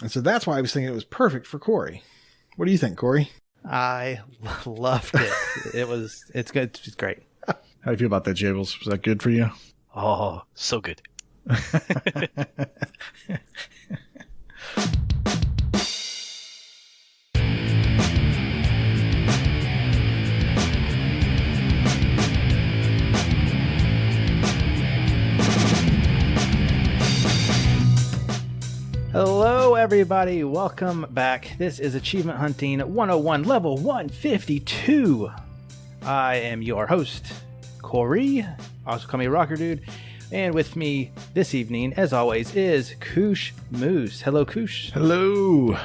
And so that's why I was thinking it was perfect for Corey. What do you think, Corey? I loved it. It's good. It's great. How do you feel about that, Jables? Was that good for you? Oh, so good. Hello, everybody. Welcome back. This is Achievement Hunting 101, level 152. I am your host, Corey. Also call me Rawker Dude. And with me this evening, as always, is KooshMoose. Hello, Koosh. Hello.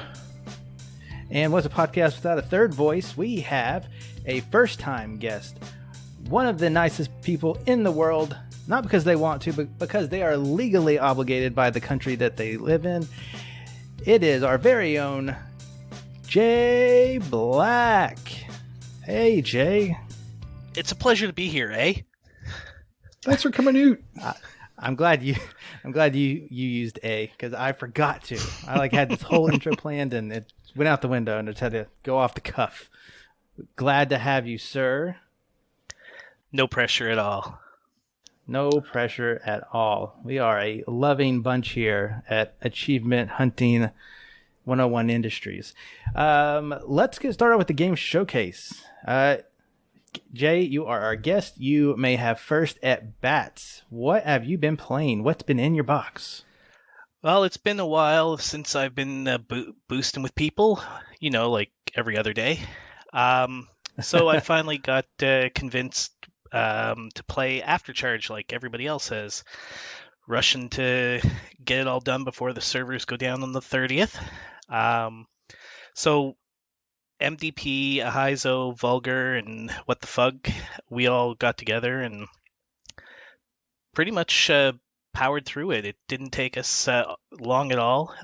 And what's a podcast without a third voice? We have a first-time guest. One of the nicest people in the world. Not because they want to, but because they are legally obligated by the country that they live in. It is our very own Jblacq. Hey, Jay. It's a pleasure to be here, eh? Thanks for coming out. I'm glad you used a, because I forgot to. I had this whole intro planned and it went out the window and I just had to go off the cuff. Glad to have you, sir. No pressure at all. No pressure at all. We are a loving bunch here at Achievement Hunting 101 Industries. Let's get started with the game showcase. Jay, you are our guest. You may have first at bats. What have you been playing? What's been in your box? Well, it's been a while since I've been boosting with people, like every other day. So I finally got convinced to play Aftercharge like everybody else has. Rushing to get it all done before the servers go down on the 30th. So MDP, Ahizo, Vulgar, and What the Fug, we all got together and pretty much powered through it. It didn't take us long at all.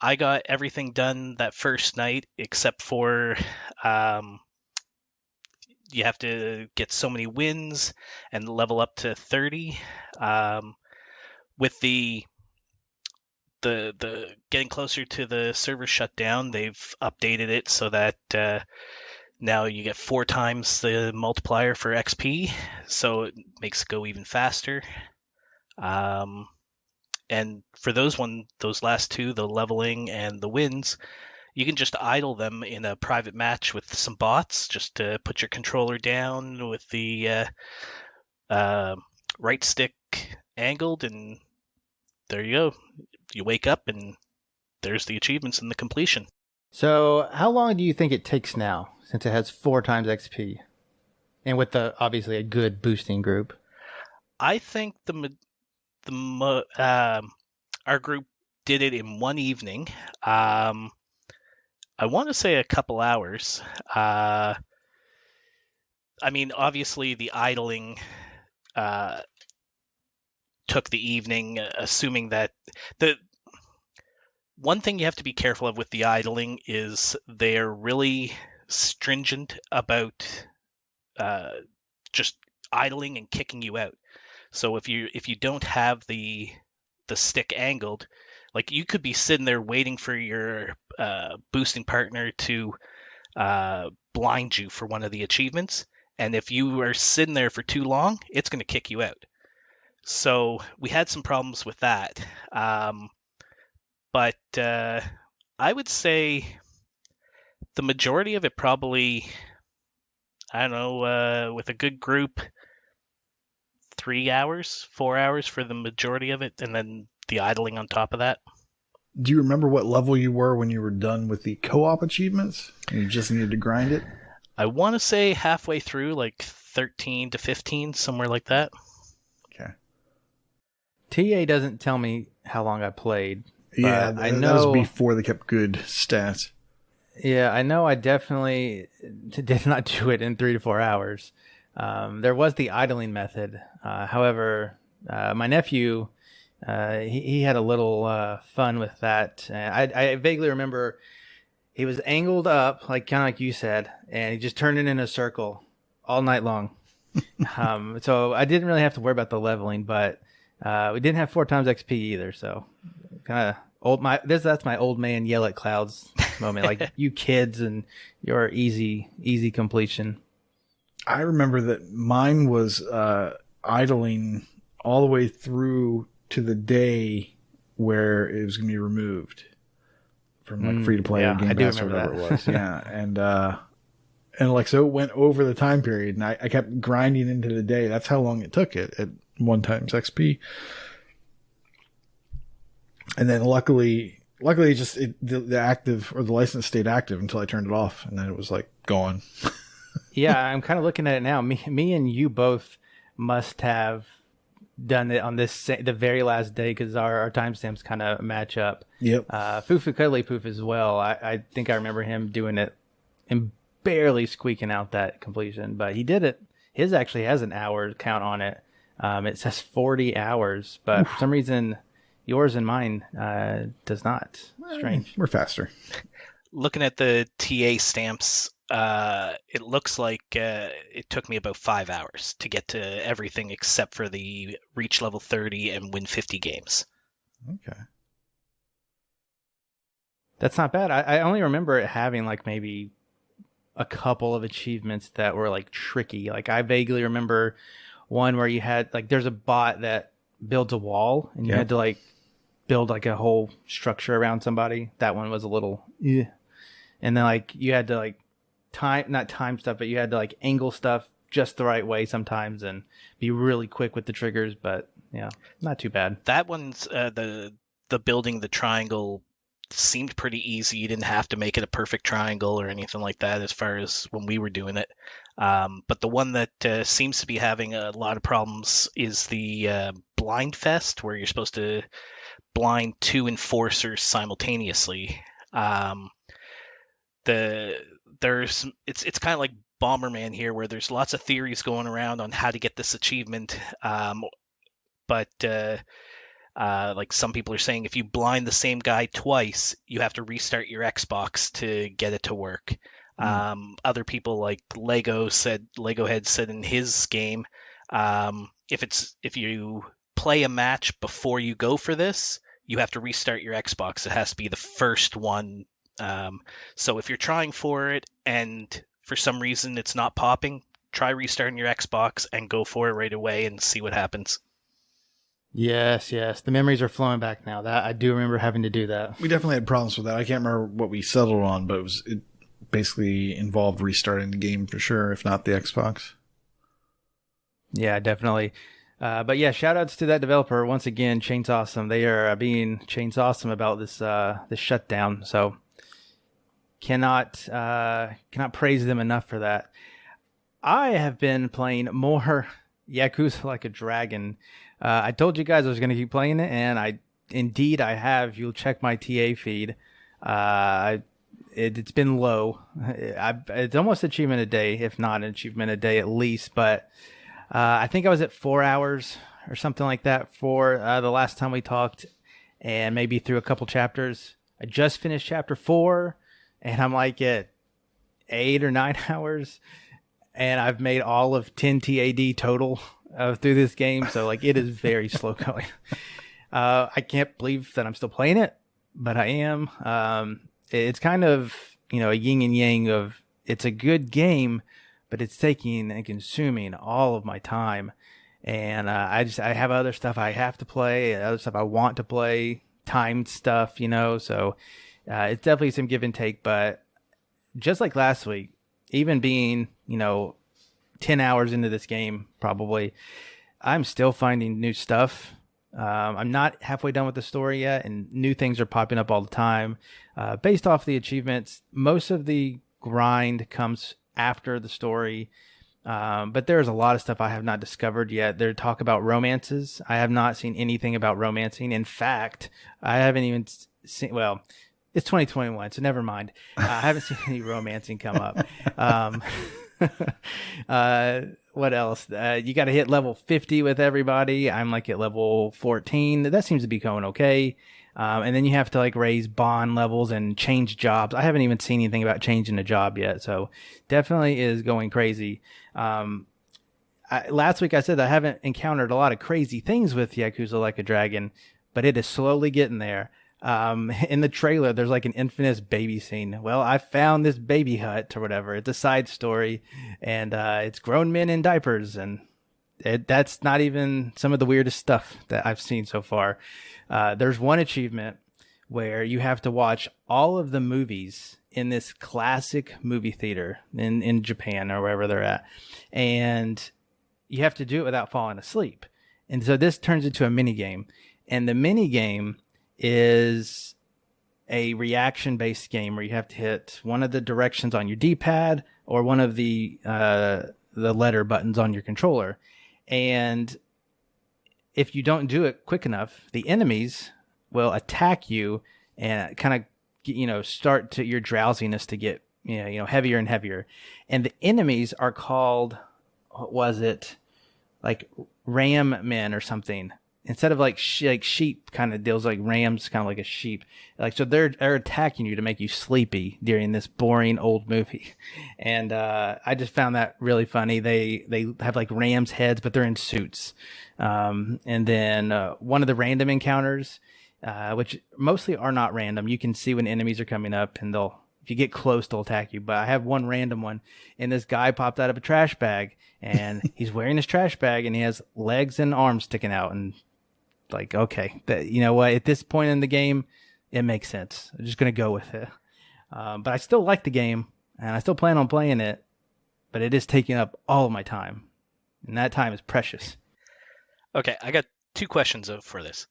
I got everything done that first night except for you have to get so many wins and level up to 30. With the getting closer to the server shutdown, they've updated it so that now you get 4 times the multiplier for XP, so it makes it go even faster. And for those last two, the leveling and the wins, you can just idle them in a private match with some bots, just to put your controller down with the right stick angled, and there you go. You wake up, and there's the achievements and the completion. So how long do you think it takes now, since it has 4 times XP? And with obviously a good boosting group. I think our group did it in one evening. I want to say a couple hours. I mean, obviously the idling took the evening, assuming that the one thing you have to be careful of with the idling is they're really stringent about just idling and kicking you out. So if you don't have the stick angled, you could be sitting there waiting for your boosting partner to blind you for one of the achievements, and if you are sitting there for too long, it's going to kick you out. So we had some problems with that, but I would say the majority of it probably, I don't know, with a good group, 3 hours, 4 hours for the majority of it, and then the idling on top of that. Do you remember what level you were when you were done with the co-op achievements? You just needed to grind it? I want to say halfway through, 13 to 15, somewhere like that. Okay. TA doesn't tell me how long I played. Yeah, I know that was before they kept good stats. Yeah, I know I definitely did not do it in 3 to 4 hours. There was the idling method. However, my nephew, he had a little fun with that. I vaguely remember he was angled up, kind of like you said, and he just turned it in a circle all night long. So I didn't really have to worry about the leveling, but we didn't have 4 times XP either, so kind of That's my old man yell at clouds moment. Like, you kids and your easy completion. I remember that mine was idling all the way through to the day where it was going to be removed from like free to play or Game Pass or whatever it was. Yeah, and like so it went over the time period, and I kept grinding into the day. That's how long it took it at 1 times XP. And then luckily just the active or the license stayed active until I turned it off, and then it was like gone. Yeah, I'm kind of looking at it now. Me and you both must have done it on the very last day because our timestamps kind of match up. Yep. Fufu Cuddly Poof as well. I think I remember him doing it and barely squeaking out that completion, but he did it. His actually has an hour count on it. It says 40 hours, but for some reason yours and mine does not. Strange. We're faster. Looking at the TA stamps, it looks like it took me about 5 hours to get to everything except for the reach level 30 and win 50 games. Okay. That's not bad. I only remember it having like maybe a couple of achievements that were like tricky. Like I vaguely remember one where you had like there's a bot that builds a wall and you had to like build like a whole structure around somebody. That one was a little and then like you had to like not time stuff, but you had to like angle stuff just the right way sometimes and be really quick with the triggers. But yeah, not too bad. That one's the building the triangle seemed pretty easy. You didn't have to make it a perfect triangle or anything like that as far as when we were doing it. But the one that seems to be having a lot of problems is the blind fest, where you're supposed to blind 2 enforcers simultaneously. It's kind of like Bomberman here, where there's lots of theories going around on how to get this achievement. But like some people are saying, if you blind the same guy twice, you have to restart your Xbox to get it to work. Other people like Lego Head said in his game, if you play a match before you go for this, you have to restart your Xbox. It has to be the first one. So if you're trying for it and for some reason it's not popping, try restarting your Xbox and go for it right away and see what happens. Yes. The memories are flowing back now. That I do remember having to do that. We definitely had problems with that. I can't remember what we settled on, but it basically involved restarting the game for sure, if not the Xbox. Yeah, definitely. But yeah, shout outs to that developer once again, Chainsawesome. They are being Chainsawesome about this shutdown. So cannot praise them enough for that. I have been playing more Yakuza Like a Dragon. I told you guys I was going to keep playing it, and I have. You'll check my TA feed. It's been low. It's almost achievement a day, if not an achievement a day at least. But I think I was at 4 hours or something like that for the last time we talked, and maybe through a couple chapters. I just finished chapter 4, and I'm like at 8 or 9 hours, and I've made all of 10 TAD total through this game. So like it is very slow going. I can't believe that I'm still playing it, but I am. It's kind of, a yin and yang of it's a good game, but it's taking and consuming all of my time. And I have other stuff I have to play, other stuff I want to play, timed stuff, so it's definitely some give and take. But just like last week, even being, 10 hours into this game, probably, I'm still finding new stuff. I'm not halfway done with the story yet, and new things are popping up all the time. Based off the achievements, most of the grind comes after the story, but there's a lot of stuff I have not discovered yet. They talk about romances. I have not seen anything about romancing. In fact, I haven't even seen, well, it's 2021, so never mind. I haven't seen any romancing come up. What else? You got to hit level 50 with everybody. I'm like at level 14. That seems to be going okay. And then you have to like raise bond levels and change jobs. I haven't even seen anything about changing a job yet. So definitely is going crazy. Last week I said I haven't encountered a lot of crazy things with Yakuza Like a Dragon, but it is slowly getting there. In the trailer, there's like an infamous baby scene. Well, I found this baby hut or whatever. It's a side story, and it's grown men in diapers, and that's not even some of the weirdest stuff that I've seen so far. There's one achievement where you have to watch all of the movies in this classic movie theater in Japan or wherever they're at, and you have to do it without falling asleep. And so this turns into a mini game, and the mini game is a reaction-based game where you have to hit one of the directions on your D-pad or one of the letter buttons on your controller. And if you don't do it quick enough, the enemies will attack you and kind of, start to your drowsiness to get, heavier and heavier. And the enemies are called, what was it? Like ram men or something. Instead of like sheep kind of deals, like rams kind of like a sheep. Like, so they're attacking you to make you sleepy during this boring old movie. And I just found that really funny. They have like rams heads, but they're in suits. And then one of the random encounters, which mostly are not random. You can see when enemies are coming up, and if you get close, they'll attack you. But I have one random one, and this guy popped out of a trash bag, and he's wearing his trash bag, and he has legs and arms sticking out, and like, okay, you know what? At this point in the game, it makes sense. I'm just gonna go with it. But I still like the game, and I still plan on playing it. But it is taking up all of my time, and that time is precious. Okay, I got 2 questions for this.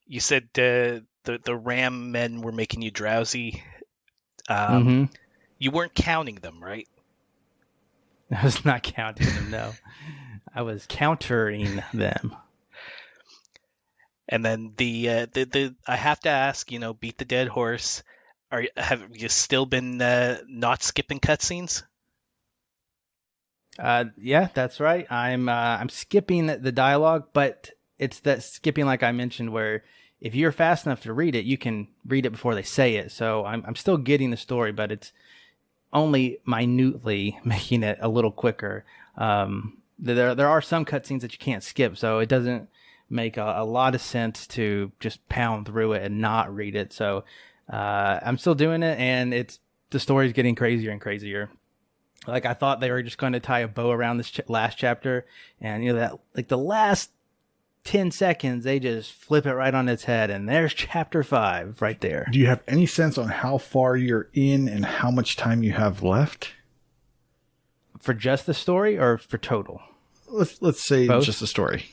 You said the ram men were making you drowsy. You weren't counting them, right? I was not counting them, no. I was countering them. And then the I have to ask, beat the dead horse. Have you still been not skipping cutscenes? Yeah, that's right. I'm skipping the dialogue, but it's that skipping like I mentioned, where if you're fast enough to read it, you can read it before they say it. So I'm still getting the story, but it's only minutely making it a little quicker. There are some cutscenes that you can't skip, so it doesn't make a lot of sense to just pound through it and not read it. So I'm still doing it, and the story's getting crazier and crazier. Like, I thought they were just going to tie a bow around this last chapter, and that like the last 10 seconds they just flip it right on its head, and there's chapter 5 right there. Do you have any sense on how far you're in and how much time you have left? For just the story or for total? Let's say both? Just the story.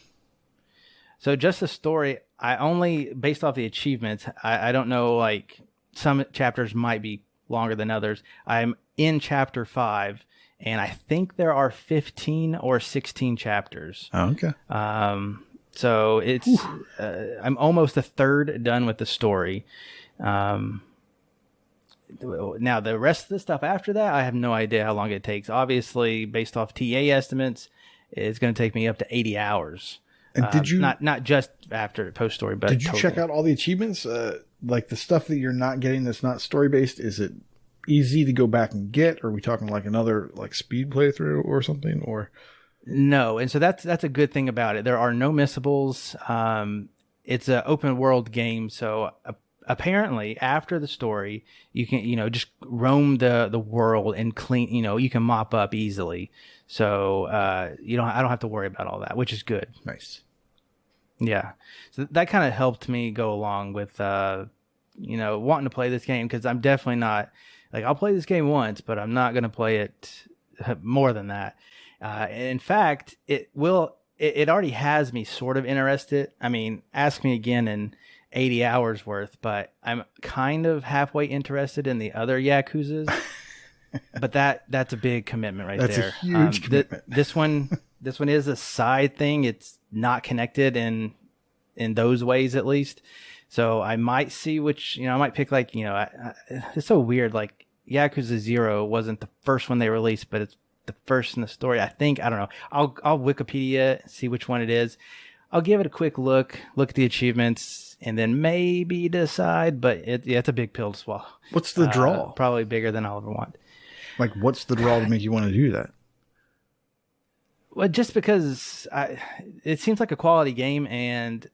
So just the story, I only, based off the achievements, I don't know, like some chapters might be longer than others. I'm in chapter 5, and I think there are 15 or 16 chapters. Oh, okay. So it's, I'm almost a third done with the story. Now the rest of the stuff after that, I have no idea how long it takes. Obviously, based off TA estimates, it's going to take me up to 80 hours. And did you not just after post story, but did you check out all the achievements? Like the stuff that you're not getting that's not story based, is it easy to go back and get? Or are we talking like another like speed playthrough or something? Or no, and so that's a good thing about it. There are no missables. It's an open world game, so apparently after the story, you can just roam the world and clean. You can mop up easily, so I don't have to worry about all that, which is good. Nice. Yeah, so that kind of helped me go along with wanting to play this game, because I'm definitely not like, I'll play this game once, but I'm not going to play it more than that. In fact, it already has me sort of interested. I mean, ask me again in 80 hours worth, but I'm kind of halfway interested in the other Yakuzas. But that's a big commitment right there. That's a huge commitment. This one is a side thing. It's not connected in those ways, at least. So I might see which, I might pick like, it's so weird. Like Yakuza 0 wasn't the first one they released, but it's the first in the story, I think. I don't know. I'll Wikipedia, see which one it is. I'll give it a quick look at the achievements, and then maybe decide. But it's a big pill to swallow. What's the draw? Probably bigger than I'll ever want. Like, what's the draw to make you want to do that? Well, just because it seems like a quality game, and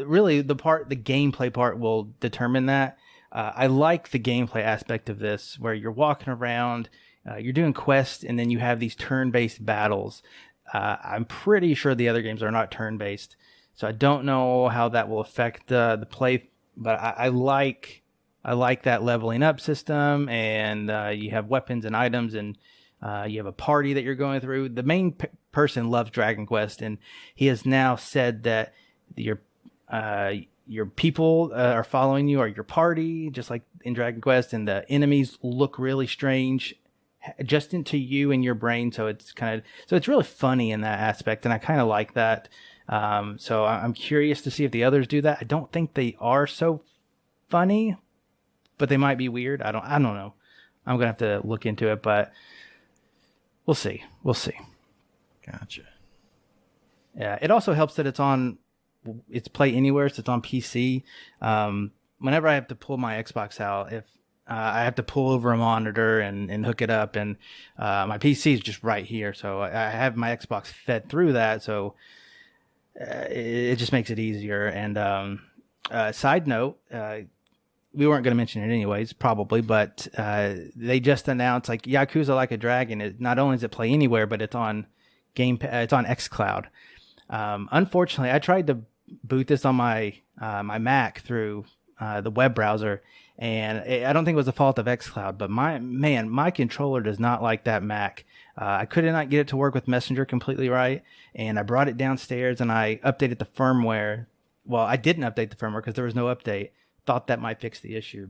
really the gameplay part will determine that. I like the gameplay aspect of this, where you're walking around, you're doing quests, and then you have these turn-based battles. I'm pretty sure the other games are not turn-based, so I don't know how that will affect the play. But I like that leveling up system, and you have weapons and items, and you have a party that you're going through. The main person loves Dragon Quest, and he has now said that your people are following you, or your party, just like in Dragon Quest, and the enemies look really strange just into you and your brain. So it's really funny in that aspect, and I kind of like that. So I'm curious to see if the others do that. I don't think they are so funny, but they might be weird. I don't know. I'm gonna have to look into it, but we'll see. Gotcha. Yeah, it also helps that it's Play Anywhere, so it's on PC. Whenever I have to pull my Xbox out, if I have to pull over a monitor and hook it up, and my PC is just right here, so I have my Xbox fed through that, so it just makes it easier. And side note, we weren't going to mention it anyways, probably, but they just announced, like, Yakuza Like a Dragon. Not only is it Play Anywhere, but it's on it's on xCloud. Unfortunately, I tried to boot this on my Mac through the web browser, and I don't think it was the fault of xCloud, but my controller does not like that Mac. I could not get it to work with Messenger completely right, and I brought it downstairs and I updated the firmware. Well, I didn't update the firmware because there was no update. Thought that might fix the issue.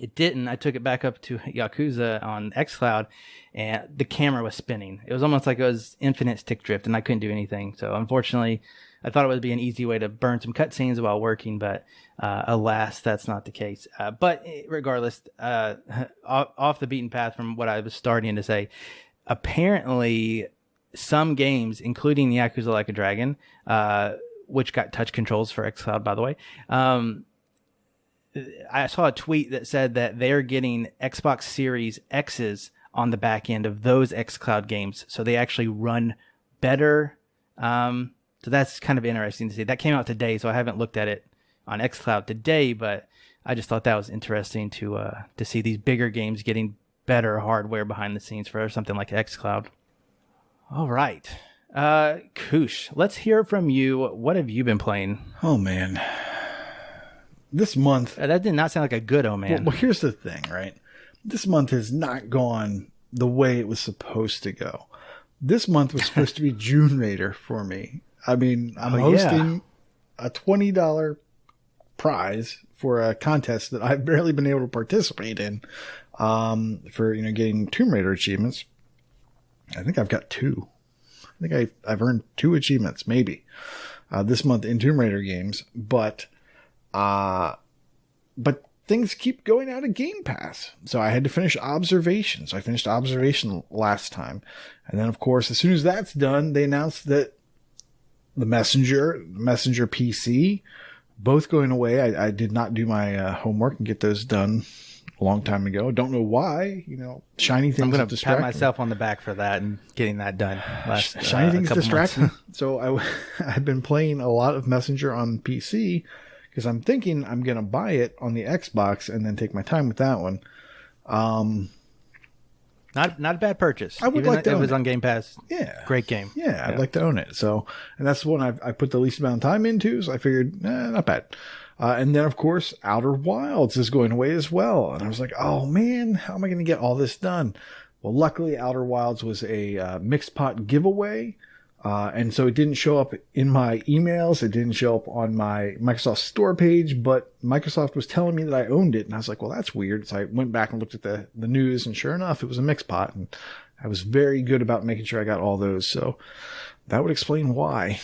It didn't. I took it back up to Yakuza on xCloud, and the camera was spinning. It was almost like it was infinite stick drift, and I couldn't do anything. So unfortunately, I thought it would be an easy way to burn some cutscenes while working, but alas, that's not the case. But regardless, off the beaten path from what I was starting to say, apparently some games, including Yakuza Like a Dragon, which got touch controls for xCloud, by the way, I saw a tweet that said that they're getting Xbox Series X's on the back end of those xCloud games, so they actually run better. So that's kind of interesting to see. That came out today, so I haven't looked at it on xCloud today, but I just thought that was interesting to see these bigger games getting better hardware behind the scenes for something like xCloud. All right. Koosh, let's hear from you. What have you been playing? Oh, man. This month... that did not sound like a good man. Well, here's the thing, right? This month has not gone the way it was supposed to go. This month was supposed to be June Raider for me. I mean, I'm hosting a $20 prize for a contest that I've barely been able to participate in for, getting Tomb Raider achievements. I think I've got 2. I think I've earned 2 achievements, maybe, this month in Tomb Raider games, but things keep going out of Game Pass. So I had to finish Observation. So I finished Observation last time. And then, of course, as soon as that's done, they announced that the Messenger PC, both going away. I did not do my homework and get those done a long time ago. Don't know why. Shiny things. I'm going to pat myself on the back for that and getting that done. Shiny things distract me. So I've been playing a lot of Messenger on PC because I'm thinking I'm going to buy it on the Xbox and then take my time with that one. Not a bad purchase. I would like to own it. It was on Game Pass. Yeah. Great game. Yeah, I'd like to own it. So, and that's the one I put the least amount of time into, so I figured, not bad. And then, of course, Outer Wilds is going away as well. And I was like, oh, man, how am I going to get all this done? Well, luckily, Outer Wilds was a mixed pot giveaway. And so it didn't show up in my emails. It didn't show up on my Microsoft Store page, but Microsoft was telling me that I owned it. And I was like, well, that's weird. So I went back and looked at the news, and sure enough, it was a mixed pot. And I was very good about making sure I got all those. So that would explain why.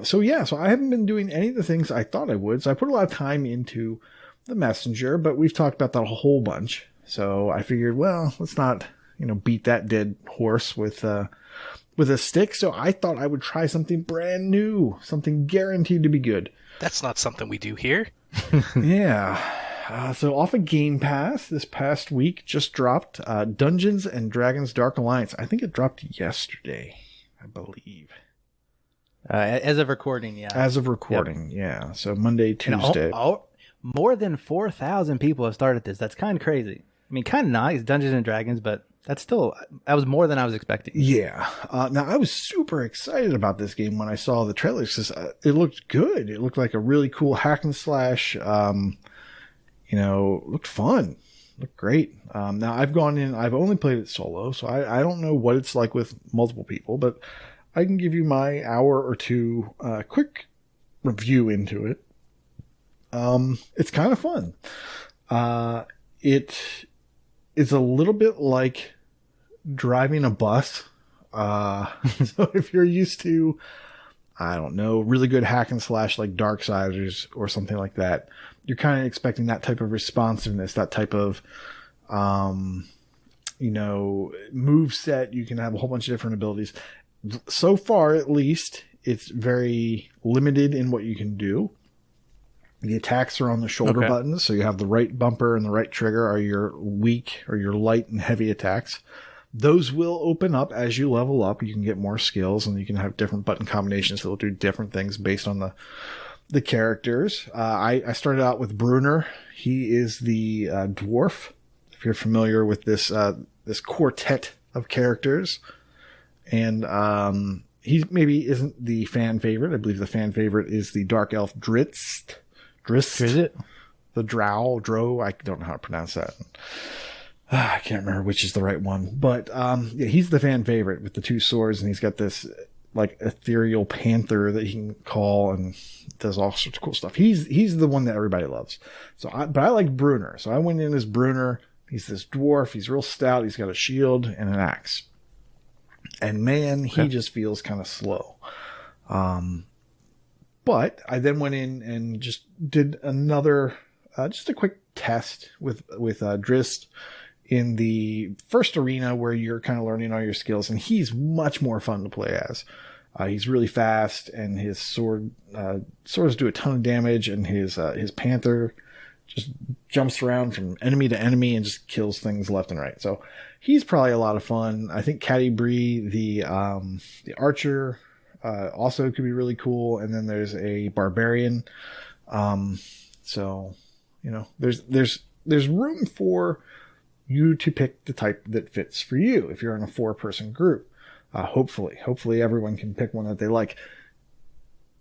So I haven't been doing any of the things I thought I would. So I put a lot of time into the Messenger, but we've talked about that a whole bunch. So I figured, well, let's not, beat that dead horse with a stick. So I thought I would try something brand new, something guaranteed to be good. That's not something we do here. Yeah. So off of Game Pass this past week just dropped Dungeons and Dragons Dark Alliance. I think it dropped yesterday, I believe. As of recording, yeah. As of recording, yeah. So Monday, Tuesday. More than 4,000 people have started this. That's kind of crazy. I mean, kind of nice, Dungeons and Dragons, but that was more than I was expecting. Yeah. Now, I was super excited about this game when I saw the trailers because it looked good. It looked like a really cool hack and slash. Looked fun. Looked great. Now, I've only played it solo, so I don't know what it's like with multiple people, but I can give you my hour or two quick review into it. It's kind of fun. It is a little bit like driving a bus. So if you're used to, I don't know, really good hack and slash like Darksiders or something like that, you're kind of expecting that type of responsiveness, that type of, move set. You can have a whole bunch of different abilities. So far, at least, it's very limited in what you can do. The attacks are on the shoulder buttons, so you have the right bumper and the right trigger are your weak or your light and heavy attacks. Those will open up as you level up. You can get more skills, and you can have different button combinations that will do different things based on the characters. I started out with Bruner. He is the dwarf. If you're familiar with this quartet of characters, and he maybe isn't the fan favorite. I believe the fan favorite is the dark elf Drizzt. Is it? The Drow. I don't know how to pronounce that. I can't remember which is the right one. But he's the fan favorite with the two swords, and he's got this like ethereal panther that he can call and does all sorts of cool stuff. He's the one that everybody loves. But I like Bruner. So I went in as Bruner. He's this dwarf. He's real stout. He's got a shield and an axe. And man, he just feels kind of slow. But I then went in and just did another, just a quick test with Drizzt in the first arena where you're kind of learning all your skills, and he's much more fun to play as. He's really fast, and his swords do a ton of damage, and his panther just jumps around from enemy to enemy and just kills things left and right. So he's probably a lot of fun. I think Caddy Bree, the archer, also could be really cool. And then there's a barbarian. So, there's room for you to pick the type that fits for you if you're in a 4-person group. Hopefully everyone can pick one that they like.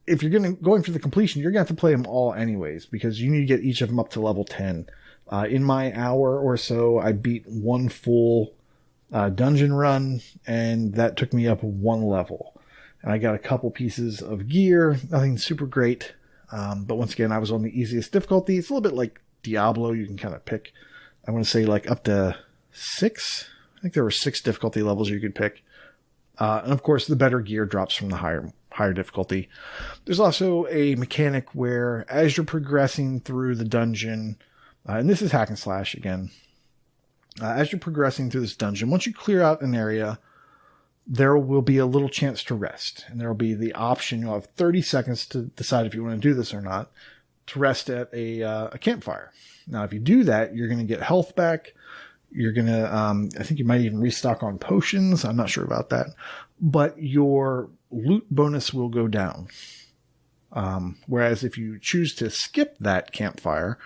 If you're going for the completion, you're going to have to play them all anyways, because you need to get each of them up to level 10. In my hour or so, I beat one full dungeon run, and that took me up 1 level. And I got a couple pieces of gear, nothing super great. But once again, I was on the easiest difficulty. It's a little bit like Diablo. You can kind of pick, I want to say like up to 6. I think there were 6 difficulty levels you could pick. And of course, the better gear drops from the higher difficulty. There's also a mechanic where as you're progressing through the dungeon, and this is hack and slash again, as you're progressing through this dungeon, once you clear out an area, there will be a little chance to rest. And there will be the option, you'll have 30 seconds to decide if you want to do this or not, to rest at a campfire. Now, if you do that, you're going to get health back. You're going to, I think you might even restock on potions. I'm not sure about that. But your loot bonus will go down. Whereas if you choose to skip that campfire,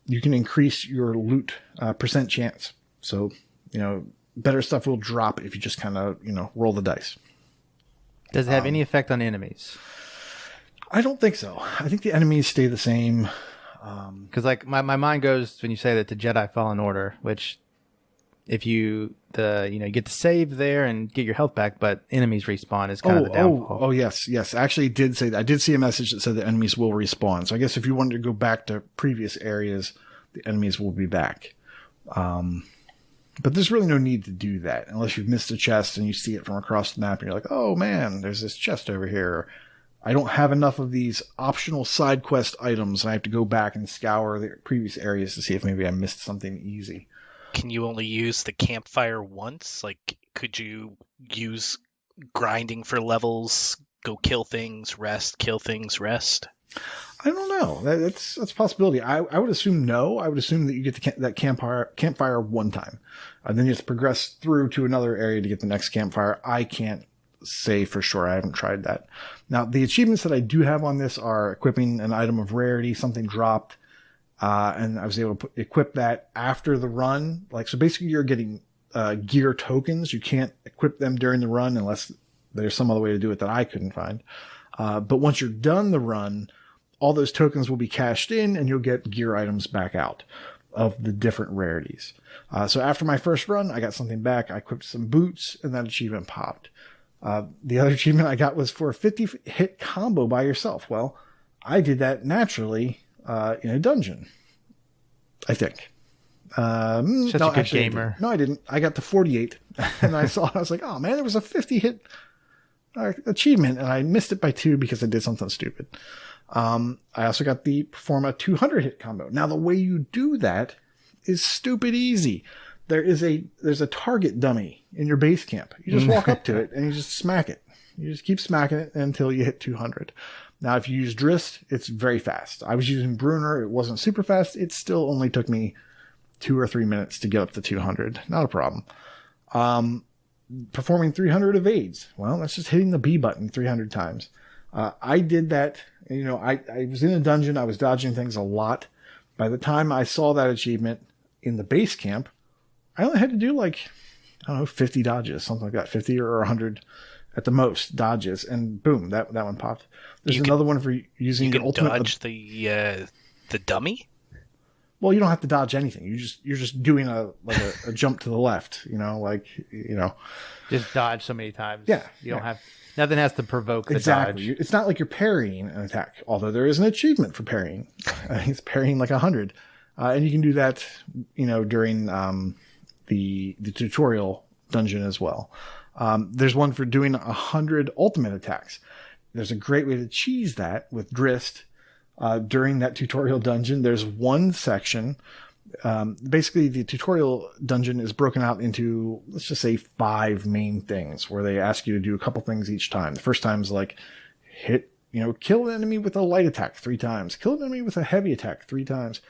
you can increase your loot percent chance. So, better stuff will drop if you just kind of, roll the dice. Does it have any effect on enemies? I don't think so. I think the enemies stay the same. Because my mind goes when you say that to Jedi Fallen Order, which if you get to save there and get your health back, but enemies respawn is kind of the downfall. Oh, yes. Actually, it did say that. I did see a message that said that enemies will respawn. So I guess if you wanted to go back to previous areas, the enemies will be back. But there's really no need to do that unless you've missed a chest and you see it from across the map and you're like, oh man, there's this chest over here. I don't have enough of these optional side quest items, and I have to go back and scour the previous areas to see if maybe I missed something easy. Can you only use the campfire once? Like, could you use grinding for levels, go kill things, rest, kill things, rest? I don't know. That's a possibility. I would assume no. I would assume that you get that campfire one time. And then you have to progress through to another area to get the next campfire. I can't say for sure. I haven't tried that. Now, the achievements that I do have on this are equipping an item of rarity, something dropped, and I was able to equip that after the run. Like, so basically you're getting gear tokens. You can't equip them during the run unless there's some other way to do it that I couldn't find. But once you're done the run, all those tokens will be cashed in and you'll get gear items back out of the different rarities. So after my first run, I got something back. I equipped some boots and that achievement popped. The other achievement I got was for a 50 hit combo by yourself. Well, I did that naturally, in a dungeon, I think. Such a good gamer. No, I didn't. I got to 48 and I was like, oh man, there was a 50 hit achievement and I missed it by 2 because I did something stupid. I also got the perform a 200 hit combo. Now the way you do that is stupid easy. There's a target dummy in your base camp. You just walk up to it and you just smack it. You just keep smacking it until you hit 200. Now, if you use Drist, it's very fast. I was using Bruner. It wasn't super fast. It still only took me 2 or 3 minutes to get up to 200. Not a problem. Performing 300 evades. Well, that's just hitting the B button 300 times. I did that. I was in a dungeon. I was dodging things a lot. By the time I saw that achievement in the base camp, I only had to do 50 dodges, something like that, 50 or 100 at the most dodges, and boom, that one popped. There's another one for using your ultimate. Dodge the dummy. Well, you don't have to dodge anything. You're just doing a jump to the left. Just dodge so many times. Yeah, you don't have nothing has to provoke the exactly. dodge. It's not like you're parrying an attack, although there is an achievement for parrying. It's parrying 100, and you can do that, during the tutorial dungeon as well. There's one for doing 100 ultimate attacks. There's a great way to cheese that with Drist. During that tutorial dungeon, there's one section. Basically, the tutorial dungeon is broken out into, let's just say, 5 main things where they ask you to do a couple things each time. The first time is kill an enemy with a light attack 3 times, kill an enemy with a heavy attack 3 times.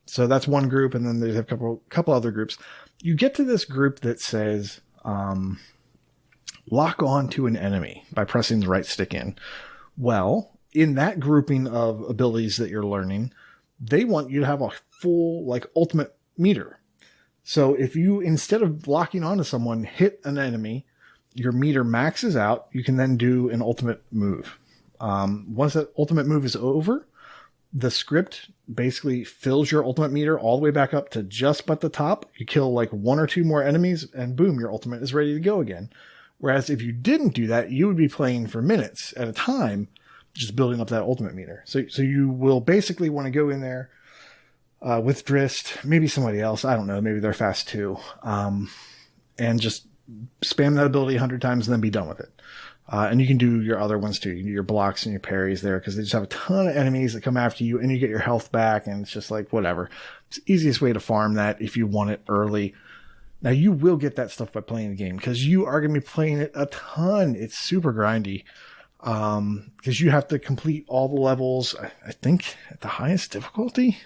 So that's one group, and then there's a couple other groups. You get to this group that says, lock on to an enemy by pressing the right stick in. Well, in that grouping of abilities that you're learning, they want you to have a full, ultimate meter. So if you, instead of locking onto someone, hit an enemy, your meter maxes out, you can then do an ultimate move. Once that ultimate move is over, the script basically fills your ultimate meter all the way back up to just but the top. You kill 1 or 2 more enemies and boom, your ultimate is ready to go again. Whereas if you didn't do that, you would be playing for minutes at a time, just building up that ultimate meter. So you will basically want to go in there with Drist, maybe somebody else, I don't know, maybe they're fast too, and just spam that ability 100 times and then be done with it. And you can do your other ones too. You can do your blocks and your parries there because they just have a ton of enemies that come after you and you get your health back and it's just whatever. It's the easiest way to farm that if you want it early. Now you will get that stuff by playing the game because you are going to be playing it a ton. It's super grindy. Because you have to complete all the levels, I think, at the highest difficulty.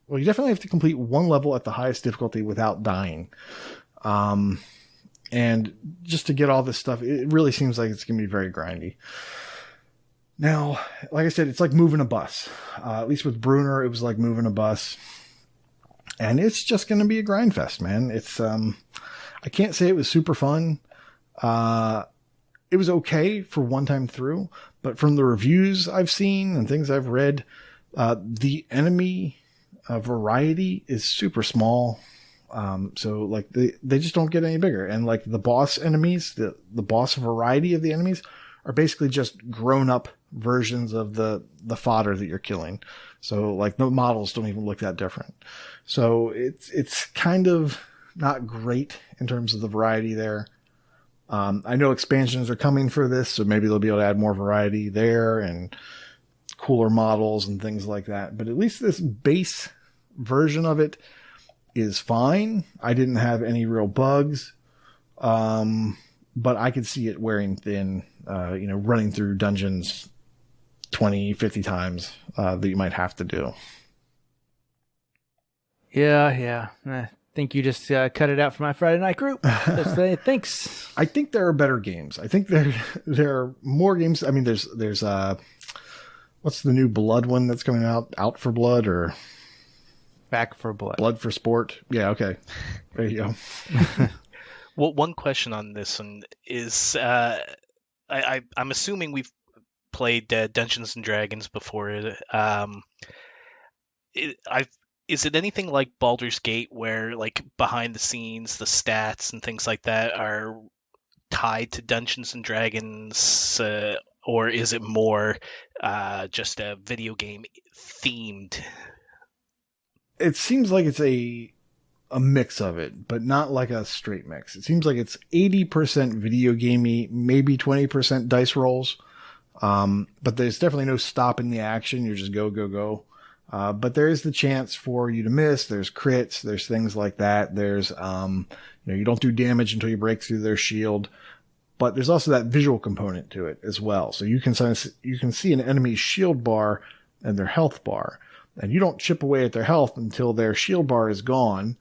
Well, you definitely have to complete one level at the highest difficulty without dying. And just to get all this stuff, it really seems like it's going to be very grindy. Now, like I said, it's like moving a bus. At least with Bruner, it was like moving a bus. And it's just going to be a grind fest, man. It's, I can't say it was super fun. It was okay for one time through, but from the reviews I've seen and things I've read, the enemy variety is super small. So they just don't get any bigger. And the boss enemies, the boss variety of the enemies are basically just grown up versions of the fodder that you're killing. So the models don't even look that different. So it's kind of not great in terms of the variety there. I know expansions are coming for this, so maybe they'll be able to add more variety there and cooler models and things like that. But at least this base version of it is fine. I didn't have any real bugs. But I could see it wearing thin, running through dungeons 20, 50 times, that you might have to do. Yeah. think you just cut it out for my Friday night group. Just say thanks. I think there are better games. I think there are more games. I mean, there's what's the new Blood one that's coming out? Out for Blood or Back for Blood? Blood for Sport. Yeah, okay. There you go. Well, one question on this one is, I'm assuming we've played Dungeons and Dragons before. Is it anything like Baldur's Gate, where like behind the scenes, the stats and things like that are tied to Dungeons and Dragons, or is it more just a video game themed? It seems like it's a mix of it, but not like a straight mix. It seems like it's 80% video gamey, maybe 20% dice rolls. But there's definitely no stopping the action. You're just go, go, go. But there is the chance for you to miss. There's crits. There's things like that. There's, you don't do damage until you break through their shield. But there's also that visual component to it as well. So you can see an enemy's shield bar and their health bar. And you don't chip away at their health until their shield bar is gone.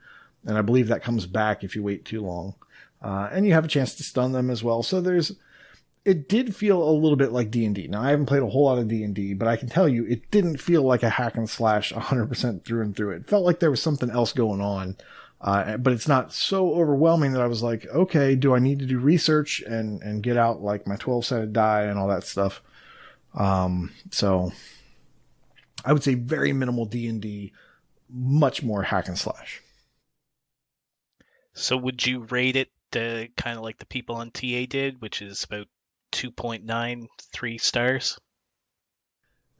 And I believe that comes back if you wait too long. And you have a chance to stun them as well. So it did feel a little bit like D&D. Now, I haven't played a whole lot of D&D, but I can tell you it didn't feel like a hack and slash 100% through and through. It felt like there was something else going on. But it's not so overwhelming that I was like, okay, do I need to do research and get out like my 12-sided die and all that stuff? So I would say very minimal D&D, much more hack and slash. So would you rate it kind of like the people on TA did, which is about 2.93 stars?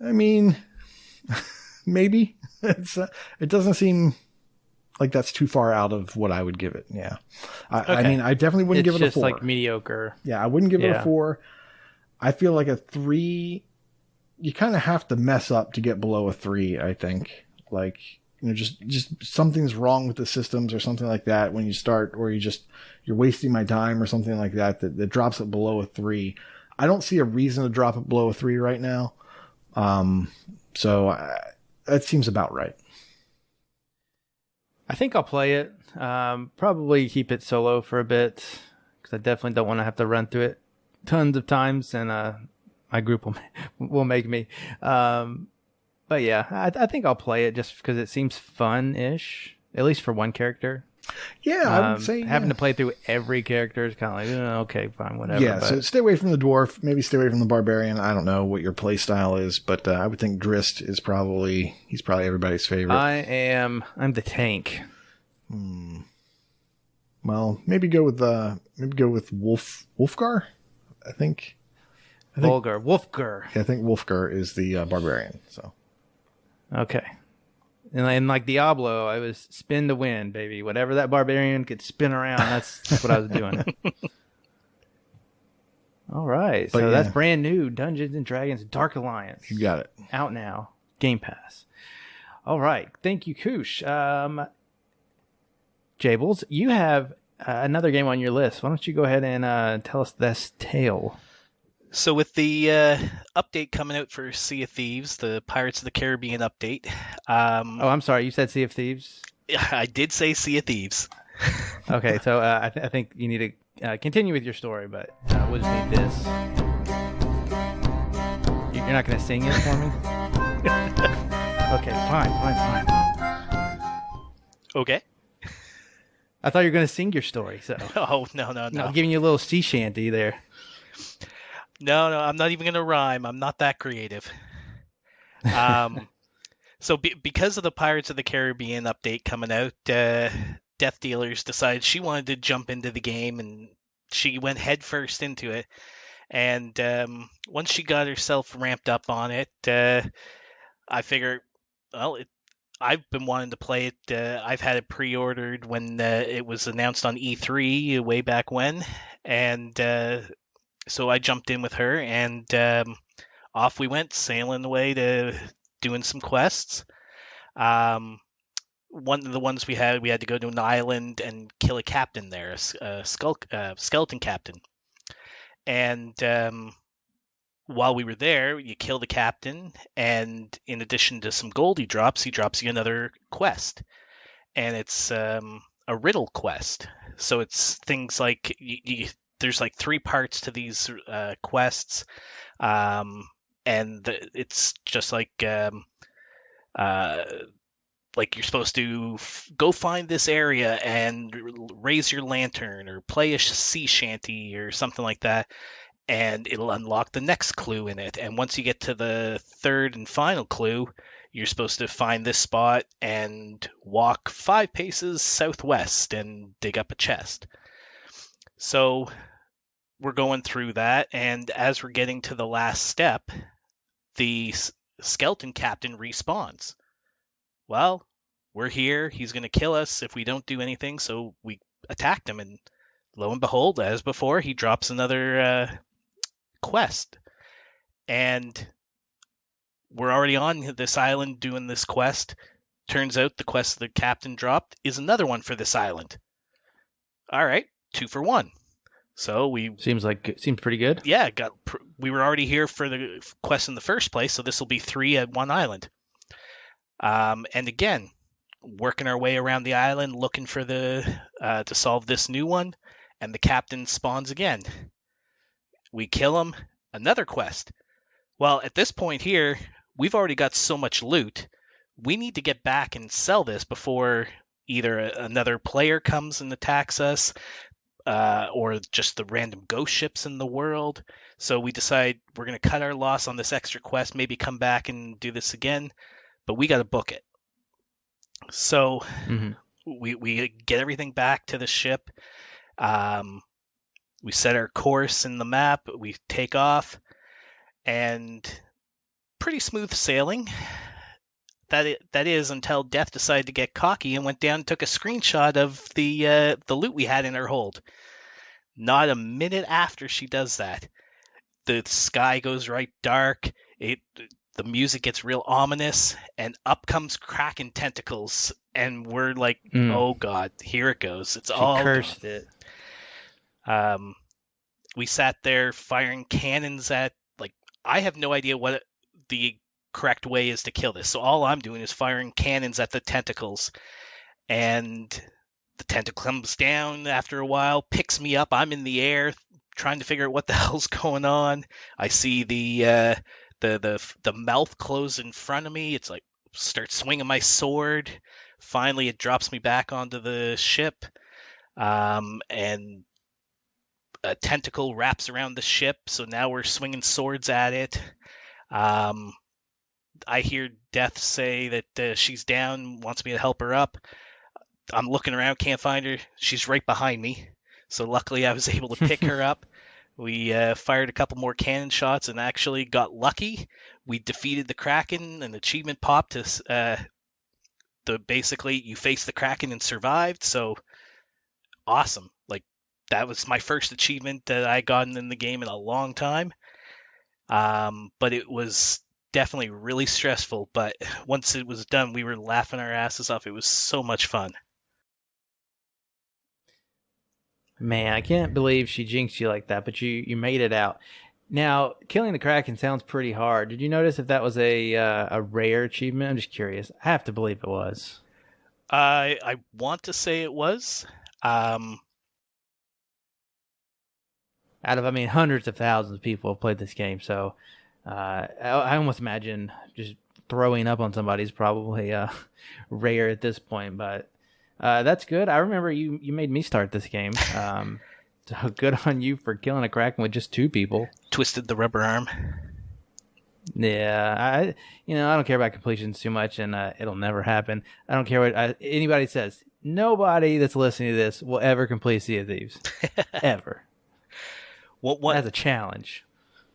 I mean, maybe. It doesn't seem like that's too far out of what I would give it. Yeah. I mean, I definitely wouldn't give it a 4. It's just like mediocre. Yeah, I wouldn't give it a 4. I feel like a 3, you kind of have to mess up to get below a 3, I think. Like, just something's wrong with the systems or something like that when you start, or you're wasting my time or something like that drops it below a 3. I don't see a reason to drop it below a 3 right now. So that seems about right. I think I'll play it. Probably keep it solo for a bit, because I definitely don't want to have to run through it tons of times, and my group will make me. But yeah, I think I'll play it just because it seems fun-ish, at least for one character. Yeah, I would say having to play through every character is kind of like, okay, fine, whatever. Yeah, so stay away from the dwarf, maybe stay away from the barbarian. I don't know what your play style is, but I would think Drist is probably everybody's favorite. I'm the tank. Well, maybe go with Wolfgar. I think Wolfgar. Yeah, I think Wolfgar is the barbarian. So okay. And like Diablo, I was spin to win, baby. Whatever that barbarian could spin around, that's what I was doing. All right. So that's brand new. Dungeons and Dragons Dark Alliance. You got it. Out now. Game Pass. All right. Thank you, Koosh. Jables, you have another game on your list. Why don't you go ahead and tell us this tale? So with the update coming out for Sea of Thieves, the Pirates of the Caribbean update. I'm sorry. You said Sea of Thieves? I did say Sea of Thieves. Okay, so I think you need to continue with your story, but we'll just need this. You're not going to sing it for me? Okay, fine. Okay. I thought you were going to sing your story, so. Oh, no. I'm giving you a little sea shanty there. No, I'm not even going to rhyme. I'm not that creative. So because of the Pirates of the Caribbean update coming out, Death Dealers decided she wanted to jump into the game, and she went headfirst into it. And once she got herself ramped up on it, I figured, well, I've been wanting to play it. I've had it pre-ordered when it was announced on E3 way back when. And so I jumped in with her, and off we went, sailing away to doing some quests. One of the ones we had to go to an island and kill a captain there, a skeleton captain. And while we were there, you kill the captain, and in addition to some gold he drops you another quest. And it's a riddle quest. So it's things like there's like 3 parts to these quests, and it's just like you're supposed to go find this area and raise your lantern or play a sea shanty or something like that, and it'll unlock the next clue in it. And once you get to the third and final clue, you're supposed to find this spot and walk 5 paces southwest and dig up a chest. So we're going through that, and as we're getting to the last step, the skeleton captain respawns. Well, we're here. He's going to kill us if we don't do anything. So we attacked him, and lo and behold, as before, he drops another quest. And we're already on this island doing this quest. Turns out the quest the captain dropped is another one for this island. All right, 2 for 1. So we seems pretty good. Yeah, we were already here for the quest in the first place, so this will be 3 at one island. And again, working our way around the island, looking for to solve this new one, and the captain spawns again. We kill him, another quest. Well, at this point here, we've already got so much loot. We need to get back and sell this before either another player comes and attacks us, or just the random ghost ships in the world. So we decide we're going to cut our loss on this extra quest, maybe come back and do this again, but we got to book it. So we get everything back to the ship. We set our course in the map. We take off, and pretty smooth sailing. That is until Death decided to get cocky and went down and took a screenshot of the loot we had in our hold. Not a minute after she does that, the sky goes right dark. The music gets real ominous, and up comes Kraken tentacles, and we're like, oh god, here it goes. She cursed it. We sat there firing cannons at, I have no idea what the correct way is to kill this. So all I'm doing is firing cannons at the tentacles, and the tentacle comes down after a while, picks me up. I'm in the air trying to figure out what the hell's going on. I see the mouth close in front of me. It's like, start swinging my sword. Finally, it drops me back onto the ship, and a tentacle wraps around the ship. So now we're swinging swords at it. I hear Death say that she's down, wants me to help her up. I'm looking around, can't find her. She's right behind me. So luckily I was able to pick her up. We fired a couple more cannon shots and actually got lucky. We defeated the Kraken. An achievement popped to basically you faced the Kraken and survived. So awesome. That was my first achievement that I gotten in the game in a long time. But it was definitely really stressful. But once it was done, we were laughing our asses off. It was so much fun. Man, I can't believe she jinxed you like that, but you made it out. Now, killing the Kraken sounds pretty hard. Did you notice if that was a rare achievement? I'm just curious. I have to believe it was. I want to say it was. Out of, hundreds of thousands of people have played this game, so I almost imagine just throwing up on somebody is probably rare at this point, but that's good. I remember you made me start this game, so good on you for killing a Kraken with just 2 people. Twisted the rubber arm. Yeah, I don't care about completions too much, and it'll never happen. I don't care what anybody says. Nobody that's listening to this will ever complete Sea of Thieves. Ever. As a challenge.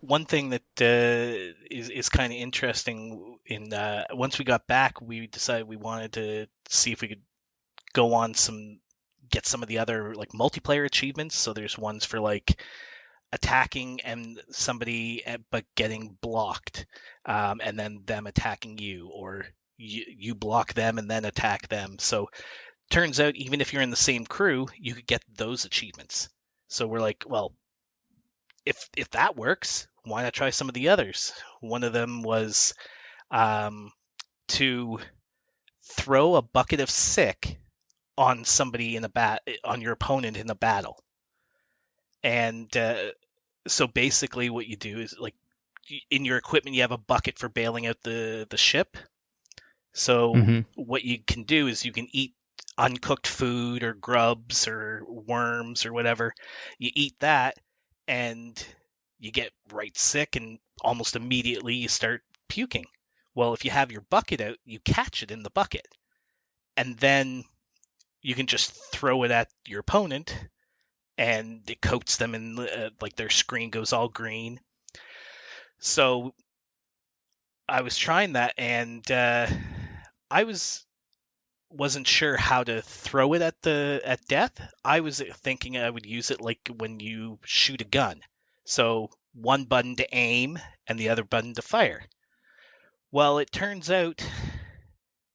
One thing that is kind of interesting once we got back, we decided we wanted to see if we could go on get some of the other multiplayer achievements. So there's ones for attacking and somebody but getting blocked, and then them attacking you, or you block them and then attack them. So turns out even if you're in the same crew, you could get those achievements. So we're like, well, if that works, why not try some of the others? One of them was to throw a bucket of sick on somebody on your opponent in a battle. And so basically what you do is, like, in your equipment you have a bucket for bailing out the ship. So what you can do is you can eat uncooked food or grubs or worms or whatever. You eat that and you get right sick, and almost immediately you start puking. Well, if you have your bucket out, you catch it in the bucket, and then you can just throw it at your opponent, and it coats them in like their screen goes all green. So I was trying that, and I wasn't sure how to throw it at death. I was thinking I would use it like when you shoot a gun. So one button to aim and the other button to fire. Well, it turns out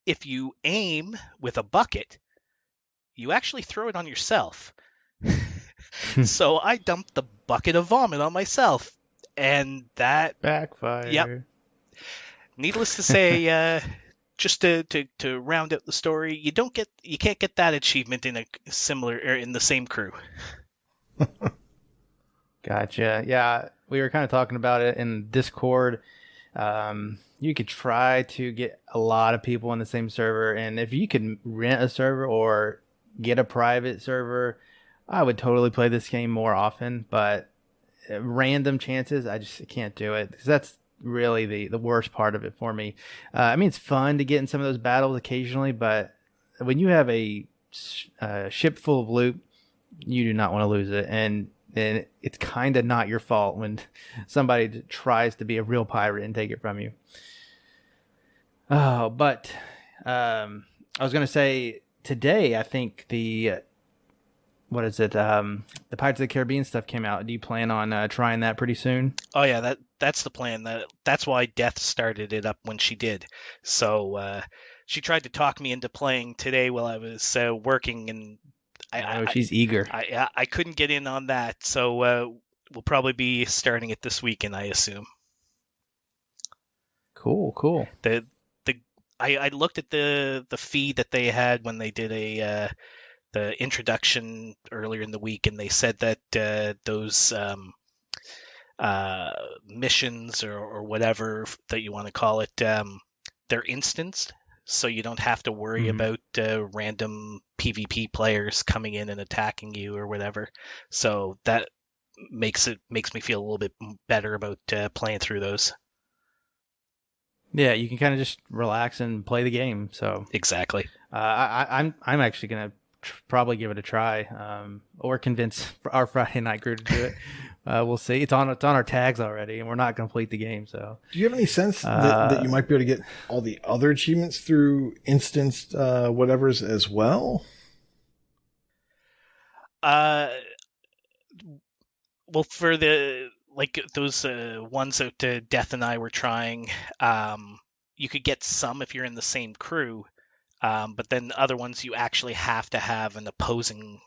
if you aim with a bucket, you actually throw it on yourself. So I dumped the bucket of vomit on myself, and that backfire. Yep. Needless to say, just to round out the story, you can't get that achievement in in the same crew. Gotcha. Yeah, we were kind of talking about it in Discord. You could try to get a lot of people in the same server, and if you can rent a server or get a private server, I would totally play this game more often. But random chances, I just can't do it, because that's really the worst part of it for me. I mean, it's fun to get in some of those battles occasionally, but when you have a ship full of loot, you do not want to lose it, and it's kind of not your fault when somebody tries to be a real pirate and take it from you. Oh, but I was going to say, today I think the Pirates of the Caribbean stuff came out. Do you plan on trying that pretty soon? Oh yeah, that's the plan. That's why Death started it up when she did. So she tried to talk me into playing today while I was working, and she's eager. I couldn't get in on that. So we'll probably be starting it this weekend, I assume. Cool. I looked at the feed that they had when they did the introduction earlier in the week, and they said that those missions or whatever that you want to call it, they're instanced, so you don't have to worry about random PvP players coming in and attacking you or whatever. So that makes me feel a little bit better about playing through those. Yeah, you can kind of just relax and play the game. So exactly. I'm actually gonna probably give it a try, or convince our Friday night crew to do it. We'll see. It's on our tags already, and we're not going to complete the game. So, do you have any sense that you might be able to get all the other achievements through instanced whatevers as well? Well, for those ones that Death and I were trying, you could get some if you're in the same crew. But then other ones, you actually have to have an opposing,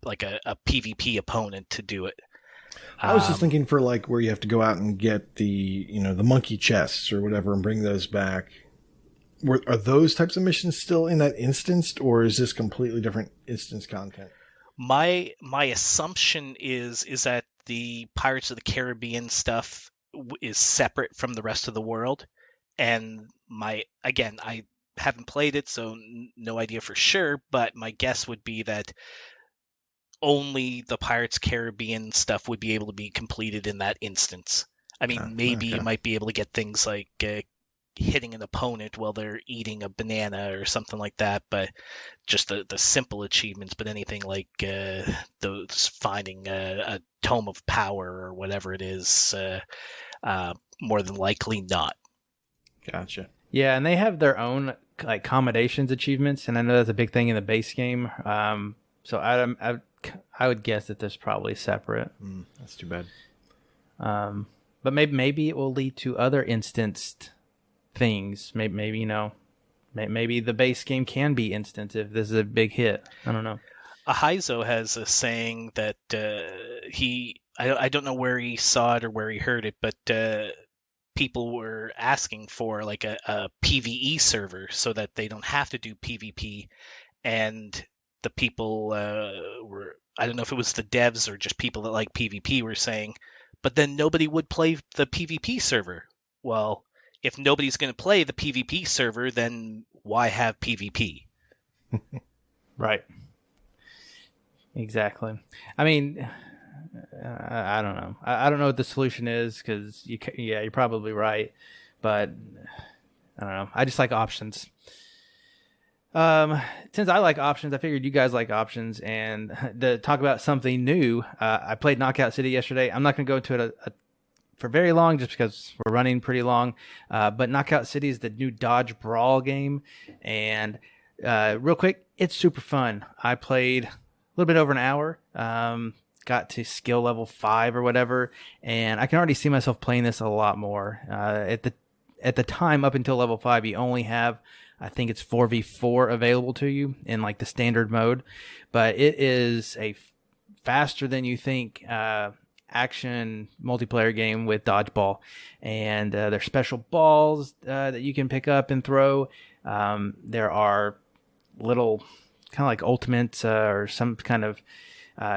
like a PvP opponent to do it. I was just thinking for like where you have to go out and get the monkey chests or whatever and bring those back. Are those types of missions still in that instanced, or is this completely different instance content? My assumption is that the Pirates of the Caribbean stuff is separate from the rest of the world, and I haven't played it, so no idea for sure, but my guess would be that only the Pirates Caribbean stuff would be able to be completed in that instance. I mean, maybe you might be able to get things like hitting an opponent while they're eating a banana or something like that, but just the simple achievements. But anything like those finding a tome of power or whatever it is, more than likely not. Gotcha. Yeah, and they have their own like accommodations achievements, and I know that's a big thing in the base game. So I would guess that there's probably separate. That's too bad. But maybe it will lead to other instanced things. Maybe maybe the base game can be instanced if this is a big hit. I don't know. Ahizo has a saying that I don't know where he saw it or where he heard it, but people were asking for like a PvE server so that they don't have to do PvP, and the people were, I don't know if it was the devs or just people that like PvP were saying, but then nobody would play the PvP server. Well, if nobody's going to play the PvP server, then why have PvP? Right. Exactly. I mean, I don't know. I don't know what the solution is because you're probably right, but I don't know. I just like options. Since I like options, I figured you guys like options, and to talk about something new, I played Knockout City yesterday. I'm not going to go into it for very long just because we're running pretty long, but Knockout City is the new Dodge Brawl game, and real quick, it's super fun. I played a little bit over an hour, got to skill level 5 or whatever, and I can already see myself playing this a lot more. At the time, up until level 5, you only have, I think it's 4v4 available to you in like the standard mode, but it is a faster than you think action multiplayer game with dodgeball, and there's special balls that you can pick up and throw. There are little kind of like ultimates or some kind of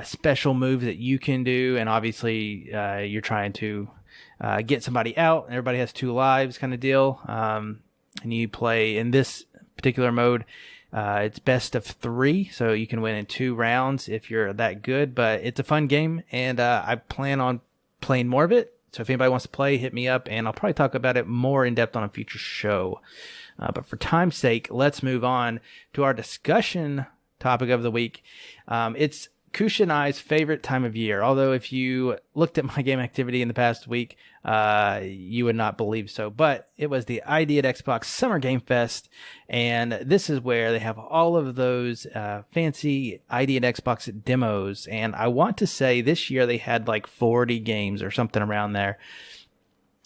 special moves that you can do, and obviously you're trying to get somebody out, and everybody has 2 lives kind of deal. And you play in this particular mode, it's best of 3, so you can win in 2 rounds if you're that good, but it's a fun game, and I plan on playing more of it. So if anybody wants to play, hit me up, and I'll probably talk about it more in depth on a future show. But for time's sake, let's move on to our discussion topic of the week. It's Koosh and I's favorite time of year. Although if you looked at my game activity in the past week, you would not believe so. But it was the ID at Xbox Summer Game Fest, and this is where they have all of those fancy ID at Xbox demos. And I want to say this year they had like 40 games or something around there.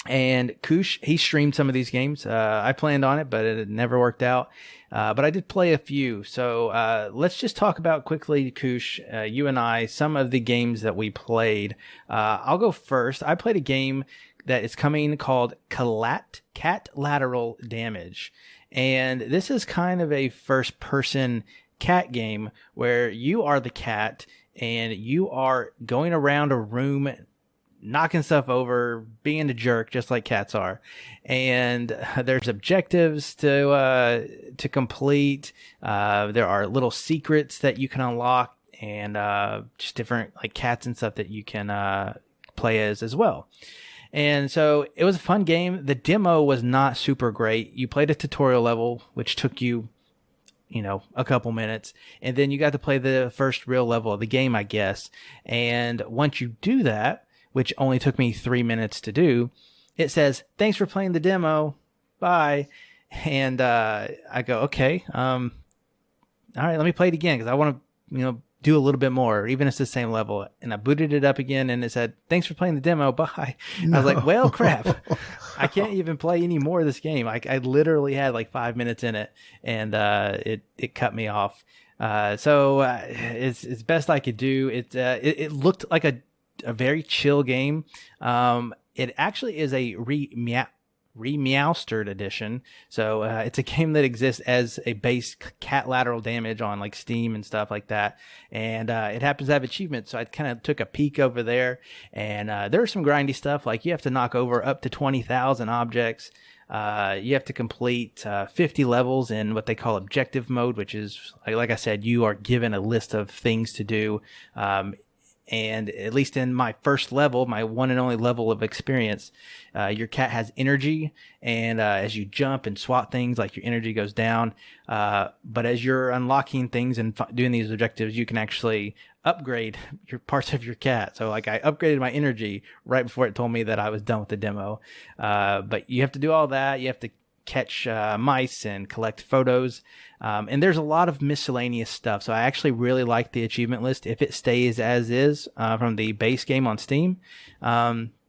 And Koosh, he streamed some of these games. I planned on it, but it never worked out. But I did play a few. So let's just talk about quickly, Koosh, you and I, some of the games that we played. I'll go first. I played a game that is coming called Cat Lateral Damage. And this is kind of a first-person cat game where you are the cat and you are going around a room knocking stuff over, being a jerk, just like cats are. And there's objectives to complete. There are little secrets that you can unlock, and just different like cats and stuff that you can play as well. And so it was a fun game. The demo was not super great. You played a tutorial level, which took you, a couple minutes, and then you got to play the first real level of the game, I guess. And once you do that, which only took me 3 minutes to do, it says, "Thanks for playing the demo. Bye." And I go, okay, all right, let me play it again because I want to, do a little bit more, even if it's the same level. And I booted it up again, and it said, "Thanks for playing the demo. Bye." No. I was like, well, crap. I can't even play any more of this game. I literally had like 5 minutes in it, and it cut me off. So it's best I could do. It looked like a very chill game. It actually is a remastered edition. So it's a game that exists as a base cat lateral damage on like Steam and stuff like that. And it happens to have achievements. So I kind of took a peek over there, and there's some grindy stuff. Like you have to knock over up to 20,000 objects. You have to complete 50 levels in what they call objective mode, which is, like I said, you are given a list of things to do. And at least in my first level, my one and only level of experience, your cat has energy, and as you jump and swat things, like your energy goes down. But as you're unlocking things and doing these objectives, you can actually upgrade your parts of your cat. So like I upgraded my energy right before it told me that I was done with the demo. But you have to do all that. You have to catch mice and collect photos. And there's a lot of miscellaneous stuff. So I actually really like the achievement list if it stays as is from the base game on Steam.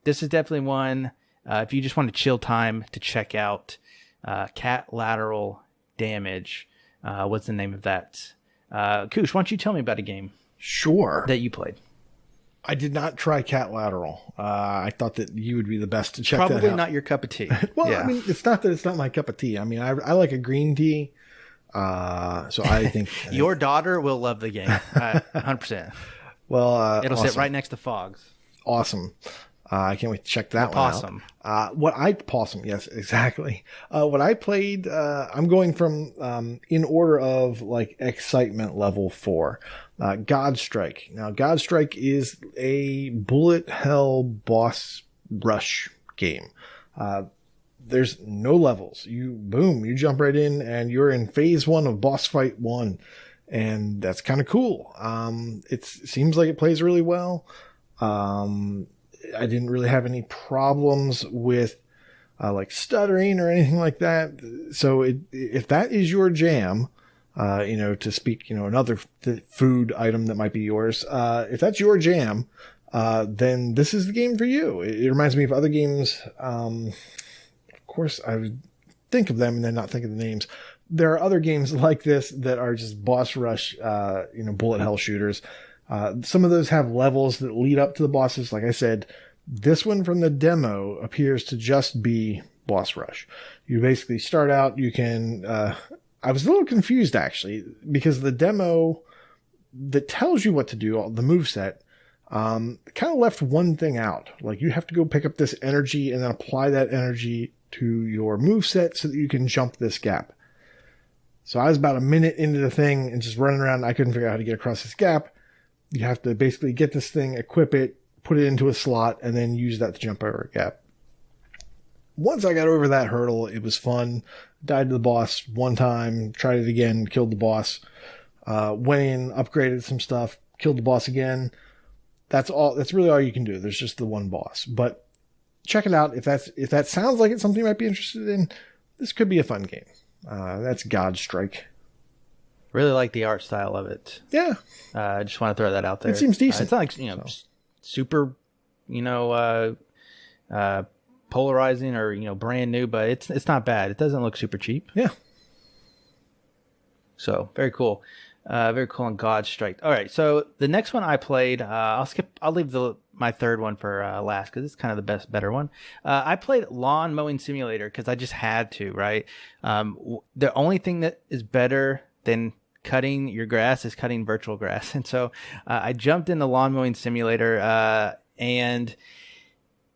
This is definitely one if you just want to chill time to check out. Cat Lateral Damage. What's the name of that? Koosh, why don't you tell me about a game? Sure. That you played. I did not try Cat Lateral. I thought that you would be the best to check Probably that out. not your cup of tea. Well, yeah. I mean, it's not that it's not my cup of tea. I mean, I like a green tea. So I think your daughter will love the game, 100%. Well, it'll awesome. sit right next to Fogs. Awesome. I can't wait to check that one Possum. out. Possum. Yes, exactly. What I played, I'm going from, in order of like excitement level 4, Godstrike. Now, Godstrike is a bullet hell boss rush game. There's no levels. You jump right in and you're in phase 1 of boss fight 1. And that's kind of cool. It seems like it plays really well. I didn't really have any problems with like stuttering or anything like that. So if that is your jam, to speak, another food item that might be yours, if that's your jam, then this is the game for you. It reminds me of other games. Of course, I would think of them and then not think of the names. There are other games like this that are just boss rush, bullet hell shooters. Some of those have levels that lead up to the bosses. Like I said, this one from the demo appears to just be boss rush. You basically start out, you can, I was a little confused actually, because the demo that tells you what to do, the moveset, kind of left one thing out. Like you have to go pick up this energy and then apply that energy to your moveset so that you can jump this gap. So I was about a minute into the thing and just running around. I couldn't figure out how to get across this gap. You have to basically get this thing, equip it, put it into a slot, and then use that to jump over a gap. Once I got over that hurdle, it was fun. Died to the boss one time, tried it again, killed the boss. Went in, upgraded some stuff, killed the boss again. That's all. That's really all you can do. There's just the one boss. But check it out. If that sounds like it's something you might be interested in, this could be a fun game. That's Godstrike. Really like the art style of it. Yeah. I just want to throw that out there. It seems decent. It's not like, super, polarizing or, brand new, but it's not bad. It doesn't look super cheap. Yeah. So very cool. Very cool on Godstrike. All right. So the next one I played, I'll leave my third one for last because it's kind of the better one. I played Lawn Mowing Simulator because I just had to, right? The only thing that is better than cutting your grass is cutting virtual grass. And so I jumped in the Lawn Mowing Simulator and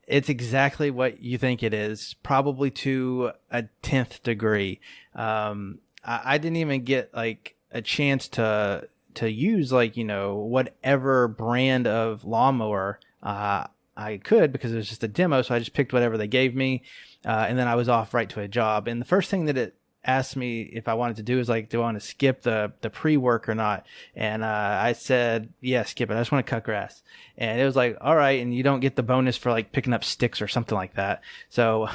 it's exactly what you think it is, probably to a 10th degree. I didn't even get like a chance to use whatever brand of lawnmower I could because it was just a demo. So I just picked whatever they gave me. And then I was off right to a job. And the first thing that it asked me if I wanted to do is like, do I want to skip the pre-work or not? And I said, yeah, skip it. I just want to cut grass. And it was like, all right. And you don't get the bonus for like picking up sticks or something like that. So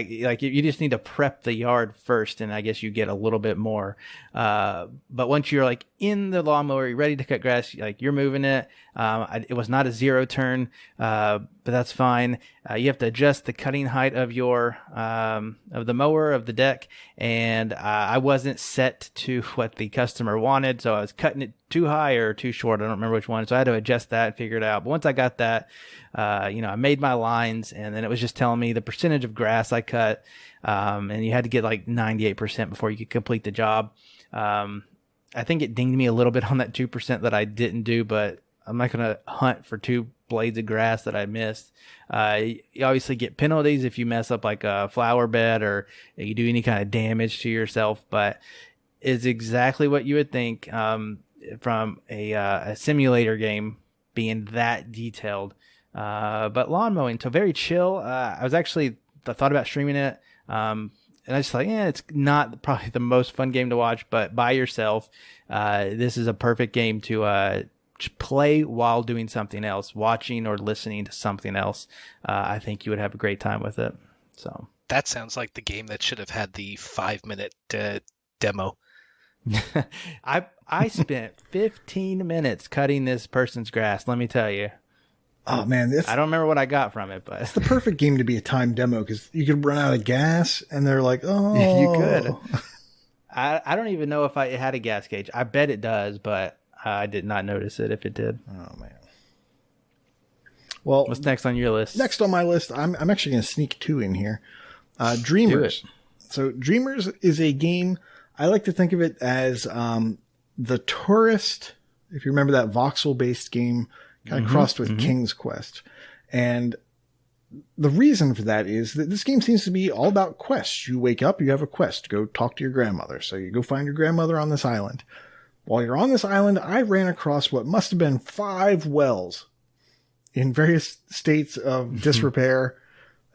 you just need to prep the yard first. And I guess you get a little bit more. But once you're like in the lawnmower, you're ready to cut grass, like you're moving it. It was not a 0 turn, but that's fine. You have to adjust the cutting height of your of the mower, of the deck, and I wasn't set to what the customer wanted, so I was cutting it too high or too short. I don't remember which one, so I had to adjust that and figure it out. But once I got that, I made my lines, and then it was just telling me the percentage of grass I cut, and you had to get like 98% before you could complete the job. I think it dinged me a little bit on that 2% that I didn't do, but I'm not going to hunt for 2 blades of grass that I missed. You obviously get penalties if you mess up like a flower bed or you do any kind of damage to yourself, but it's exactly what you would think from a simulator game being that detailed. But lawn mowing, so very chill. I thought about streaming it. And I just thought, it's not probably the most fun game to watch, but by yourself, this is a perfect game to play while doing something else, watching or listening to something else. I think you would have a great time with it. So that sounds like the game that should have had the 5-minute demo. I spent 15 minutes cutting this person's grass. Let me tell you. Oh man, I don't remember what I got from it, but it's the perfect game to be a timed demo because you could run out of gas, and they're like, "Oh, you could." I don't even know if it had a gas gauge. I bet it does, but I did not notice it if it did. Oh man. Well, what's next on your list? Next on my list, I'm actually going to sneak 2 in here. Dreamers. So Dreamers is a game I like to think of it as the Tourist, if you remember that voxel-based game, kind of crossed with King's Quest. And the reason for that is that this game seems to be all about quests. You wake up, you have a quest. Go talk to your grandmother. So you go find your grandmother on this island. While you're on this island, I ran across what must have been 5 wells in various states of disrepair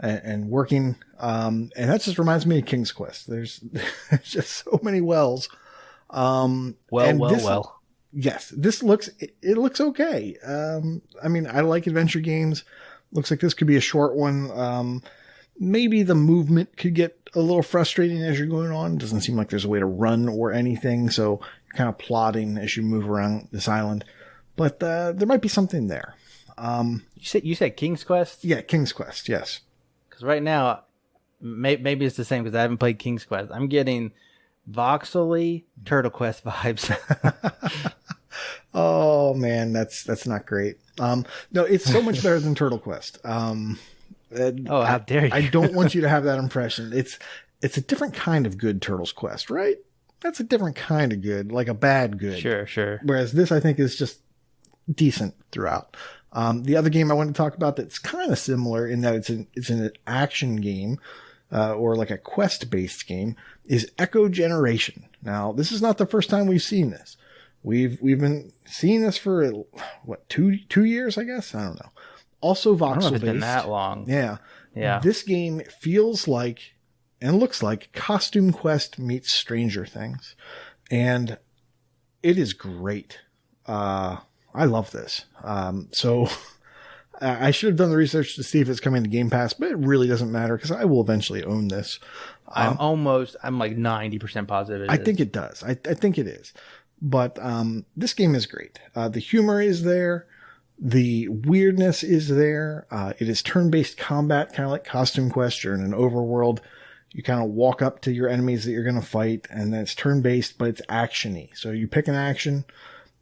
and working. And that just reminds me of King's Quest. There's just so many wells. Well. Yes, this looks okay. I mean, I like adventure games. Looks like this could be a short one. Maybe the movement could get a little frustrating as you're going on. Doesn't seem like there's a way to run or anything. So you're kind of plodding as you move around this island. But there might be something there. You said King's Quest? Yeah, King's Quest, yes. Because right now, maybe it's the same because I haven't played King's Quest. I'm getting voxely Turtle Quest vibes. Oh man, that's not great. No, it's so much better than Turtle Quest. Oh, how dare you! I don't want you to have that impression. It's a different kind of good Turtles Quest, right? That's a different kind of good, like a bad good. Sure. Whereas this, I think, is just decent throughout. The other game I want to talk about that's kind of similar in that it's an action game, or like a quest-based game, is Echo Generation. Now, this is not the first time we've seen this. We've been seeing this for what, 2 years, I guess? I don't know. Also voxel-based. I don't know if it's been that long. Yeah. This game feels like and looks like Costume Quest meets Stranger Things. And it is great. I love this. So I should have done the research to see if it's coming to Game Pass, but it really doesn't matter because I will eventually own this. I'm like 90% positive I think it does. I think it is. But this game is great. The humor is there. The weirdness is there. It is turn-based combat, kind of like Costume Quest. You're in an overworld. You kind of walk up to your enemies that you're going to fight, and then it's turn-based, but it's action-y. So you pick an action,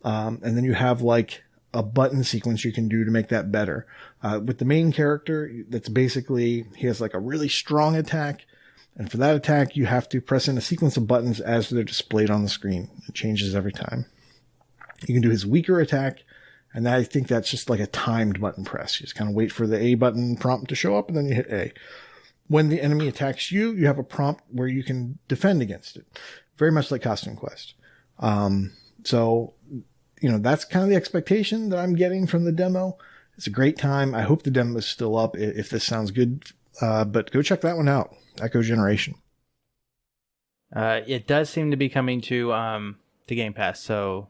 and then you have like a button sequence you can do to make that better. With the main character, that's basically, he has like a really strong attack. And for that attack, you have to press in a sequence of buttons as they're displayed on the screen. It changes every time. You can do his weaker attack, and I think that's just like a timed button press. You just kind of wait for the A button prompt to show up, and then you hit A. When the enemy attacks you, you have a prompt where you can defend against it. Very much like Costume Quest. So, that's kind of the expectation that I'm getting from the demo. It's a great time. I hope the demo is still up if this sounds good. But go check that one out. Echo Generation. It does seem to be coming to Game Pass, so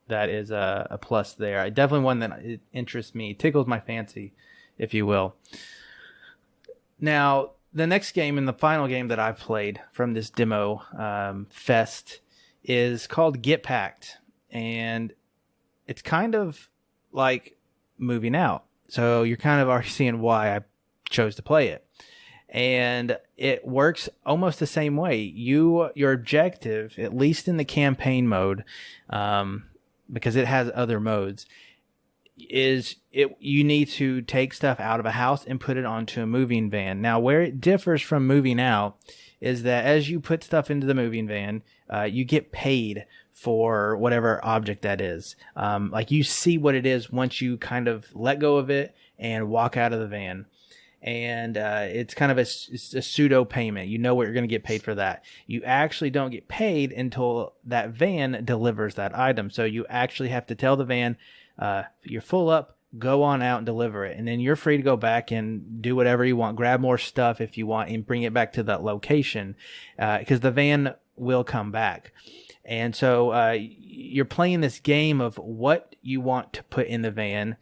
that is a plus there. Definitely one that interests me, tickles my fancy, if you will. Now, the next game and the final game that I've played from this demo fest is called Get Packed, and it's kind of like Moving Out. So you're kind of already seeing why I chose to play it. And it works almost the same way. Your objective, at least in the campaign mode, because it has other modes, is you need to take stuff out of a house and put it onto a moving van. Now, where it differs from Moving Out is that as you put stuff into the moving van, you get paid for whatever object that is. Like you see what it is once you kind of let go of it and walk out of the van. And it's kind of a pseudo payment. You know what you're going to get paid for that. You actually don't get paid until that van delivers that item. So you actually have to tell the van, you're full up, go on out and deliver it. And then you're free to go back and do whatever you want. Grab more stuff if you want and bring it back to that location because the van will come back. And so you're playing this game of what you want to put in the van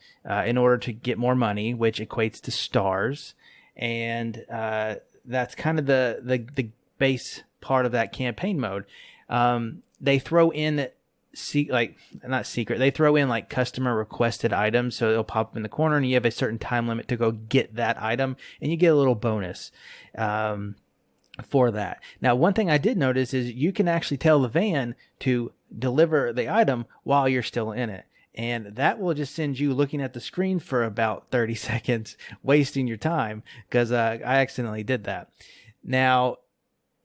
in order to get more money, which equates to stars. And that's kind of the base part of that campaign mode. They throw in they throw in like customer requested items. So it'll pop up in the corner and you have a certain time limit to go get that item and you get a little bonus. For that. Now, one thing I did notice is you can actually tell the van to deliver the item while you're still in it. And that will just send you looking at the screen for about 30 seconds, wasting your time because I accidentally did that. Now,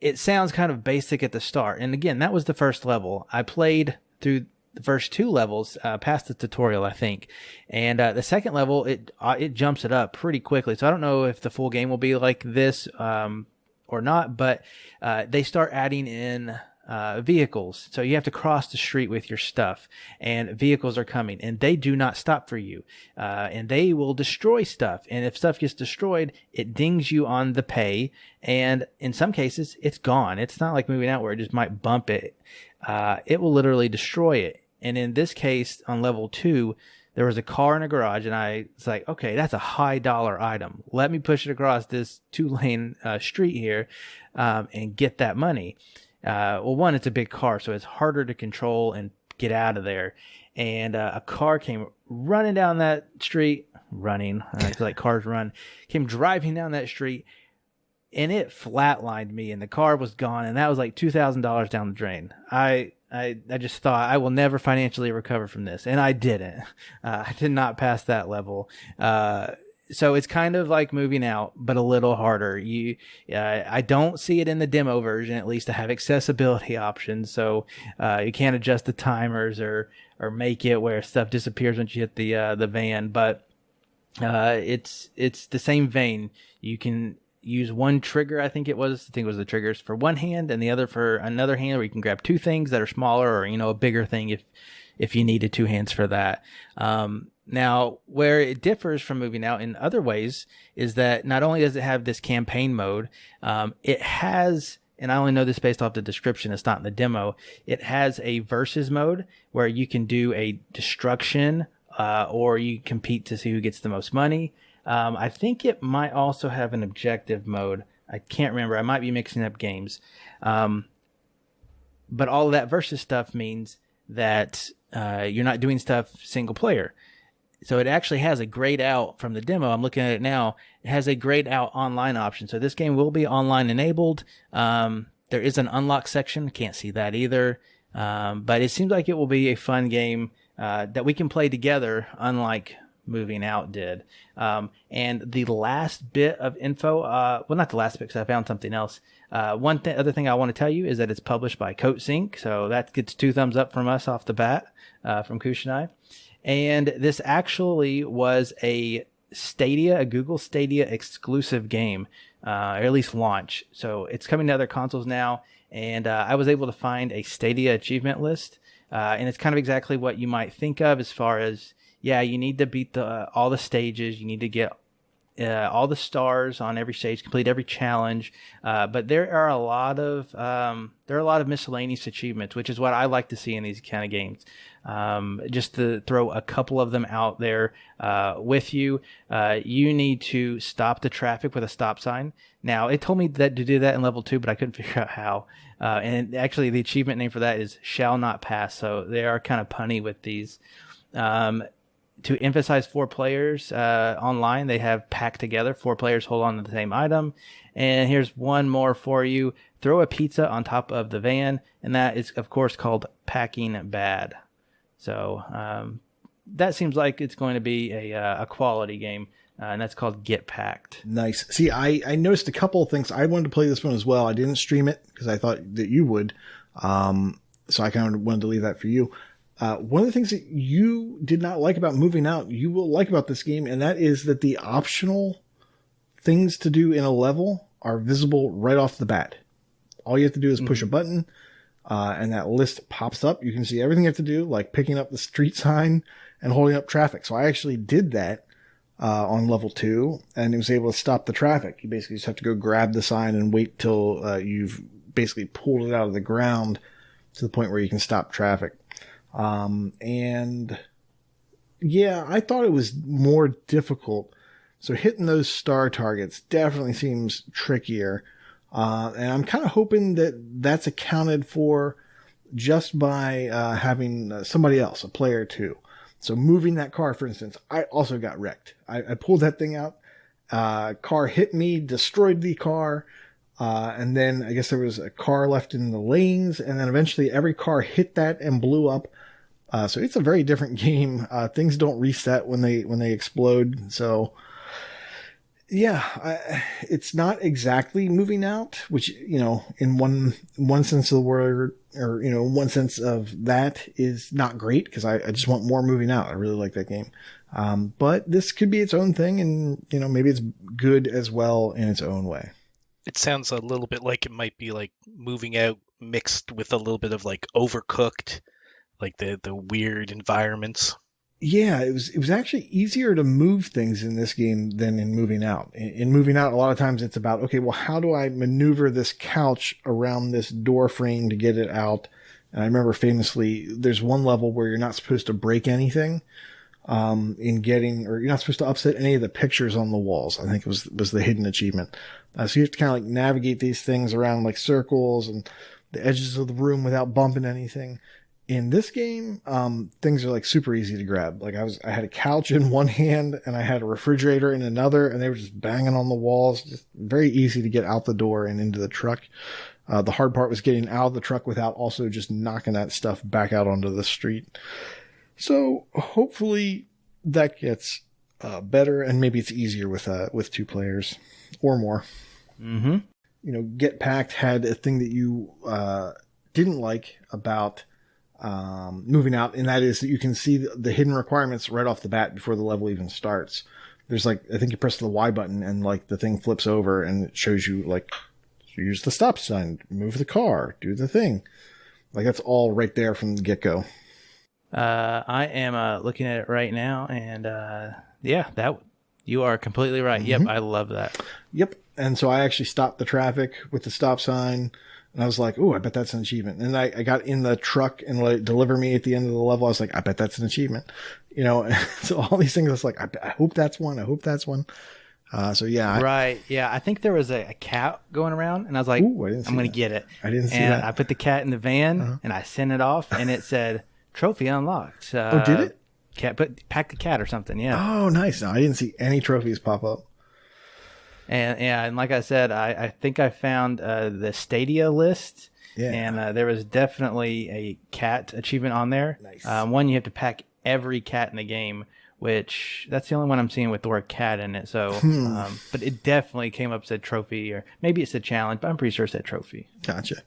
it sounds kind of basic at the start. And again, that was the first level. I played through the first 2 levels, past the tutorial, I think. And the second level, it jumps it up pretty quickly. So I don't know if the full game will be like this or not, but they start adding in vehicles. So you have to cross the street with your stuff, and vehicles are coming, and they do not stop for you. And they will destroy stuff. And if stuff gets destroyed, it dings you on the pay. And in some cases, it's gone. It's not like Moving Out where it just might bump it. It will literally destroy it. And in this case, on level 2, there was a car in a garage, and I was like, okay, that's a high dollar item. Let me push it across this 2-lane street here and get that money. Well, one, it's a big car, so it's harder to control and get out of there. And a car came running down that street, I feel like cars run, came driving down that street, and it flatlined me, and the car was gone, and that was like $2,000 down the drain. I just thought I will never financially recover from this, and I didn't. I did not pass that level. So it's kind of like Moving Out, but a little harder. I don't see it in the demo version, at least to have accessibility options. So you can't adjust the timers or make it where stuff disappears once you hit the van. But it's the same vein. You can use one trigger, I think it was the triggers for one hand, and the other for another hand, where you can grab 2 things that are smaller, or a bigger thing if you needed 2 hands for that. Now, where it differs from Moving Out in other ways is that not only does it have this campaign mode, it has, and I only know this based off the description, it's not in the demo, it has a versus mode where you can do a destruction, or you compete to see who gets the most money. I think it might also have an objective mode. I can't remember. I might be mixing up games. But all of that versus stuff means that you're not doing stuff single player. So it actually has a grayed out from the demo. I'm looking at it now. It has a grayed out online option. So this game will be online enabled. There is an unlock section. Can't see that either. But it seems like it will be a fun game that we can play together, unlike Moving Out did. And the last bit of info, well, not the last bit because I found something else. Other thing I want to tell you is that it's published by CoatSync. So that gets 2 thumbs up from us off the bat, from Koosh and I. And this actually was a Google Stadia exclusive game, or at least launch. So it's coming to other consoles now. And I was able to find a Stadia achievement list. And it's kind of exactly what you might think of as far as, yeah, you need to beat all the stages. You need to get all the stars on every stage, complete every challenge. But there are a lot of miscellaneous achievements, which is what I like to see in these kind of games. Just to throw a couple of them out there with you, you need to stop the traffic with a stop sign. Now, it told me that to do that in level 2, but I couldn't figure out how. And actually, the achievement name for that is Shall Not Pass. So they are kind of punny with these. To emphasize 4 players online, they have packed together. 4 players hold on to the same item. And here's one more for you. Throw a pizza on top of the van. And that is, of course, called Packing Bad. So that seems like it's going to be a quality game. And that's called Get Packed. Nice. See, I noticed a couple of things. I wanted to play this one as well. I didn't stream it because I thought that you would. So I kind of wanted to leave that for you. One of the things that you did not like about Moving Out, you will like about this game, and that is that the optional things to do in a level are visible right off the bat. All you have to do is push a button, and that list pops up. You can see everything you have to do, like picking up the street sign and holding up traffic. So I actually did that on level 2, and it was able to stop the traffic. You basically just have to go grab the sign and wait till you've basically pulled it out of the ground to the point where you can stop traffic. And yeah, I thought it was more difficult. So hitting those star targets definitely seems trickier. And I'm kind of hoping that that's accounted for just by, having somebody else, a player too. So moving that car, for instance, I also got wrecked. I pulled that thing out, car hit me, destroyed the car. And then I guess there was a car left in the lanes, and then eventually every car hit that and blew up. So it's a very different game. Things don't reset when they explode. So Yeah, it's not exactly moving out, which, in one sense of the word, or, one sense of that is not great, because I just want more moving out. I really like that game. But this could be its own thing, and, maybe it's good as well in its own way. It sounds a little bit like it might be like moving out mixed with a little bit of like Overcooked, like the weird environments. Yeah, it was actually easier to move things in this game than in Moving Out. In Moving Out, a lot of times it's about, okay, well, how do I maneuver this couch around this door frame to get it out? And I remember famously, there's one level where you're not supposed to break anything, or you're not supposed to upset any of the pictures on the walls. I think it was the hidden achievement. So you have to kind of like navigate these things around like circles and the edges of the room without bumping anything. In this game, things are like super easy to grab. Like I had a couch in one hand and I had a refrigerator in another, and they were just banging on the walls. Just very easy to get out the door and into the truck. The hard part was getting out of the truck without also just knocking that stuff back out onto the street. So hopefully that gets better, and maybe it's easier with 2 players or more. Mm-hmm. Get Packed had a thing that you didn't like about Moving Out, and that is that you can see the hidden requirements right off the bat before the level even starts. There's like, I think you press the Y button and like the thing flips over and it shows you like, use the stop sign, move the car, do the thing. Like that's all right there from the get-go. I am looking at it right now, and you are completely right. Mm-hmm. Yep, I love that. Yep. And so I actually stopped the traffic with the stop sign. And I was like, oh, I bet that's an achievement. And I got in the truck and let it deliver me at the end of the level. I was like, I bet that's an achievement. So all these things, I was like, I hope that's one. I hope that's one. So yeah. Right. Yeah. I think there was a cat going around, and I was like, I'm going to get it. I didn't see and that. I put the cat in the van and I sent it off, and it said trophy unlocked. Did it? Pack the cat or something. Yeah. Oh, nice. No, I didn't see any trophies pop up. And like I said, I think I found the Stadia list, and there was definitely a cat achievement on there. Nice. One, you have to pack every cat in the game, which that's the only one I'm seeing with the word cat in it. So, but it definitely came up, said trophy, or maybe it's a challenge, but I'm pretty sure it said trophy. Gotcha.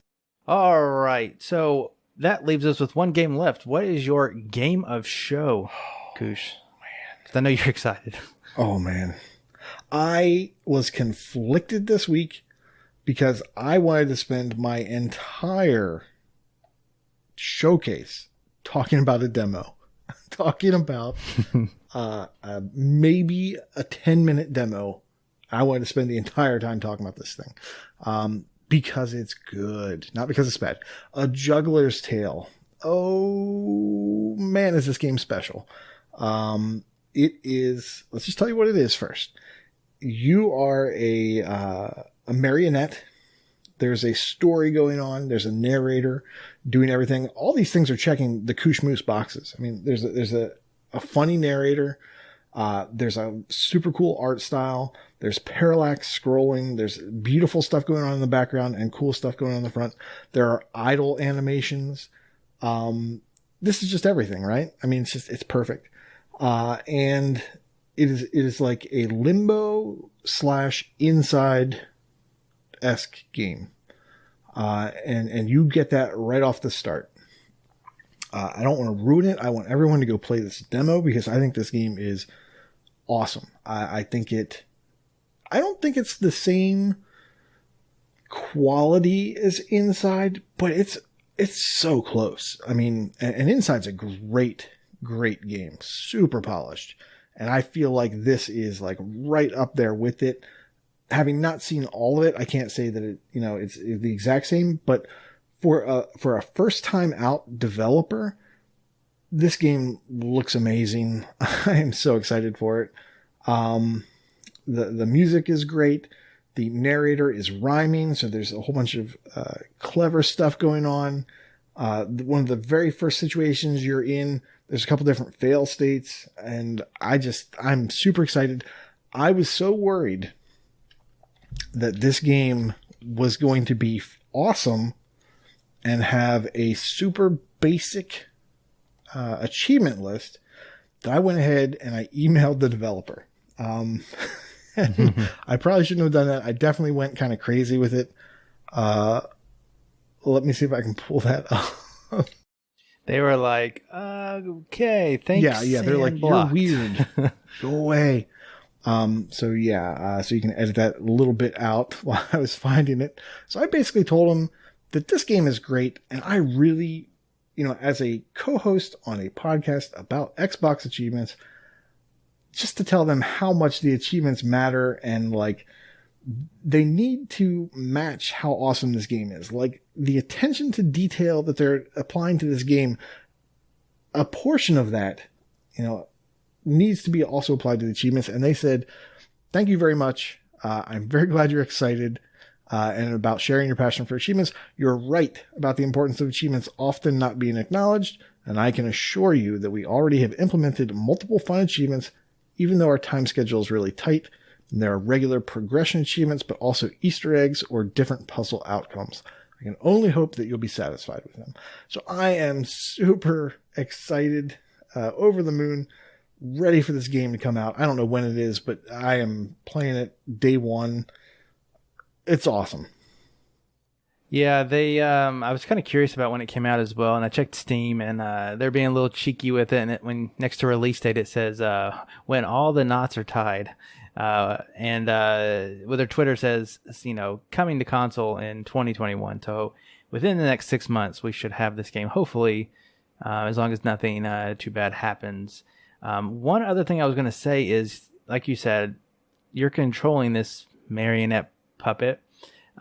All right, so that leaves us with one game left. What is your game of show, Koosh? Man, I know you're excited. Oh man. I was conflicted this week because I wanted to spend my entire showcase talking about a demo, talking about maybe a 10-minute demo. I wanted to spend the entire time talking about this thing because it's good, not because it's bad. A Juggler's Tale. Oh man, is this game special. It is, let's just tell you what it is first. You are a marionette. There's a story going on. There's a narrator doing everything. All these things are checking the KooshMoose boxes. I mean, there's a funny narrator. There's a super cool art style. There's parallax scrolling. There's beautiful stuff going on in the background and cool stuff going on in the front. There are idle animations. This is just everything, right? I mean, it's perfect. And it is like a Limbo / Inside-esque game. And you get that right off the start. I don't want to ruin it. I want everyone to go play this demo because I think this game is awesome. I don't think it's the same quality as Inside, but it's so close. I mean, and Inside's a great game, super polished. And I feel like this is like right up there with it. Having not seen all of it, I can't say that it's the exact same, but for a first time out developer, this game looks amazing. I am so excited for it. The music is great. The narrator is rhyming, so there's a whole bunch of clever stuff going on. One of the very first situations you're in, there's a couple different fail states, and I'm super excited. I was so worried that this game was going to be awesome and have a super basic achievement list that I went ahead and I emailed the developer. I probably shouldn't have done that. I definitely went kind of crazy with it. Let me see if I can pull that up. They were like, okay, thanks. Yeah. They're like, blocked. You're weird. Go away. So you can edit that a little bit out while I was finding it. So I basically told them that this game is great. And I really, as a co-host on a podcast about Xbox achievements, just to tell them how much the achievements matter and like they need to match how awesome this game is. Like the attention to detail that they're applying to this game, a portion of that, needs to be also applied to the achievements. And they said, thank you very much. I'm very glad you're excited and about sharing your passion for achievements. You're right about the importance of achievements often not being acknowledged. And I can assure you that we already have implemented multiple fun achievements, even though our time schedule is really tight. And there are regular progression achievements, but also Easter eggs or different puzzle outcomes. I can only hope that you'll be satisfied with them. So I am super excited, over the moon, ready for this game to come out. I don't know when it is, but I am playing it day one. It's awesome. Yeah, I was kind of curious about when it came out as well, and I checked Steam, and they're being a little cheeky with it. And when next to release date, it says when all the knots are tied. And with their Twitter says, coming to console in 2021. So within the next 6 months, we should have this game, hopefully, as long as nothing too bad happens. One other thing I was going to say is, like you said, you're controlling this marionette puppet.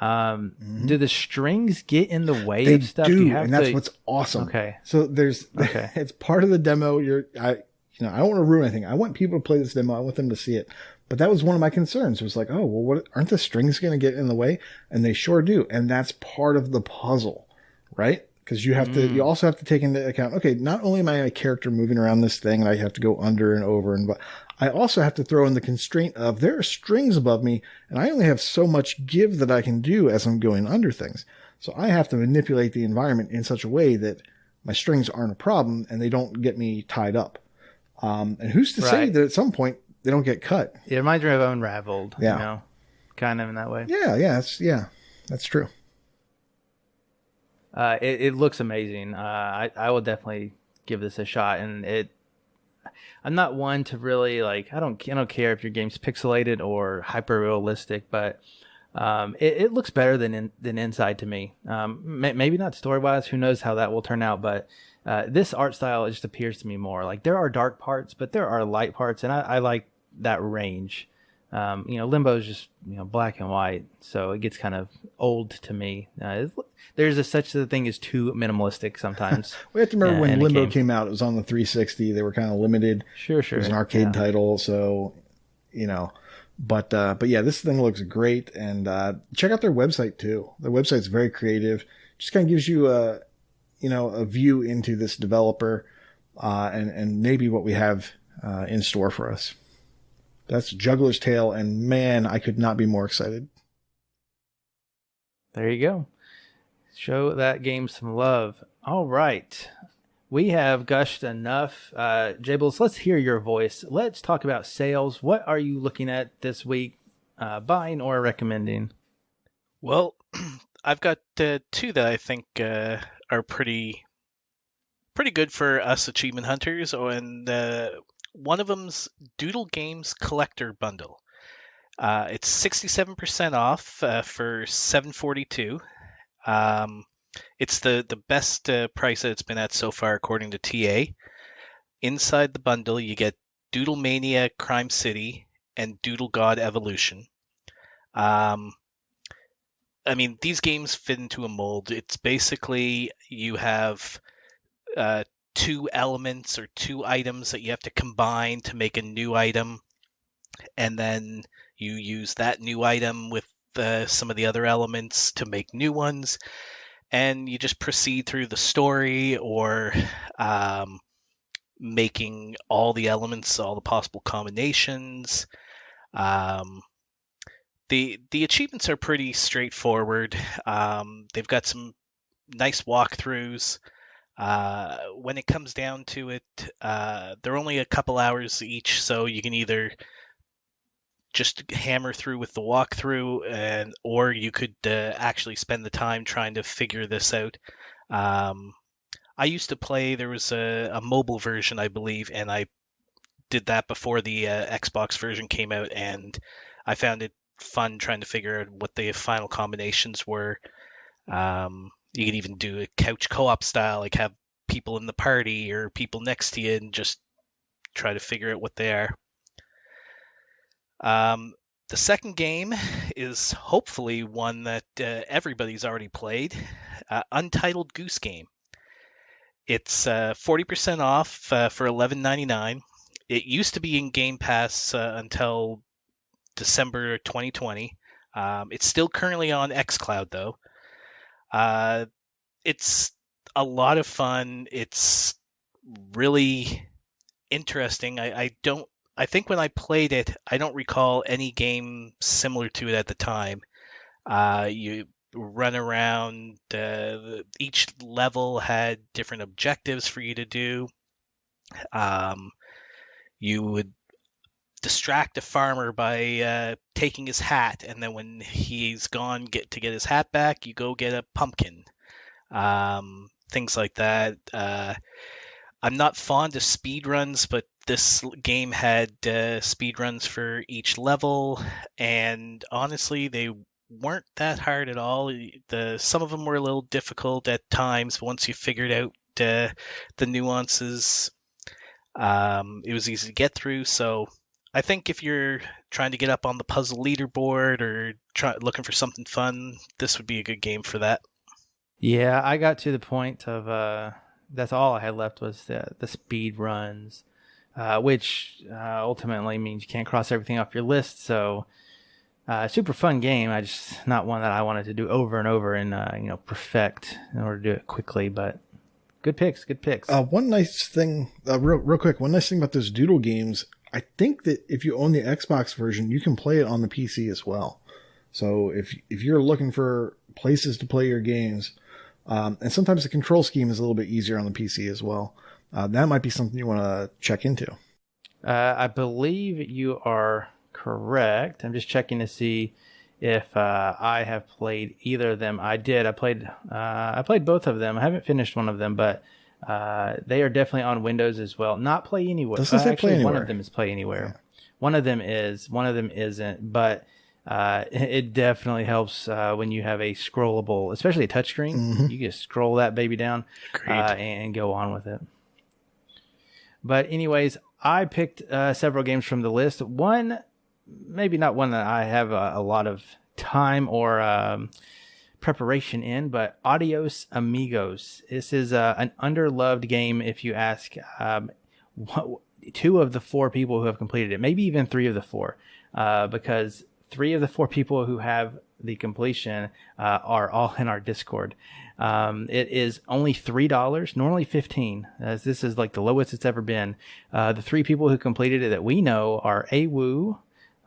Do the strings get in the way of stuff? And that's what's awesome. Okay. So it's part of the demo. I don't want to ruin anything. I want people to play this demo. I want them to see it. But that was one of my concerns. It was like, oh, well, aren't the strings going to get in the way? And they sure do. And that's part of the puzzle, right? Because you also have to take into account, okay, not only am I a character moving around this thing and I have to go under and over, but I also have to throw in the constraint of there are strings above me and I only have so much give that I can do as I'm going under things. So I have to manipulate the environment in such a way that my strings aren't a problem and they don't get me tied up. And who's to say that at some point they don't get cut? It reminds me of Unraveled, kind of in that way. Yeah, that's true. It looks amazing. I will definitely give this a shot. And I'm not one to really I don't care if your game's pixelated or hyper realistic, but it looks better than Inside to me. Maybe not story wise. Who knows how that will turn out? But this art style just appears to me more like there are dark parts, but there are light parts, and I like that range. Limbo is just black and white, so it gets kind of old to me. There's such a thing as too minimalistic sometimes. We have to remember when Limbo came out, it was on the 360. They were kind of limited. Sure. It was an arcade title, so But yeah, this thing looks great, and check out their website too. Their website's very creative. Just kind of gives you a view into this developer, and maybe what we have in store for us. That's Juggler's Tale, and man, I could not be more excited. There you go. Show that game some love. All right. We have gushed enough. Jables, let's hear your voice. Let's talk about sales. What are you looking at this week, buying or recommending? Well, I've got two that I think are pretty good for us achievement hunters, and one of them's Doodle Games Collector Bundle. It's 67% off for $7.42. It's the best price that it's been at so far, according to TA. Inside the bundle, you get Doodle Mania Crime City and Doodle God Evolution. These games fit into a mold. It's basically you have two elements or two items that you have to combine to make a new item, and then you use that new item with some of the other elements to make new ones, and you just proceed through the story or making all the elements, all the possible combinations. The achievements are pretty straightforward. They've got some nice walkthroughs. When it comes down to it, they're only a couple hours each, so you can either just hammer through with the walkthrough, or you could actually spend the time trying to figure this out. I used to play. There was a mobile version, I believe, and I did that before the Xbox version came out, and I found it fun trying to figure out what the final combinations were. You could even do a couch co-op style, like have people in the party or people next to you and just try to figure out what they are. The second game is hopefully one that everybody's already played, Untitled Goose Game. It's 40% off for $11.99. It used to be in Game Pass until December 2020. It's still currently on xCloud, though. It's a lot of fun. It's really interesting. I think when I played it, I don't recall any game similar to it at the time. You run around. Each level had different objectives for you to do. You would distract a farmer by taking his hat, and then when he's gone to get his hat back, you go get a pumpkin. Things like that. I'm not fond of speed runs, but this game had speed runs for each level, and honestly, they weren't that hard at all. Some of them were a little difficult at times, but once you figured out the nuances, it was easy to get through. So I think if you're trying to get up on the puzzle leaderboard or looking for something fun, this would be a good game for that. Yeah, I got to the point of that's all I had left was the speed runs, which ultimately means you can't cross everything off your list. So super fun game. I just not one that I wanted to do over and over and perfect in order to do it quickly. But good picks. One nice thing, real quick. One nice thing about those Doodle games, I think that if you own the Xbox version, you can play it on the PC as well. So if you're looking for places to play your games, and sometimes the control scheme is a little bit easier on the PC as well, that might be something you want to check into. I believe you are correct. I'm just checking to see if I have played either of them. I did. I played both of them. I haven't finished one of them, but they are definitely on Windows as well. Not Play Anywhere. Doesn't say Play Anywhere. One of them is Play Anywhere. Yeah. One of them is. One of them isn't. But it definitely helps when you have a scrollable, especially a touchscreen. Mm-hmm. You just scroll that baby down and go on with it. But anyways, I picked several games from the list. One, maybe not one that I have a lot of time or preparation in, but Adios Amigos. This is an underloved game if you ask two of the four people who have completed it, maybe even three of the four, because three of the four people who have the completion are all in our Discord. It is only $3, normally $15, as this is like the lowest it's ever been. The three people who completed it that we know are Awu,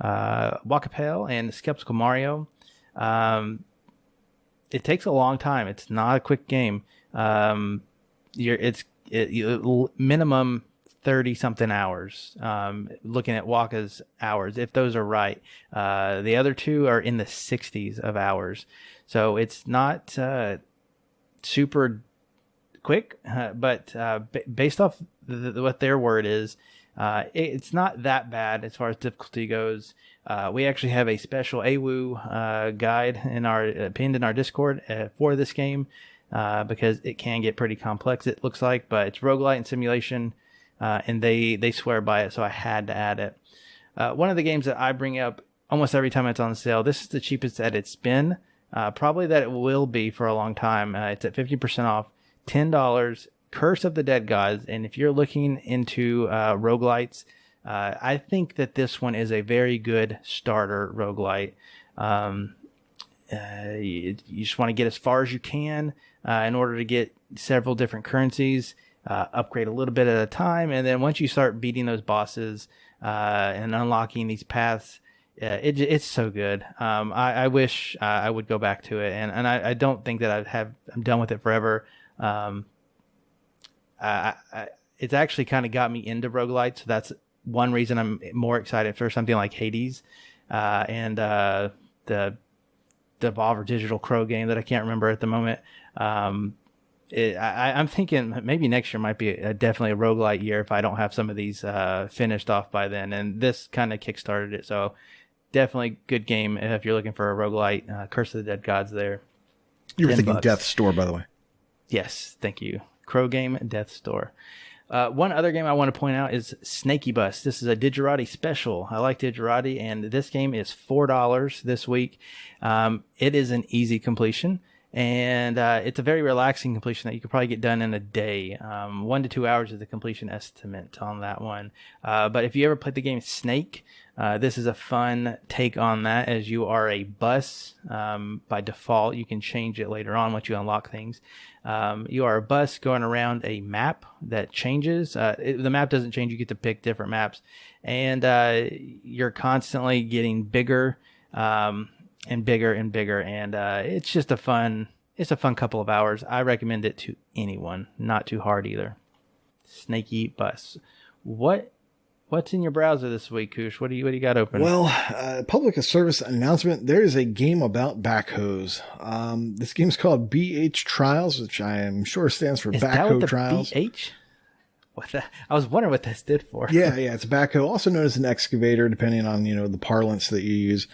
Waka, and Skeptical Mario. It takes a long time. It's not a quick game. It's minimum 30 something hours. Looking at Waka's hours, if those are right. The other two are in the 60s of hours. So it's not super quick, but based off what their word is, it's not that bad as far as difficulty goes. We actually have a special AWU guide pinned in our Discord for this game because it can get pretty complex, it looks like, but it's roguelite and simulation, and they swear by it, so I had to add it. One of the games that I bring up almost every time it's on sale, this is the cheapest that it's been, probably that it will be for a long time. It's at 50% off, $10. Curse of the Dead Gods. And if you're looking into roguelites, I think that this one is a very good starter roguelite. You just want to get as far as you can in order to get several different currencies, upgrade a little bit at a time, and then once you start beating those bosses and unlocking these paths, it's so good. I wish I would go back to it, and I don't think that I'm done with it forever. It's actually kind of got me into roguelites, so that's one reason I'm more excited for something like Hades. and the Devolver Digital Crow game that I can't remember at the moment. I'm thinking maybe next year might be definitely a roguelite year if I don't have some of these finished off by then. And this kind of kickstarted it. So definitely good game if you're looking for a roguelite. Curse of the Dead Gods there. You were thinking $10. Death's Door, by the way. Yes, thank you. Crow game, Death's Store. One other game I want to point out is Snaky Bus. This is a Digerati special. I like Digerati, and this game is $4 this week. It is an easy completion, and it's a very relaxing completion that you could probably get done in a day. 1 to 2 hours is the completion estimate on that one. But if you ever played the game Snake, this is a fun take on that, as you are a bus by default. You can change it later on once you unlock things. You are a bus going around a map that changes. The map doesn't change. You get to pick different maps. And you're constantly getting bigger and bigger and bigger. And it's just a fun couple of hours. I recommend it to anyone. Not too hard either. Snaky Bus. What's in your browser this week, Koosh? What do you got open? Well, public service announcement. There is a game about backhoes. This game's called BH Trials, which I am sure stands for Backhoe Trials. BH? I was wondering what that stood for. Yeah, it's a backhoe, also known as an excavator, depending on the parlance that you use.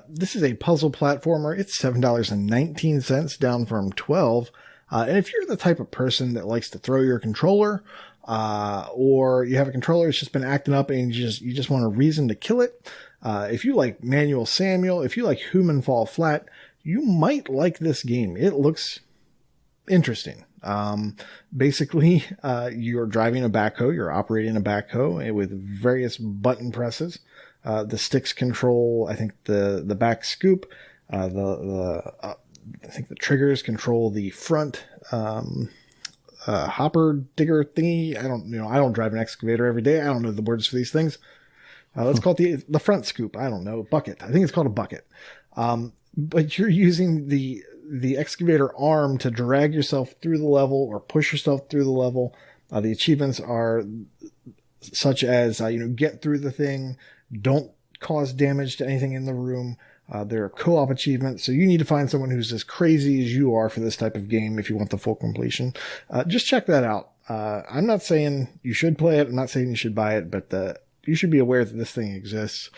This is a puzzle platformer. It's $7.19, down from $12. And if you're the type of person that likes to throw your controller, or you have a controller that's just been acting up and you just want a reason to kill it. If you like Manual Samuel, if you like Human Fall Flat, you might like this game. It looks interesting. Basically, you're driving a backhoe, you're operating a backhoe with various button presses. The sticks control, I think, the back scoop. I think the triggers control the front, hopper digger thingy. I don't drive an excavator every day. I don't know the words for these things. Let's call it the front scoop. I don't know. Bucket. I think it's called a bucket. But you're using the excavator arm to drag yourself through the level or push yourself through the level. The achievements are such as, get through the thing, don't cause damage to anything in the room. There are co-op achievements, so you need to find someone who's as crazy as you are for this type of game if you want the full completion. Just check that out. I'm not saying you should play it. I'm not saying you should buy it, but you should be aware that this thing exists.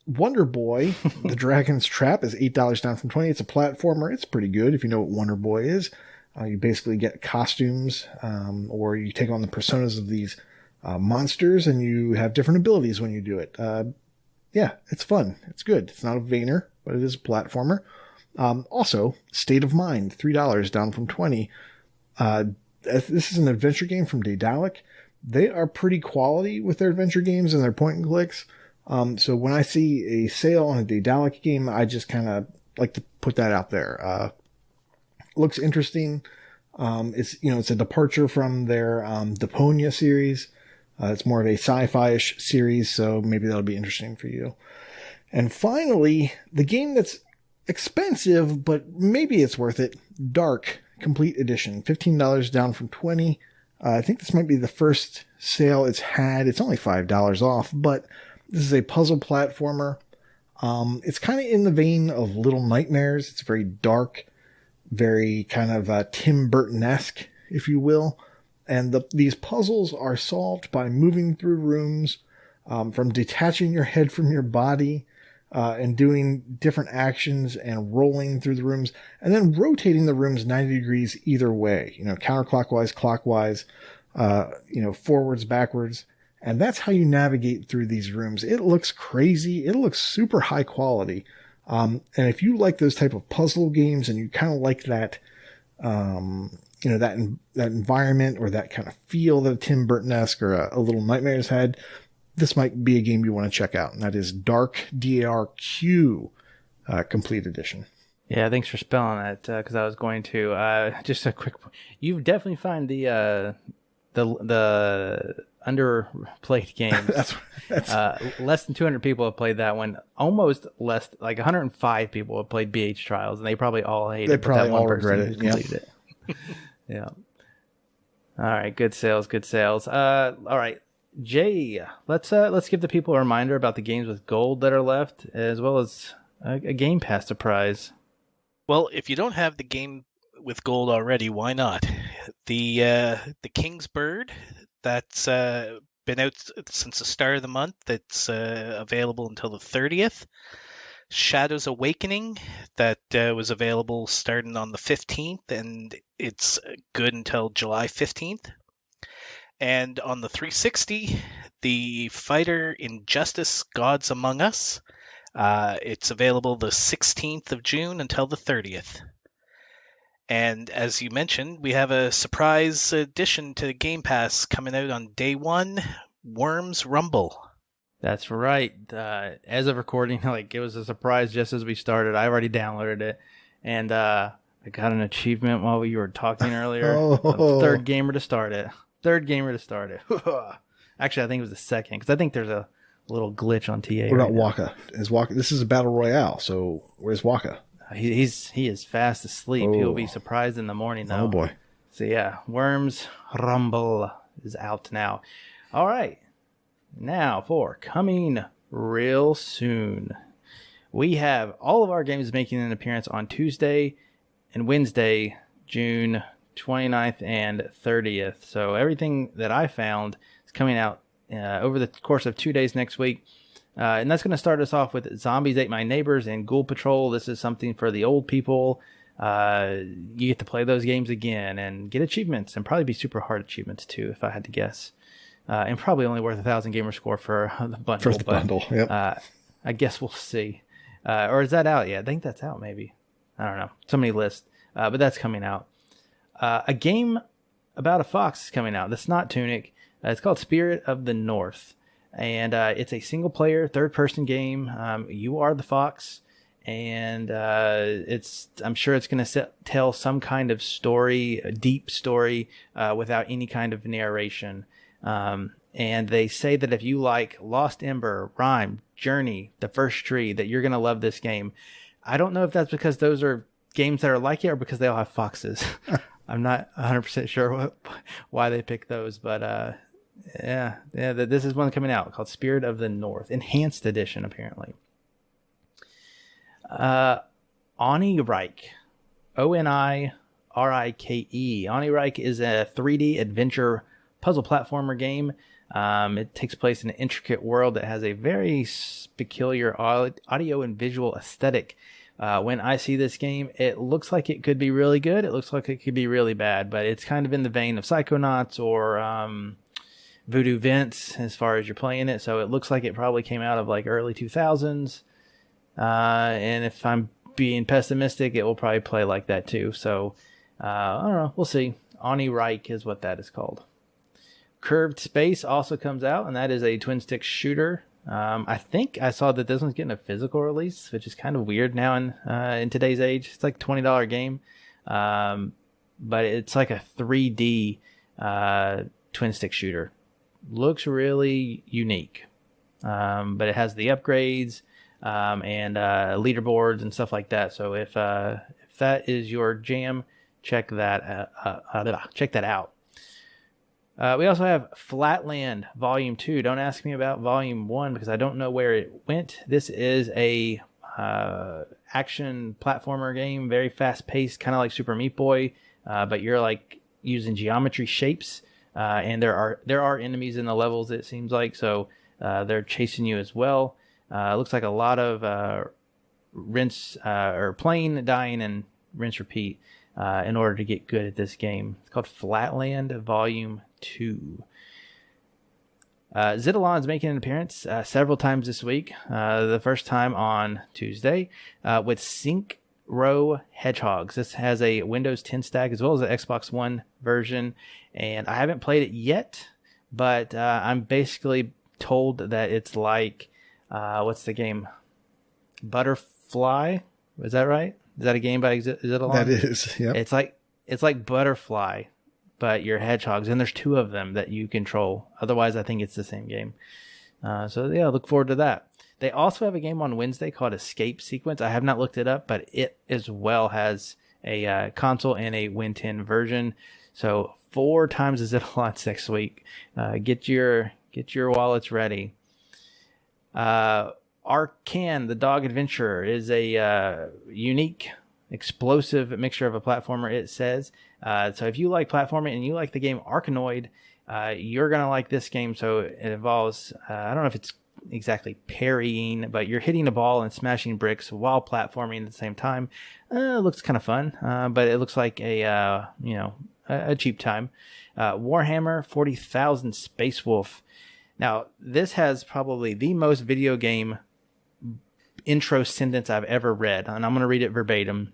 Wonder Boy, The Dragon's Trap, is $8 down from $20. It's a platformer. It's pretty good if you know what Wonder Boy is. You basically get costumes, or you take on the personas of these monsters, and you have different abilities when you do it. Yeah, it's fun. It's good. It's not a Vayner, but it is a platformer. Also, State of Mind, $3 down from $20. This is an adventure game from Jblacq. They are pretty quality with their adventure games and their point and clicks. So when I see a sale on a Jblacq game, I just kind of like to put that out there. Looks interesting. It's a departure from their Deponia series. It's more of a sci-fi-ish series, so maybe that'll be interesting for you. And finally, the game that's expensive, but maybe it's worth it, Dark Complete Edition, $15 down from $20. I think this might be the first sale it's had. It's only $5 off, but this is a puzzle platformer. It's kind of in the vein of Little Nightmares. It's very dark, very kind of Tim Burton-esque, if you will. And these puzzles are solved by moving through rooms, from detaching your head from your body, and doing different actions and rolling through the rooms, and then rotating the rooms 90 degrees either way, counterclockwise, clockwise, forwards, backwards. And that's how you navigate through these rooms. It looks crazy. It looks super high quality. And if you like those type of puzzle games and you kind of like that, that environment or that kind of feel that a Tim Burton-esque or a Little Nightmares had, this might be a game you want to check out. And that is Dark, D-A-R-Q, Complete Edition. Yeah, thanks for spelling that, because I was going to. Just a quick point. You definitely find the underplayed games. that's less than 200 people have played that one. Almost less, like 105 people have played BH Trials, and they probably all hate it. They probably all regret it. Yeah. Yeah. All right. Good sales. All right. Jay, let's give the people a reminder about the games with gold that are left, as well as a Game Pass surprise. Well, if you don't have the game with gold already, why not? The King's Bird, that's been out since the start of the month. It's available until the 30th. Shadows Awakening, that was available starting on the 15th, and it's good until July 15th. And on the 360, the Fighter Injustice Gods Among Us, it's available the 16th of June until the 30th. And as you mentioned, we have a surprise addition to Game Pass coming out on day one, Worms Rumble. That's right. As of recording, it was a surprise just as we started. I already downloaded it, and I got an achievement while we were talking earlier. Third gamer to start it. Actually, I think it was the second, because I think there's a little glitch on TA. What about Waka? This is a battle royale, so where's Waka? He is fast asleep. He'll be surprised in the morning, though. Oh, boy. So, yeah, Worms Rumble is out now. All right. Now for coming real soon. We have all of our games making an appearance on Tuesday and Wednesday, June 29th and 30th. So everything that I found is coming out over the course of 2 days next week. And that's going to start us off with Zombies Ate My Neighbors and Ghoul Patrol. This is something for the old people. You get to play those games again and get achievements, and probably be super hard achievements too, if I had to guess. And probably only worth 1,000 gamer score for the bundle. For the bundle, yep. I guess we'll see. Or is that out yet? I think that's out, maybe. I don't know. So many lists. But that's coming out. A game about a fox is coming out. That's not Tunic. It's called Spirit of the North. And it's a single-player, third-person game. You are the fox. And I'm sure it's going to tell some kind of story, a deep story, without any kind of narration. And they say that if you like Lost Ember, Rime, Journey, The First Tree, that you're going to love this game. I don't know if that's because those are games that are like it or because they all have foxes. I'm not 100% sure why they picked those, but yeah, this is one coming out called Spirit of the North, Enhanced Edition, apparently. Onirike, Onirike. Onirike is a 3D adventure puzzle platformer game. It takes place in an intricate world that has a very peculiar audio and visual aesthetic. When I see this game, it looks like it could be really good. It looks like it could be really bad, but it's kind of in the vein of Psychonauts or Voodoo Vince as far as you're playing it. So it looks like it probably came out of early 2000s. And if I'm being pessimistic, it will probably play like that too. So I don't know. We'll see. Onirike is what that is called. Curved Space also comes out, and that is a twin-stick shooter. I think I saw that this one's getting a physical release, which is kind of weird now in today's age. It's like a $20 game, but it's like a 3D twin-stick shooter. Looks really unique, but it has the upgrades and leaderboards and stuff like that. So if that is your jam, check that out. We also have Flatland Volume 2. Don't ask me about Volume 1 because I don't know where it went. This is a action platformer game, very fast-paced, kind of like Super Meat Boy, but you're using geometry shapes, and there are enemies in the levels, it seems like, so they're chasing you as well. Looks like a lot of rinse or playing, dying, and rinse repeat in order to get good at this game. It's called Flatland Volume 2. Zidalon's making an appearance several times this week. The first time on Tuesday with Sync Row Hedgehogs. This has a Windows 10 stack as well as an Xbox One version, and I haven't played it yet, but I'm basically told that it's like what's the game? Butterfly? Is that right? Is that a game by Zidalon? That is, yeah. It's like Butterfly, but you're hedgehogs, and there's two of them that you control. Otherwise, I think it's the same game. So yeah, look forward to that. They also have a game on Wednesday called Escape Sequence. I have not looked it up, but it as well has a console and a Win 10 version. So 4 times the Zidalons next week. Get your Get your wallets ready. Arcan, the Dog Adventurer, is a unique, explosive mixture of a platformer, it says. So if you like platforming and you like the game Arkanoid, you're going to like this game. So it involves, I don't know if it's exactly parrying, but you're hitting a ball and smashing bricks while platforming at the same time. It looks kind of fun, but it looks like a cheap time. Warhammer 40,000 Space Wolf. Now, this has probably the most video game intro sentence I've ever read, and I'm going to read it verbatim.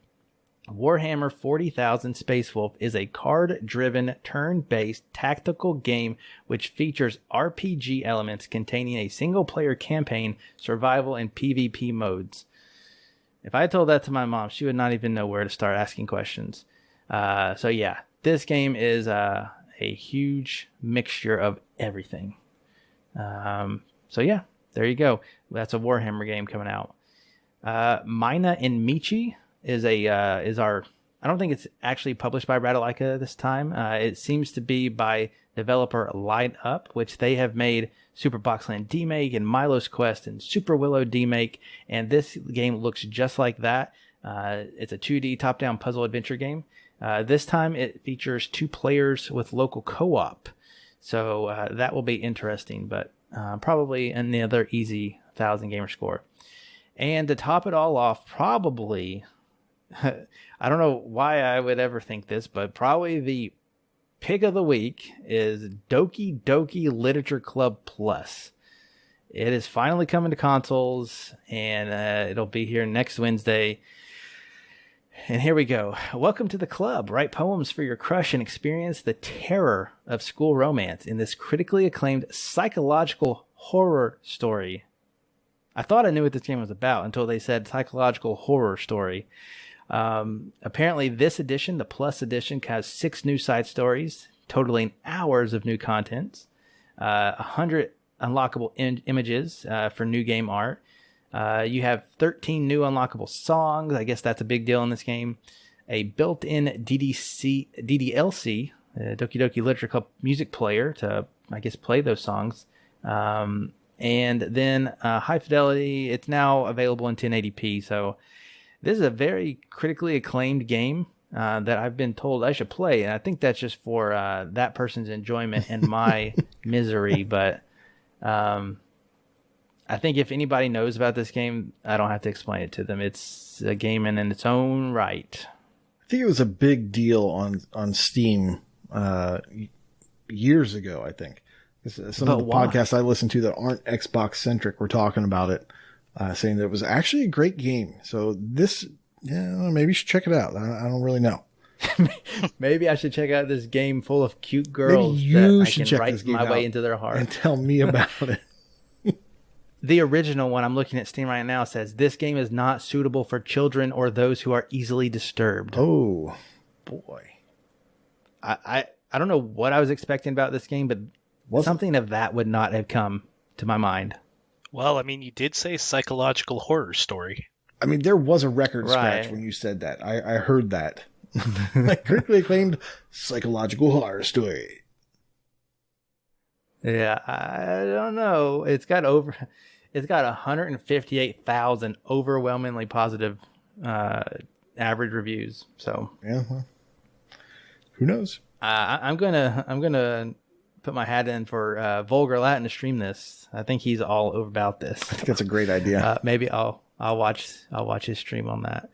Warhammer 40,000 Space Wolf is a card-driven, turn-based tactical game which features RPG elements containing a single-player campaign, survival, and PvP modes. If I told that to my mom, she would not even know where to start asking questions. So yeah, this game is a huge mixture of everything. So yeah, there you go. That's a Warhammer game coming out. Mina and Michi is our, I don't think it's actually published by Ratalaika this time. It seems to be by developer Light Up, which they have made Super Boxland D-Make and Milo's Quest and Super Willow D-Make, and this game looks just like that. It's a 2D top-down puzzle adventure game. This time it features 2 players with local co-op, so that will be interesting, but probably another easy 1,000 gamer score. And to top it all off, probably, I don't know why I would ever think this, but probably the pick of the week is Doki Doki Literature Club Plus. It is finally coming to consoles, and it'll be here next Wednesday. And here we go. Welcome to the club. Write poems for your crush and experience the terror of school romance in this critically acclaimed psychological horror story. I thought I knew what this game was about until they said psychological horror story. Apparently this edition, the Plus edition, has 6 new side stories, totaling hours of new content, 100 unlockable images for new game art. You have 13 new unlockable songs. I guess that's a big deal in this game. A built-in DDLC, Doki Doki Literature Club music player to, I guess, play those songs. And then high fidelity, it's now available in 1080p. So this is a very critically acclaimed game that I've been told I should play. And I think that's just for that person's enjoyment and my misery. But I think if anybody knows about this game, I don't have to explain it to them. It's a game in its own right. I think it was a big deal on Steam years ago, I think. Some of the podcasts I listen to that aren't Xbox centric were talking about it, saying that it was actually a great game. So this, maybe you should check it out. I don't really know. Maybe I should check out this game full of cute girls that I can write my way into their heart. And tell me about it. The original one I'm looking at Steam right now says, this game is not suitable for children or those who are easily disturbed. Oh, boy. I don't know what I was expecting about this game, but something of that would not have come to my mind. Well, I mean, you did say psychological horror story. I mean, there was a record scratch when you said that. I heard that. Like, critically acclaimed psychological horror story. Yeah, I don't know. It's got 158,000 overwhelmingly positive average reviews. So yeah, well, who knows? I'm gonna put my hat in for Vulgar Latin to stream this. I think he's all over about this. I think that's a great idea. Maybe I'll watch his stream on that.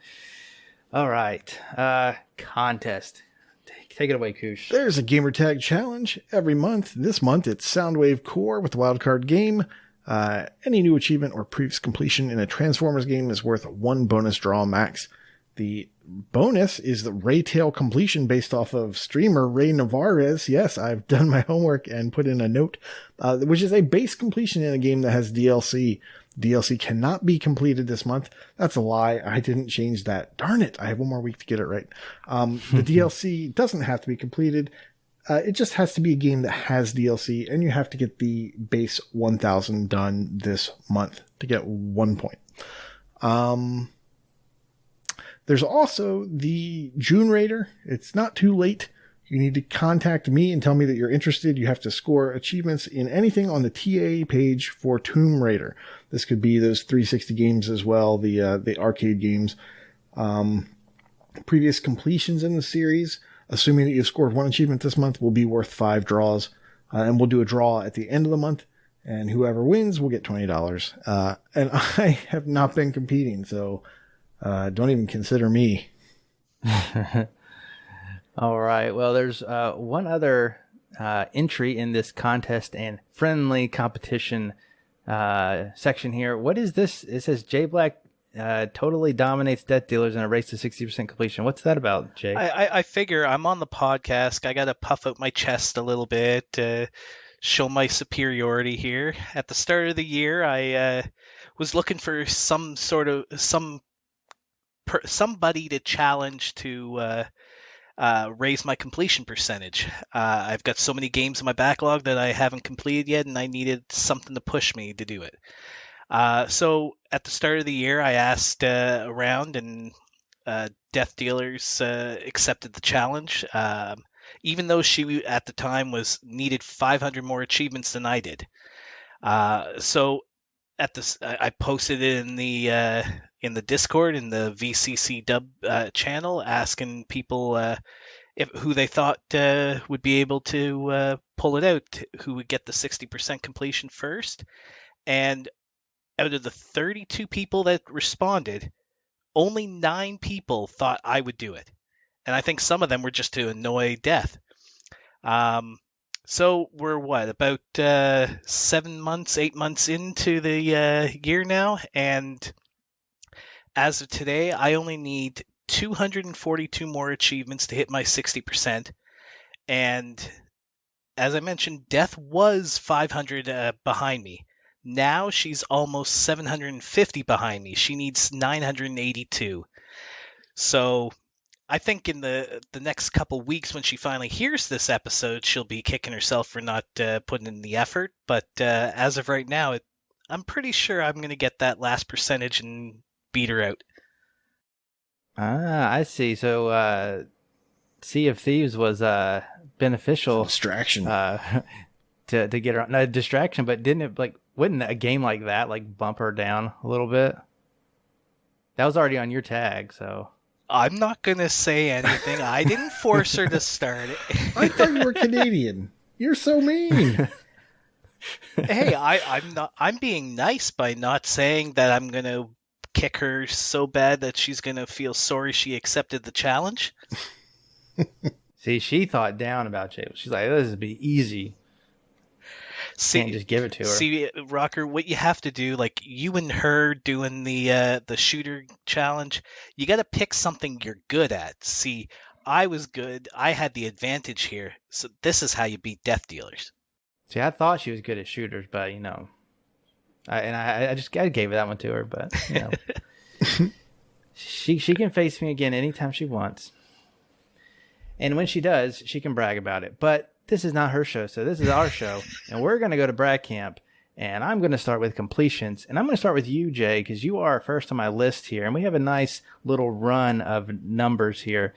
All right, contest. Take it away, Koosh. There's a gamertag challenge every month. This month it's Soundwave Core with the wildcard game. Any new achievement or previous completion in a Transformers game is worth 1 bonus draw max. The bonus is the Raytail completion based off of streamer Ray Navarez. Yes, I've done my homework and put in a note, which is a base completion in a game that has DLC. DLC cannot be completed this month. That's a lie. I didn't change that. Darn it. I have 1 more week to get it right. The DLC doesn't have to be completed. It just has to be a game that has DLC, and you have to get the base 1,000 done this month to get 1 point. There's also the June Raider. It's not too late. You need to contact me and tell me that you're interested. You have to score achievements in anything on the TA page for Tomb Raider. This could be those 360 games as well, the arcade games. Previous completions in the series, assuming that you've scored one achievement this month, will be worth 5 draws. And we'll do a draw at the end of the month, and whoever wins will get $20. And I have not been competing, so don't even consider me. All right. Well, there's one other entry in this contest and friendly competition section here. What is this? It says Jblacq totally dominates death dealers in a race to 60% completion. What's that about, Jay? I figure I'm on the podcast. I got to puff out my chest a little bit, show my superiority here. At the start of the year, I was looking for somebody to challenge to raise my completion percentage. I've got so many games in my backlog that I haven't completed yet, and I needed something to push me to do it. So at the start of the year, I asked around, and Death Dealers accepted the challenge, even though she at the time needed 500 more achievements than I did. So at this, I posted it in the Discord, in the VCC Dub channel, asking people who they thought would be able to pull it out, who would get the 60% completion first. And out of the 32 people that responded, only 9 people thought I would do it. And I think some of them were just to annoy Death. So we're about 7 months, 8 months into the year now, and as of today, I only need 242 more achievements to hit my 60%. And as I mentioned, Death was 500 behind me. Now she's almost 750 behind me. She needs 982. So I think in the next couple weeks, when she finally hears this episode, she'll be kicking herself for not putting in the effort. But as of right now, I'm pretty sure I'm going to get that last percentage and beat her out. I see. So Sea of Thieves was beneficial. Distraction. To get her, no, distraction, but wouldn't a game like that bump her down a little bit? That was already on your tag, so. I'm not going to say anything. I didn't force her to start it. I thought you were Canadian. You're so mean. Hey, I'm being nice by not saying that I'm going to kick her so bad that she's going to feel sorry she accepted the challenge. See, she thought down about Jables. She's like, this would be easy. Can't just give it to her. See, Rawker, what you have to do, like you and her doing the shooter challenge, you got to pick something you're good at. See, I was good. I had the advantage here. So this is how you beat Death Dealers. See, I thought she was good at shooters, but I gave that one to her, but she can face me again anytime she wants. And when she does, she can brag about it. But this is not her show, so this is our show. And we're going to go to Brag Camp, and I'm going to start with completions. And I'm going to start with you, Jay, because you are first on my list here. And we have a nice little run of numbers here.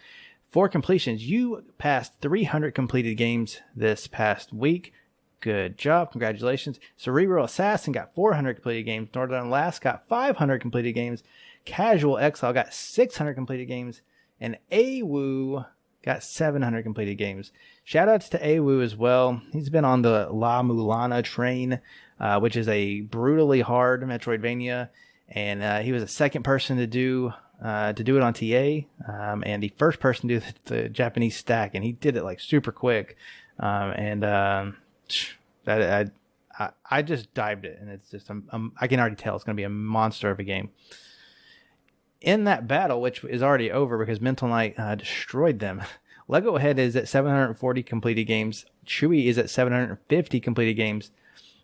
For completions, you passed 300 completed games this past week. Good job. Congratulations. Cerebral Assassin got 400 completed games. Northern Last got 500 completed games. Casual Exile got 600 completed games. And AWoo got 700 completed games. Shoutouts to AWoo as well. He's been on the La Mulana train, which is a brutally hard Metroidvania. And he was the second person to do it on TA, and the first person to do the Japanese stack, and he did it super quick. I just dived it, and it's just I can already tell it's going to be a monster of a game. In that battle, which is already over because Mental Knight destroyed them, Lego Head is at 740 completed games. Chewy is at 750 completed games,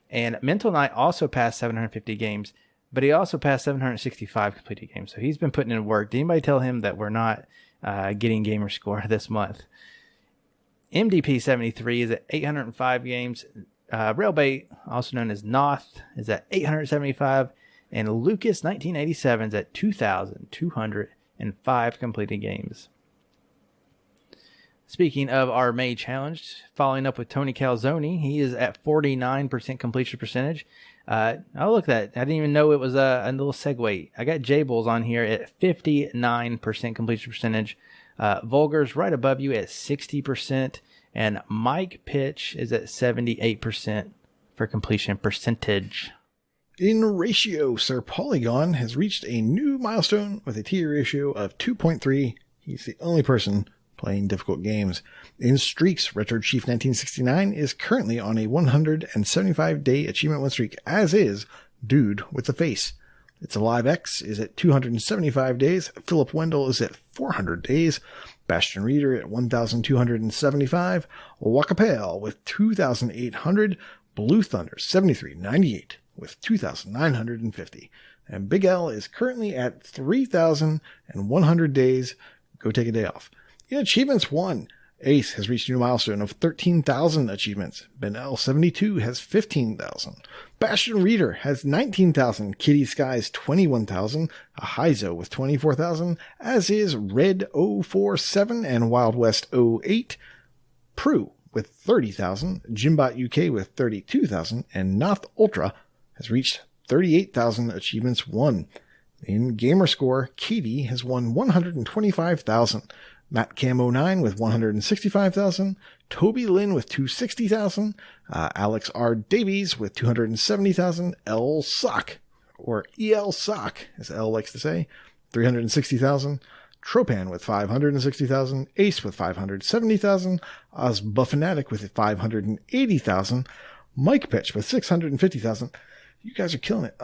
and Mental Knight also passed 750 games. But he also passed 765 completed games. So he's been putting in work. Did anybody tell him that we're not getting gamer score this month? MDP73 is at 805 games. Railbait, also known as Noth, is at 875. And Lucas1987 is at 2,205 completed games. Speaking of our May challenge, following up with Tony Calzoni, he is at 49% completion percentage. Oh, look at that. I didn't even know it was a little segue. I got Jables on here at 59% completion percentage. Vulgar's right above you at 60%. And Mike Pitch is at 78% for completion percentage. In ratio, Sir Polygon has reached a new milestone with a tier ratio of 2.3. He's the only person playing difficult games. In streaks, Retro Chief 1969 is currently on a 175-day achievement win streak, as is Dude with the Face. It's Alive X is at 275 days. Philip Wendell is at 400 days. Bastion Reader at 1,275. Waka Pale with 2,800. Blue Thunder 7398 with 2,950. And Big L is currently at 3,100 days. Go take a day off. In Achievements 1, Ace has reached a new milestone of 13,000 achievements. Ben L72 has 15,000. Bastion Reader has 19,000. Kitty Skies 21,000. Ahizo with 24,000, as is Red 047 and Wild West 08. Prue with 30,000. Jimbot UK with 32,000. And Noth Ultra has reached 38,000 achievements won. In Gamerscore, Katie has won 125,000. Matt Cam 09 with 165,000, Toby Lynn with 260,000, Alex R. Davies with 270,000, L. Sock, or EL Sock, as L likes to say, 360,000, Tropan with 560,000, Ace with 570,000, Ozbuffanatic with 580,000, Mike Pitch with 650,000. You guys are killing it.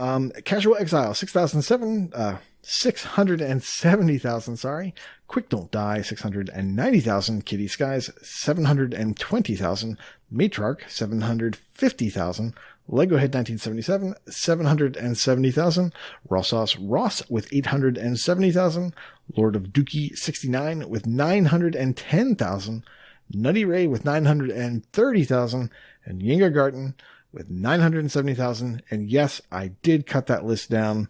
Casual Exile, 670,000, sorry. Quick Don't Die, 690,000. Kitty Skies, 720,000. Matrarch, 750,000. Lego Head 1977, 770,000. Ross with 870,000. Lord of Dookie, 69 with 910,000. Nutty Ray with 930,000. And Yengar Garten with 970,000. And yes, I did cut that list down.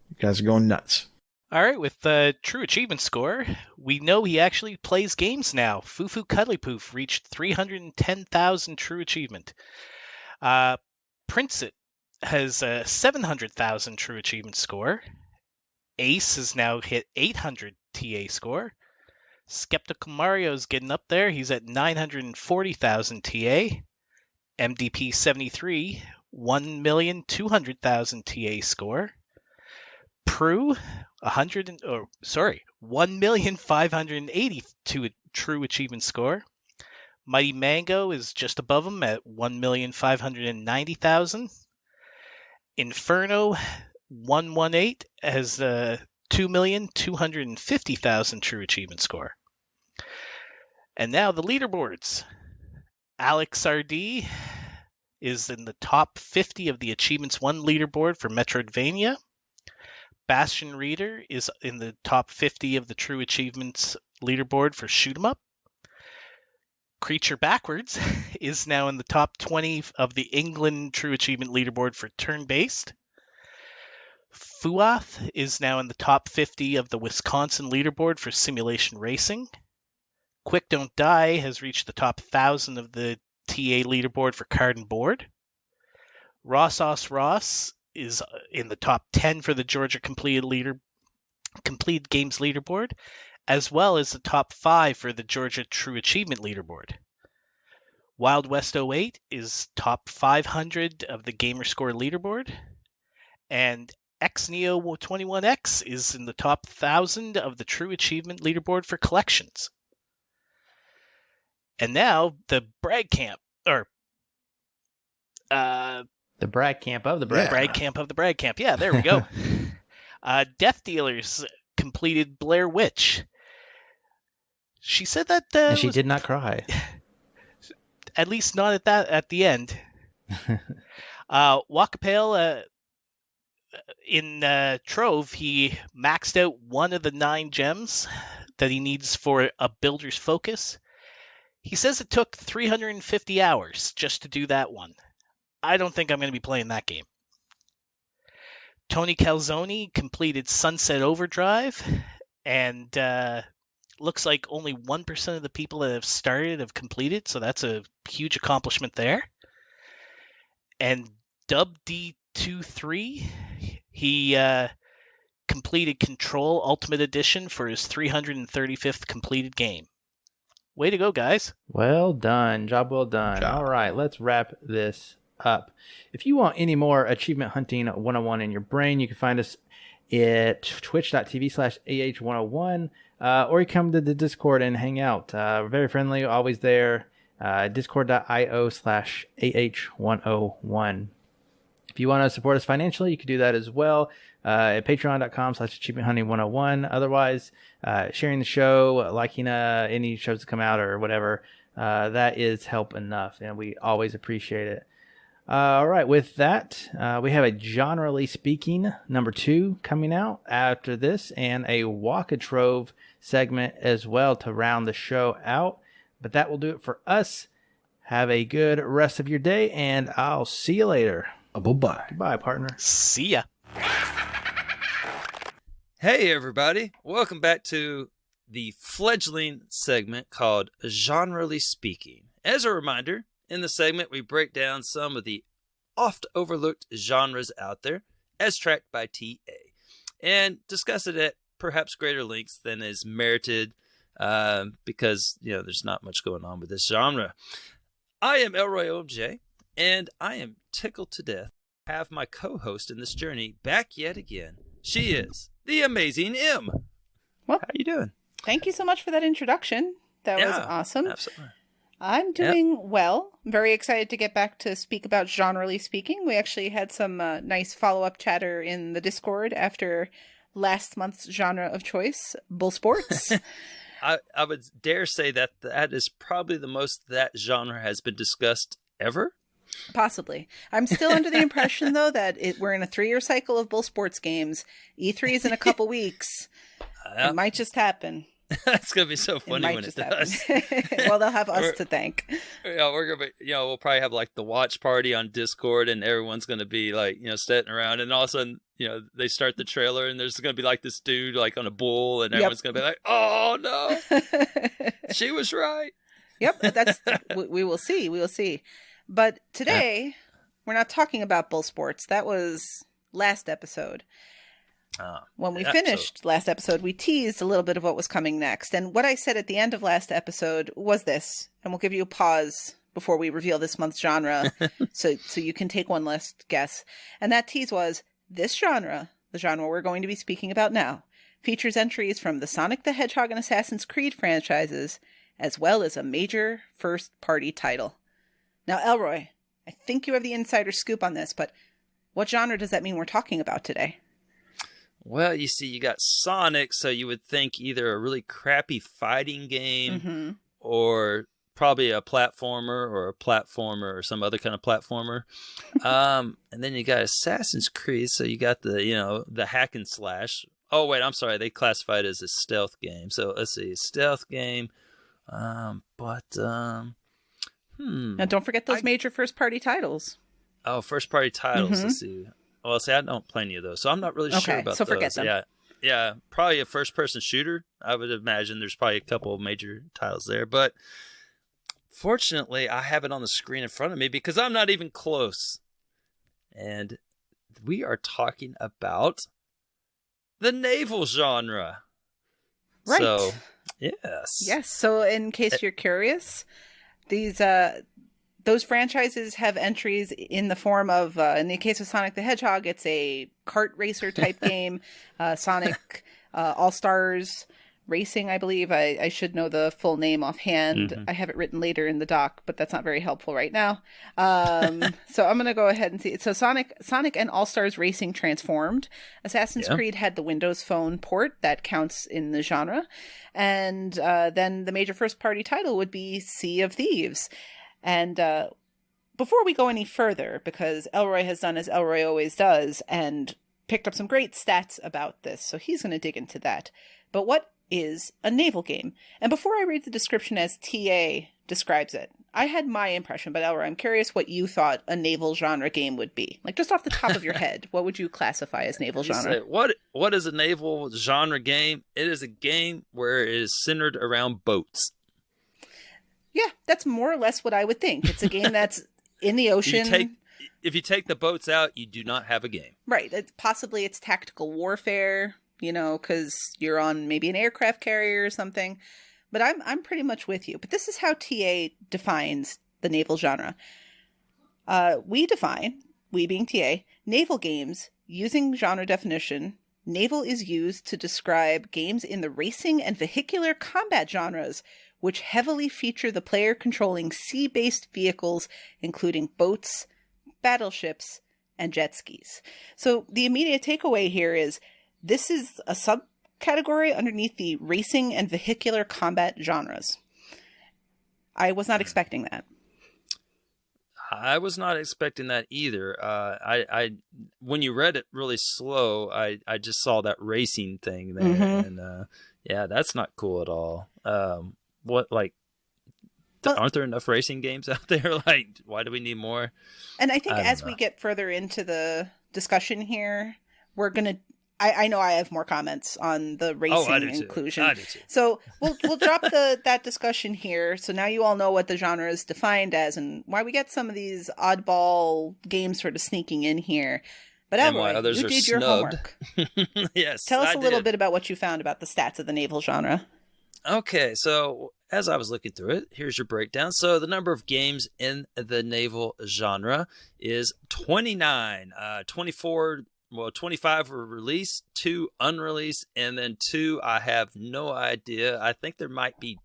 You guys are going nuts. All right, with the True Achievement score, we know he actually plays games now. Fufu Cuddlypoof reached 310,000 True Achievement. Princet has a 700,000 True Achievement score. Ace has now hit 800 TA score. Skeptical Mario's getting up there. He's at 940,000 TA. MDP 73, 1,200,000 TA score. Prue, 1,582 True Achievement score. Mighty Mango is just above him at 1,590,000. Inferno 118 has 2,250,000 True Achievement score. And now the leaderboards. Alex RD is in the top 50 of the Achievements 1 leaderboard for Metroidvania. Bastion Reader is in the top 50 of the True Achievements leaderboard for Shoot 'em Up. Creature Backwards is now in the top 20 of the England True Achievement leaderboard for Turn-Based. Fuath is now in the top 50 of the Wisconsin leaderboard for Simulation Racing. Quick Don't Die has reached the top 1,000 of the TA leaderboard for Card and Board. Ross is in the top 10 for the Georgia Complete Games leaderboard, as well as the top 5 for the Georgia True Achievement leaderboard. Wild West 08 is top 500 of the Gamerscore leaderboard, and XNeo21X is in the top 1,000 of the True Achievement leaderboard for collections. And now the brag camp, or the brag camp of the brag. Brag camp of the brag camp. Yeah, there we go. Death Dealers completed Blair Witch. She said that and she did not cry. At least not at the end. Wakapale in Trove, he maxed out one of the 9 gems that he needs for a builder's focus. He says it took 350 hours just to do that one. I don't think I'm going to be playing that game. Tony Calzoni completed Sunset Overdrive, and looks like only 1% of the people that have started have completed, so that's a huge accomplishment there. And Dub D23, he completed Control Ultimate Edition for his 335th completed game. Way to go, guys. Well done. Job well done. Job. All right, let's wrap this up. If you want any more Achievement Hunting 101 in your brain, you can find us at twitch.tv/AH101, or you come to the Discord and hang out. We're very friendly, always there. Discord.io/AH101. If you want to support us financially, you can do that as well at patreon.com/achievementhunting101. Otherwise, sharing the show, liking any shows that come out or whatever, that is help enough, and we always appreciate it. All right, with that, we have a Generally Speaking number 2 coming out after this, and a WakaTrove segment as well to round the show out. But that will do it for us. Have a good rest of your day, and I'll see you later. Bye-bye. Goodbye, partner. See ya. Hey, everybody. Welcome back to the fledgling segment called Generally Speaking. As a reminder, in the segment, we break down some of the oft-overlooked genres out there, as tracked by TA, and discuss it at perhaps greater lengths than is merited, because, there's not much going on with this genre. I am ElroyOMJ, and I am tickled to death to have my co-host in this journey back yet again. She is the amazing M. Well, how you doing? Thank you so much for that introduction. That was awesome. Absolutely. I'm doing well. I'm very excited to get back to speak about Generally Speaking. We actually had some nice follow-up chatter in the Discord after last month's genre of choice, bull sports. I would dare say that is probably the most that genre has been discussed ever. Possibly. I'm still under the impression, though, that we're in a 3-year cycle of bull sports games. E3 is in a couple weeks. It might just happen. That's gonna be so funny when it does. Well, they'll have us to thank. Yeah, we're gonna be, we'll probably have like the watch party on Discord, and everyone's gonna be like, sitting around, and all of a sudden, they start the trailer, and there's gonna be like this dude like on a bull, and everyone's gonna be like, "Oh no, she was right." Yep, we will see. We will see. But today, we're not talking about bull sports. That was last episode. When we finished last episode, we teased a little bit of what was coming next. And what I said at the end of last episode was this, and we'll give you a pause before we reveal this month's genre so you can take one last guess. And that tease was, this genre, the genre we're going to be speaking about now, features entries from the Sonic the Hedgehog and Assassin's Creed franchises, as well as a major first-party title. Now, Elroy, I think you have the insider scoop on this, but what genre does that mean we're talking about today? Well, you see, you got Sonic, so you would think either a really crappy fighting game or probably a platformer or some other kind of platformer. And then you got Assassin's Creed, so you got the hack and slash. Oh, wait, I'm sorry. They classify it as a stealth game. So let's see, stealth game. Now, don't forget those major first-party titles. Oh, first-party titles. Let's see. Well, see, I don't play any of those, so I'm not really sure about those. So forget them. Yeah, probably a first-person shooter. I would imagine there's probably a couple of major titles there, but fortunately, I have it on the screen in front of me because I'm not even close. And we are talking about the naval genre. Right. So, yes. Yes. So, in case you're curious, those franchises have entries in the form of, in the case of Sonic the Hedgehog, it's a kart racer type game. Sonic All-Stars Racing, I believe. I should know the full name offhand. I have it written later in the doc, but that's not very helpful right now. So I'm going to go ahead and see. So Sonic and All-Stars Racing transformed. Assassin's Creed had the Windows Phone port. That counts in the genre. And then the major first-party title would be Sea of Thieves. And before we go any further, because Elroy has done as Elroy always does and picked up some great stats about this, so he's going to dig into that. But what is a naval game? And before I read the description as TA describes it, I had my impression, but Elroy, I'm curious what you thought a naval genre game would be. Like, just off the top of your head, what would you classify as naval genre? Say, what is a naval genre game? It is a game where it is centered around boats. Yeah, that's more or less what I would think. It's a game that's in the ocean. If you take the boats out, you do not have a game. Right. Possibly it's tactical warfare, because you're on maybe an aircraft carrier or something. But I'm pretty much with you. But this is how TA defines the naval genre. We being TA, naval games, using genre definition, naval is used to describe games in the racing and vehicular combat genres, which heavily feature the player controlling sea-based vehicles, including boats, battleships, and jet skis. So the immediate takeaway here is this is a subcategory underneath the racing and vehicular combat genres. I was not expecting that. I was not expecting that either. I when you read it really slow, I just saw that racing thing there, and yeah, that's not cool at all. Aren't there enough racing games out there? Like, why do we need more? And I think as we get further into the discussion here, we're gonna. I know I have more comments on the racing inclusion. I do too. So we'll drop that discussion here. So now you all know what the genre is defined as and why we get some of these oddball games sort of sneaking in here. But Elroy, you did your homework. Yes, tell us a little bit about what you found about the stats of the naval genre. Okay, so as I was looking through it, here's your breakdown. So the number of games in the naval genre is 29. 25 were released, 2 unreleased, and then 2 I have no idea. I think there might be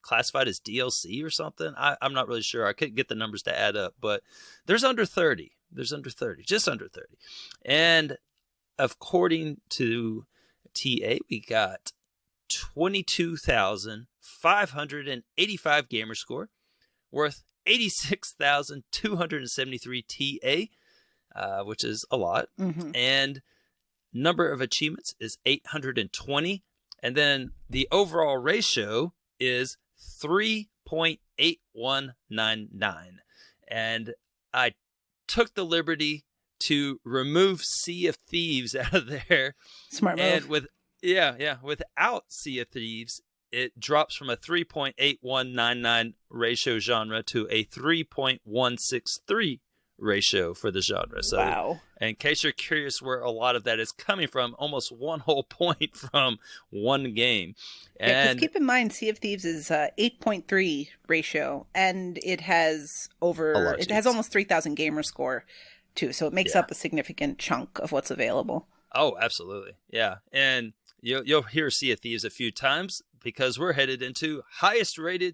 classified as DLC or something. I'm not really sure. I couldn't get the numbers to add up, but there's under 30. Just under 30. And according to TA, we got 22,585 gamer score, worth 86,273 TA, which is a lot. And number of achievements is 820. And then the overall ratio is 3.8199. And I took the liberty to remove Sea of Thieves out of there. Smart move. And without Sea of Thieves, it drops from a 3.8199 ratio genre to a 3.163 ratio for the genre. So, wow. In case you're curious where a lot of that is coming from, almost 1 whole point from one game. And keep in mind, Sea of Thieves is 8.3 ratio, and it has almost 3,000 gamer score too. So it makes up a significant chunk of what's available. Oh, absolutely. Yeah. And you'll hear Sea of Thieves a few times because we're headed into highest ratio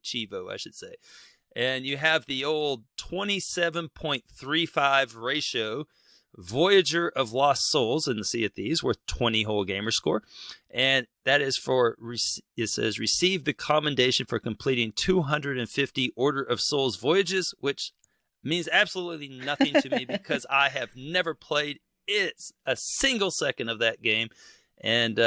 Chivo, I should say. And you have the old 27.35 ratio Voyager of Lost Souls in the Sea of Thieves, worth 20 whole gamer score. And that is it says, receive the commendation for completing 250 Order of Souls voyages, which means absolutely nothing to me because I have never played a single second of that game. And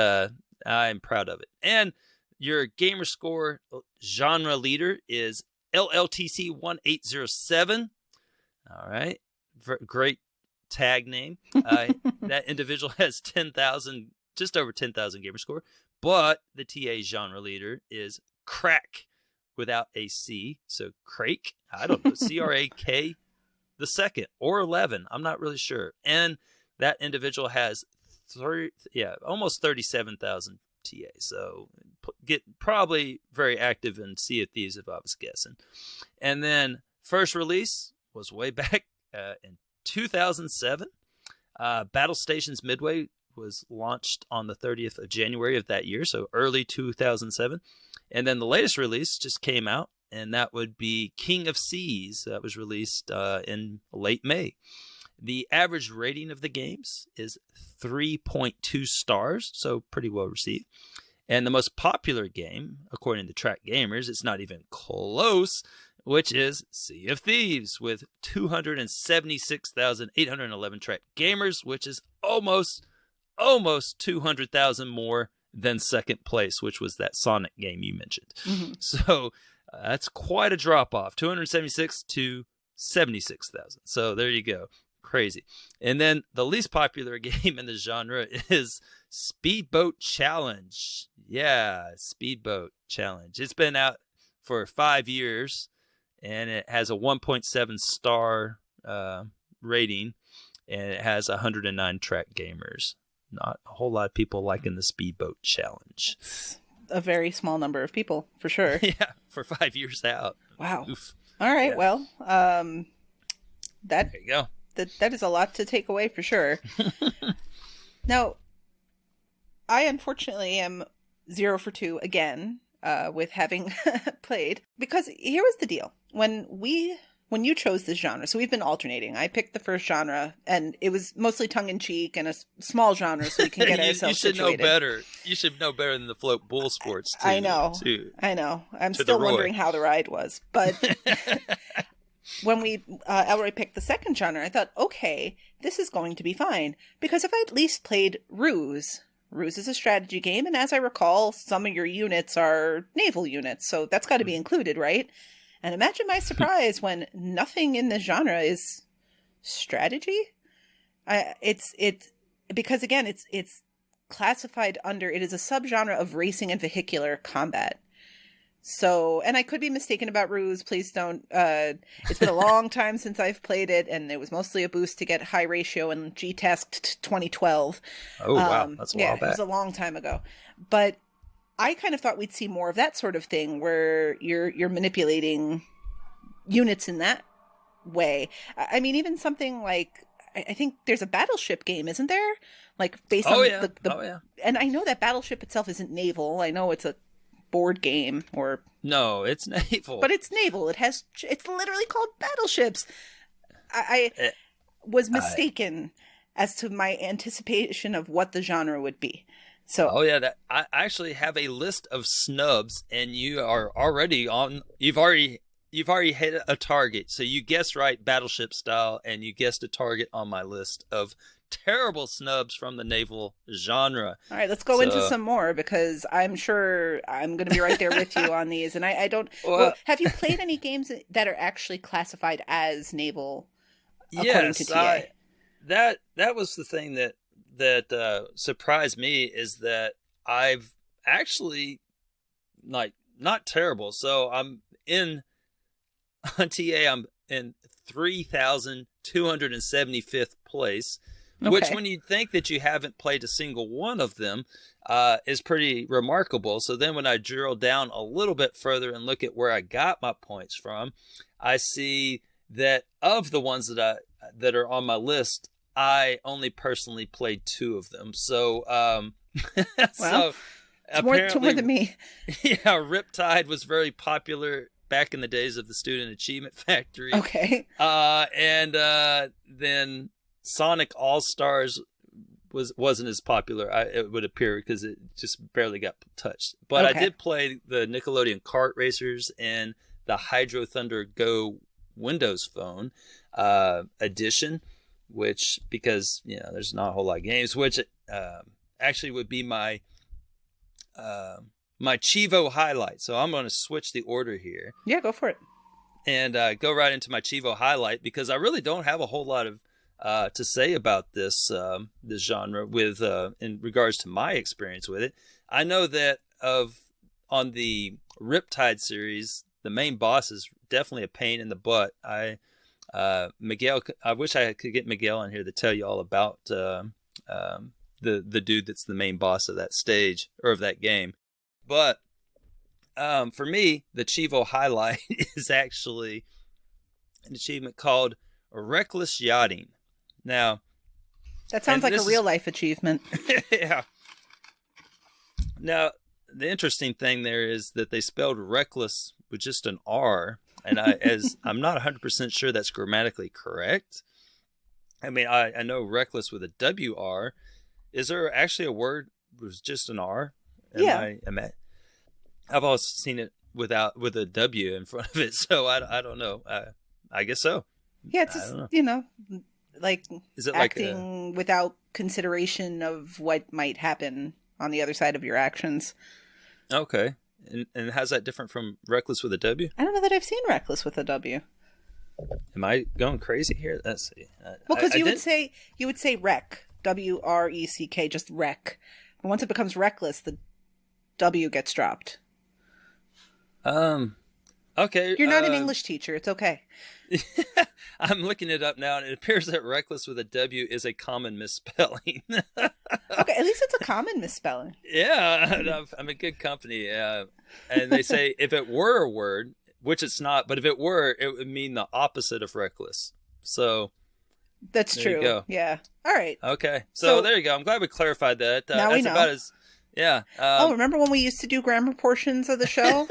I'm proud of it. And your gamer score genre leader is LLTC 1807. All right. Great tag name. That individual has just over 10,000 gamer score. But the TA genre leader is Crack without a C. So Crake. I don't know. CRAK the second or 11. I'm not really sure. And that individual has almost 37,000 TA. So get probably very active in Sea of Thieves if I was guessing. And then first release was way back in 2007. Battle Stations Midway was launched on the 30th of January of that year, so early 2007. And then the latest release just came out, and that would be King of Seas. That was released in late May. The average rating of the games is 3.2 stars, so pretty well received. And the most popular game, according to Track Gamers, it's not even close, which is Sea of Thieves with 276,811 Track Gamers, which is almost 200,000 more than second place, which was that Sonic game you mentioned. So That's quite a drop off. 276 to 76,000. So there you go. Crazy. And then the least popular game in the genre is Speedboat Challenge. Yeah, Speedboat Challenge. It's been out for 5 years, and it has a 1.7 star rating, and it has 109 track gamers. Not a whole lot of people liking the Speedboat Challenge. A very small number of people, for sure. Yeah, for 5 years out. Wow. Oof. All right, Yeah. well, There you go. that is a lot to take away, for sure. Now, I unfortunately am 0 for 2 again with having played, because here was the deal. When you chose this genre, so we've been alternating. I picked the first genre, and it was mostly tongue-in-cheek and a small genre, so we can get ourselves situated. You should know better. You should know better than the float bull sports, too. I know. I'm still wondering how the ride was. But when Elroy picked the second genre, I thought, okay, this is going to be fine. Because if I at least played Ruse is a strategy game, and as I recall, some of your units are naval units, so that's got to be included, right? And imagine my surprise when nothing in this genre is strategy. It's because again, it's classified under, it is a subgenre of racing and vehicular combat. So, and I could be mistaken about Ruse. Please don't. It's been a long time since I've played it, and it was mostly a boost to get high ratio in G-Task 2012. Oh wow, that's a while back. It was a long time ago, but I kind of thought we'd see more of that sort of thing where you're manipulating units in that way. I mean, even something like, I think there's a battleship game, isn't there? Like based on the and I know that Battleship itself isn't naval. I know it's a board game or no, it's naval. But it's naval. It's literally called Battleships. I was mistaken as to my anticipation of what the genre would be. So I actually have a list of snubs, and you are already on. You've already hit a target. So you guessed right, Battleship style, and you guessed a target on my list of terrible snubs from the naval genre. All right, let's go into some more, because I'm sure I'm going to be right there with you on these. And I don't. Well, have you played any games that are actually classified as naval? According to TA? That was the thing that surprised me, is that I've actually not terrible. So I'm on TA. I'm in 3,275th place, which when you think that you haven't played a single one of them, is pretty remarkable. So then when I drill down a little bit further and look at where I got my points from, I see that of the ones that are on my list, I only personally played 2 of them. So, so it's more than me. Yeah, Riptide was very popular back in the days of the Student Achievement Factory. Okay. And then Sonic All-Stars wasn't as popular, it would appear, because it just barely got touched. But I did play the Nickelodeon Kart Racers and the Hydro Thunder Go Windows Phone edition, which, because there's not a whole lot of games, which actually would be my Chivo highlight. So I'm going to switch the order here. Yeah, go for it. And go right into my Chivo highlight, because I really don't have a whole lot of to say about this genre with in regards to my experience with it. I know that on the Riptide series, the main boss is definitely a pain in the butt. Miguel, I wish I could get Miguel in here to tell you all about the dude that's the main boss of that stage, or of that game. But for me, the Chivo highlight is actually an achievement called Reckless Yachting. Now, that sounds like a real life achievement. Yeah. Now, the interesting thing there is that they spelled reckless with just an R, and I'm not 100% sure that's grammatically correct. I mean, I know reckless with a WR. Is there actually a word with just an R? I've always seen it with a W in front of it, so I don't know. I guess so. Yeah, it's just, like, is it acting like without consideration of what might happen on the other side of your actions. Okay. And how's that different from reckless with a W? I don't know that I've seen reckless with a W. Am I going crazy here? Let's see. Well, because you would say wreck, WRECK, just wreck. But once it becomes reckless, the W gets dropped. Okay. You're not an English teacher. It's okay. I'm looking it up now, and it appears that reckless with a W is a common misspelling. Okay, at least it's a common misspelling. Yeah, I'm in good company. And they say if it were a word, which it's not, but if it were, it would mean the opposite of reckless. So that's there true. you go. Yeah. All right. Okay. So there you go. I'm glad we clarified that. Now that's we know. about as. Yeah. Remember when we used to do grammar portions of the show?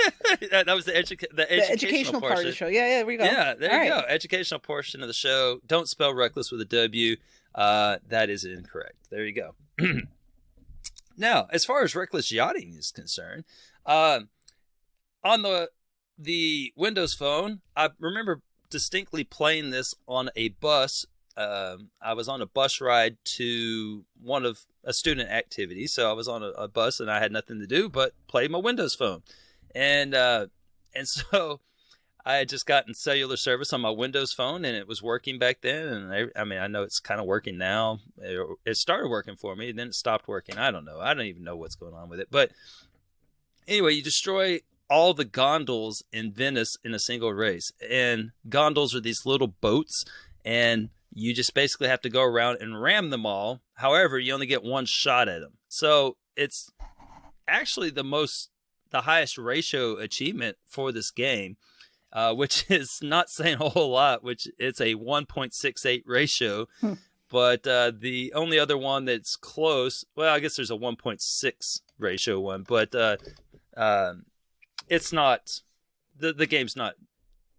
that was the educational part of the show. Yeah, there we go. Yeah, there you go. Educational portion of the show. Don't spell reckless with a W. That is incorrect. There you go. Now, as far as reckless yachting is concerned, on the Windows Phone, I remember distinctly playing this on a bus. I was on a bus ride to one of a student activity, so I was on a bus and I had nothing to do but play my Windows Phone, and so I had just gotten cellular service on my Windows Phone, and it was working back then. And I know it's kind of working now. It started working for me, and then it stopped working. I don't know. I don't even know what's going on with it. But anyway, you destroy all the gondolas in Venice in a single race, and gondolas are these little boats, and you just basically have to go around and ram them all. However, you only get one shot at them. So it's actually the highest ratio achievement for this game, which is not saying a whole lot, which it's a 1.68 ratio. But the only other one that's close, well, I guess there's a 1.6 ratio one, but it's not, the game's not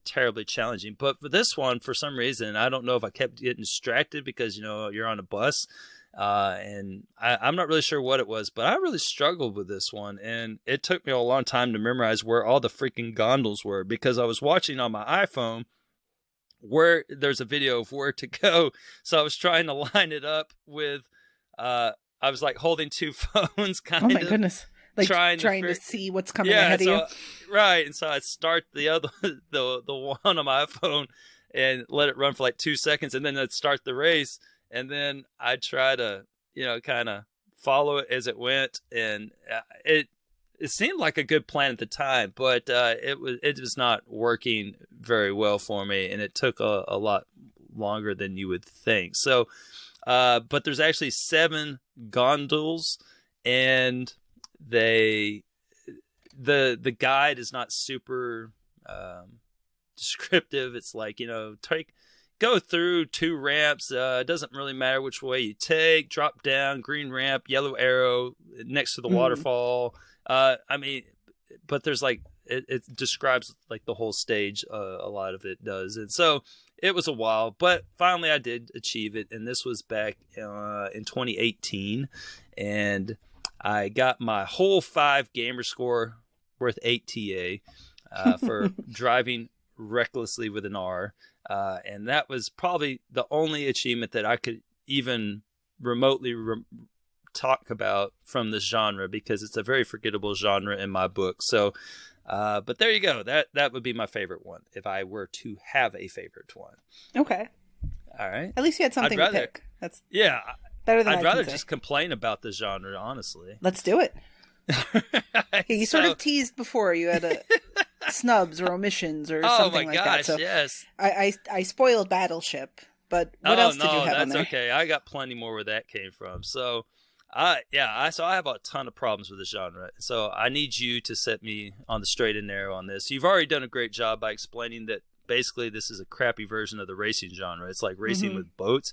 terribly challenging. But for this one, for some reason, I don't know if I kept getting distracted because you're on a bus, and I'm not really sure what it was, but I really struggled with this one, and it took me a long time to memorize where all the freaking gondolas were, because I was watching on my iPhone where there's a video of where to go, so I was trying to line it up with I was like holding two phones kind of. Oh my goodness. Like trying to see what's coming ahead of you. Right. And so I'd start the other, the one on my phone and let it run for like 2 seconds. And then I'd start the race. And then I'd try to, kind of follow it as it went. And it seemed like a good plan at the time, but it was not working very well for me. And it took a lot longer than you would think. So, but there's actually 7 gondolas, and the guide is not super descriptive. It's like, go through 2 ramps. It doesn't really matter which way you take. Drop down, green ramp, yellow arrow next to the waterfall. But there's like it describes like the whole stage. A lot of it does, and so it was a while, but finally I did achieve it. And this was back in 2018, and I got my whole 5 gamer score worth 8 TA for driving recklessly with an R. And that was probably the only achievement that I could even remotely talk about from this genre, because it's a very forgettable genre in my book. So, but there you go. That would be my favorite one if I were to have a favorite one. Okay. All right. At least you had something to pick. That's better than I'd rather just complain about the genre, honestly. Let's do it. You sort of teased before you had snubs or omissions or something like that. So yes. I spoiled Battleship, but what else did you have on there? That's okay. I got plenty more where that came from. So, I have a ton of problems with the genre. So I need you to set me on the straight and narrow on this. You've already done a great job by explaining that basically this is a crappy version of the racing genre. It's like racing with boats.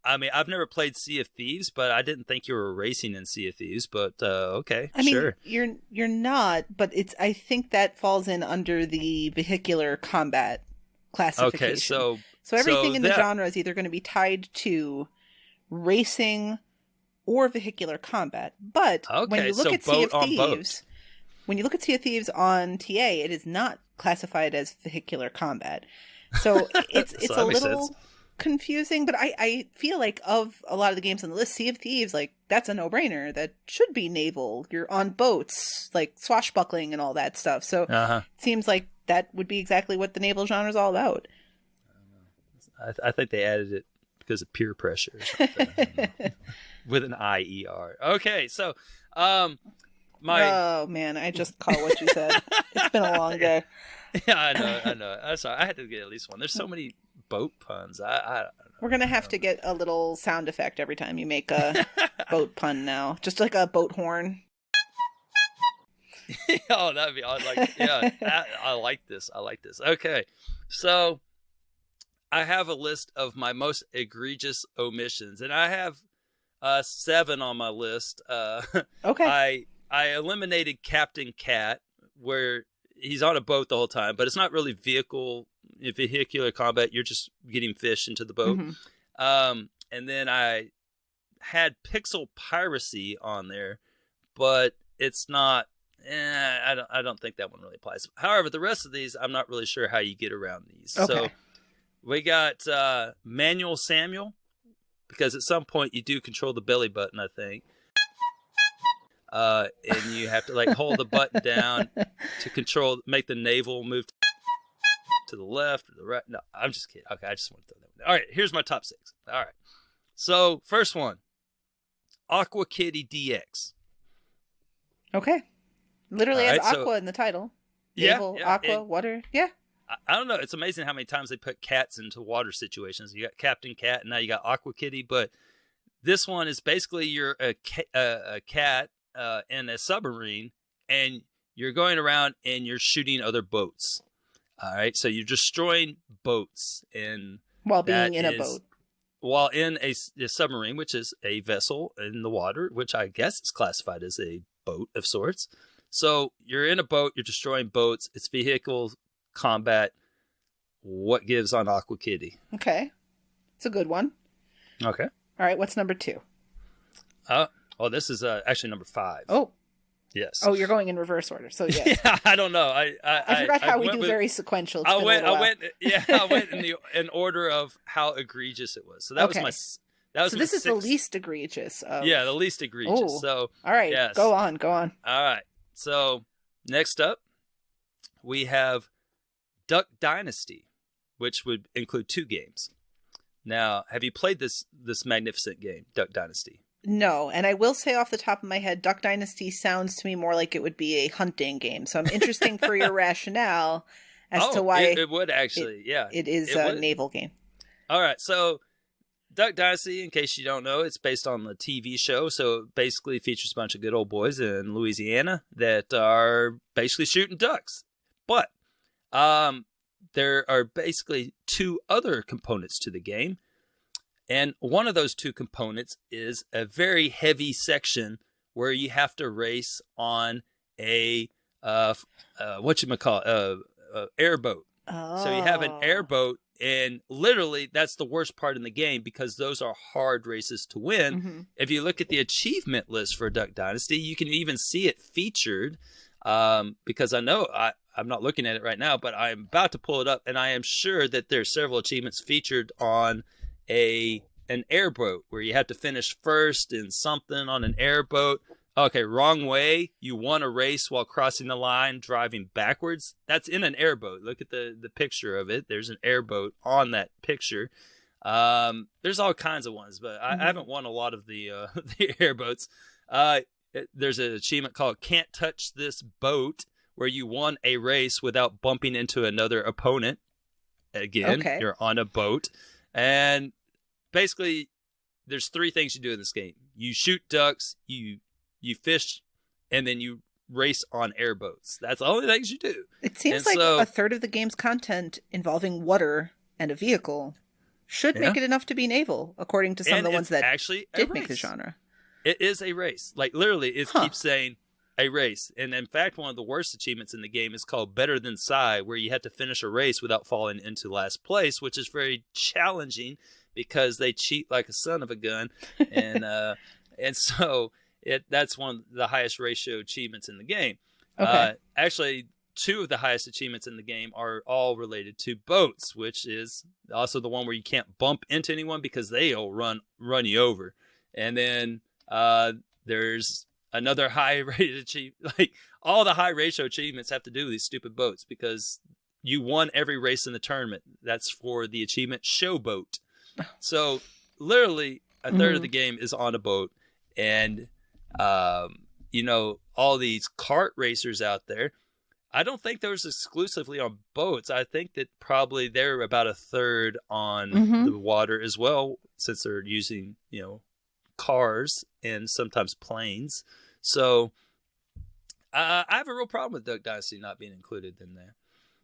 I mean, I've never played Sea of Thieves, but I didn't think you were racing in Sea of Thieves. But okay, sure. I mean, you're not, but I think that falls in under the vehicular combat classification. Okay, so everything in the genre is either going to be tied to racing or vehicular combat. But when you look at Sea of Thieves, on TA, it is not classified as vehicular combat. So it's a little confusing, but I feel like of a lot of the games on the list, Sea of Thieves, like, that's a no-brainer. That should be naval. You're on boats, like swashbuckling and all that stuff. So it seems like that would be exactly what the naval genre is all about. I think they added it because of peer pressure or something. With an IER. Okay, so oh man, I just caught what you said. It's been a long day. Yeah, I know. I'm sorry. I had to get at least one. There's so many boat puns. I don't know. We're gonna have to get a little sound effect every time you make a boat pun now, just like a boat horn. Oh, that'd be. I like this. Okay, so I have a list of my most egregious omissions, and I have 7 on my list. Okay. I eliminated Captain Cat, where he's on a boat the whole time, but it's not really vehicular combat. You're just getting fish into the boat. Mm-hmm. And then I had pixel piracy on there, but it's not. I don't think that one really applies. However, the rest of these, I'm not really sure how you get around these. Okay. So we got Manual Samuel, because at some point you do control the belly button, I think. And you have to like hold the button down to make the navel move to the left or the right. No, I'm just kidding. Okay, I just want to throw that one. All right, here's my top 6. All right. So, first one, Aqua Kitty DX. Okay. Literally has Aqua in the title. Naval, Aqua, water. Yeah. I don't know. It's amazing how many times they put cats into water situations. You got Captain Cat, and now you got Aqua Kitty. But this one is basically you're a cat in a submarine, and you're going around and you're shooting other boats. All right, so you're destroying boats, and while being in a boat, while in a submarine, which is a vessel in the water, which I guess is classified as a boat of sorts. So you're in a boat, you're destroying boats. It's vehicle combat. What gives on Aqua Kitty? Okay, it's a good one. Okay. All right, what's number 2? Oh, this is actually number 5. Oh. Yes. Oh, you're going in reverse order. So yes. Yeah, I don't know. I forgot how we do very sequential. I went in order of how egregious it was. So that was my. That was so this is the least egregious. Yeah, the least egregious. Oh. So all right, yes. Go on. All right. So next up, we have Duck Dynasty, which would include 2 games. Now, have you played this magnificent game, Duck Dynasty? No, and I will say off the top of my head, Duck Dynasty sounds to me more like it would be a hunting game. So I'm interested for your rationale as to why it would actually, it is a naval game. All right, so Duck Dynasty, in case you don't know, it's based on the TV show. So it basically features a bunch of good old boys in Louisiana that are basically shooting ducks. But there are basically 2 other components to the game. And one of those 2 components is a very heavy section where you have to race on a airboat. Oh. So you have an airboat, and literally that's the worst part in the game because those are hard races to win. Mm-hmm. If you look at the achievement list for Duck Dynasty, you can even see it featured because I know I'm not looking at it right now, but I'm about to pull it up, and I am sure that there's several achievements featured on an airboat where you have to finish first in something on an airboat. Okay, wrong way. You won a race while crossing the line, driving backwards. That's in an airboat. Look at the picture of it. There's an airboat on that picture. There's all kinds of ones, but I haven't won a lot of the airboats. There's an achievement called Can't Touch This Boat, where you won a race without bumping into another opponent. Again, You're on a boat. And basically, there's 3 things you do in this game. You shoot ducks, you fish, and then you race on airboats. That's the only things you do. It seems like a third of the game's content involving water and a vehicle should make it enough to be naval, according to some of the ones that actually did make the genre. It is a race. Like, literally, it keeps saying a race. And in fact, one of the worst achievements in the game is called Better Than Psy, where you have to finish a race without falling into last place, which is very challenging because they cheat like a son of a gun. And so that's one of the highest ratio achievements in the game. Okay. Actually, two of the highest achievements in the game are all related to boats, which is also the one where you can't bump into anyone because they'll run you over. And then there's another high rated achievement. Like all the high ratio achievements have to do with these stupid boats because you won every race in the tournament. That's for the achievement Showboat. So literally a third of the game is on a boat. And, you know, all these kart racers out there, I don't think those exclusively on boats. I think that probably they're about a third on the water as well, since they're using, you know, cars and sometimes planes. So I have a real problem with Duck Dynasty not being included in there.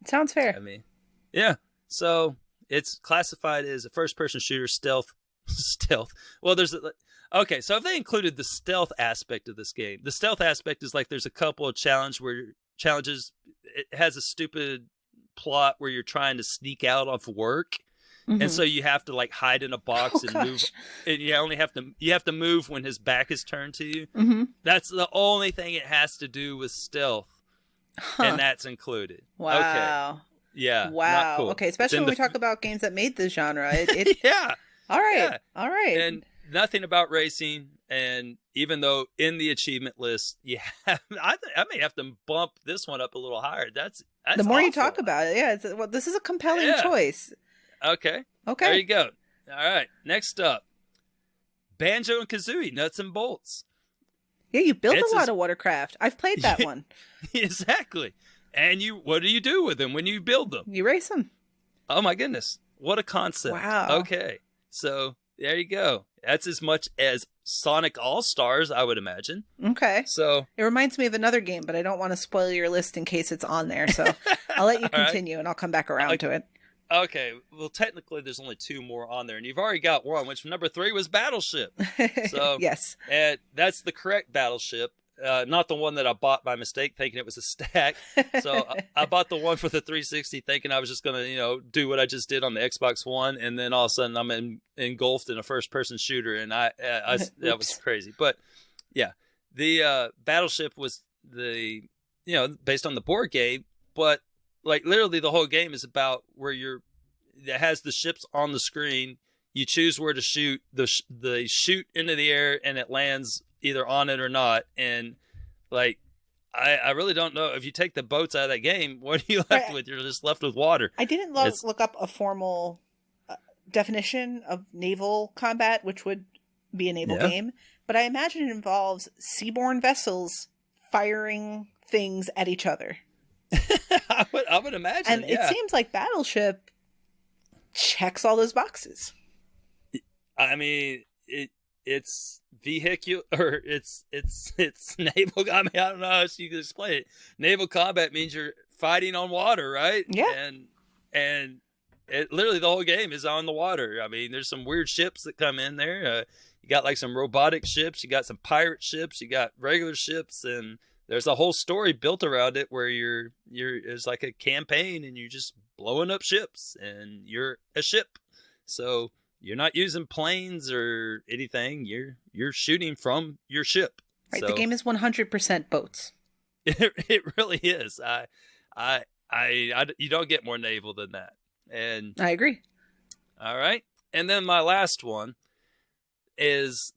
Sounds fair. I mean, yeah. So it's classified as a first-person shooter, stealth. Well, okay. So if they included the stealth aspect of this game, the stealth aspect is like there's a couple of challenges. It has a stupid plot where you're trying to sneak out of work, and so you have to like hide in a box move. And you have to move when his back is turned to you. That's the only thing it has to do with stealth. And that's included. Wow. Okay. Yeah. Wow. Not cool. Okay. Especially when we talk about games that made this genre. Yeah. All right. Yeah. All right. And nothing about racing. And even though in the achievement list, I may have to bump this one up a little higher. That's the more awful. you talk about it. Yeah. This is a compelling choice. Okay. There you go. All right. Next up, Banjo and Kazooie, Nuts and Bolts. Yeah, you build a lot of watercraft. I've played that one. Exactly. And what do you do with them when you build them? You race them. Oh my goodness. What a concept. Wow. Okay. So there you go. That's as much as Sonic All-Stars, I would imagine. Okay. So it reminds me of another game, but I don't want to spoil your list in case it's on there. So I'll let you continue and I'll come back around to it. Okay, well, technically, there's only two more on there, and you've already got one, which number 3 was Battleship. So yes, that's the correct Battleship, not the one that I bought by mistake, thinking it was a stack. So I bought the one for the 360, thinking I was just going to, do what I just did on the Xbox One, and then all of a sudden I'm engulfed in a first-person shooter, and I that was crazy. But yeah, the Battleship was based on the board game, but like literally the whole game is about where it has the ships on the screen. You choose where to shoot. They shoot into the air and it lands either on it or not. And like, I really don't know if you take the boats out of that game, what are you left with? You're just left with water. I didn't look up a formal definition of naval combat, which would be a naval game, but I imagine it involves seaborne vessels firing things at each other. I would imagine, and it seems like Battleship checks all those boxes. I mean, it's vehicular, or it's naval. I mean, I don't know how else you can explain it. Naval combat means you're fighting on water, right? Yeah. And it literally the whole game is on the water. I mean, there's some weird ships that come in there. You got like some robotic ships, you got some pirate ships, you got regular ships, and there's a whole story built around it where it's like a campaign and you're just blowing up ships and you're a ship. So you're not using planes or anything. You're shooting from your ship. Right. So, the game is 100% boats. It really is. You don't get more naval than that. And I agree. All right. And then my last one is,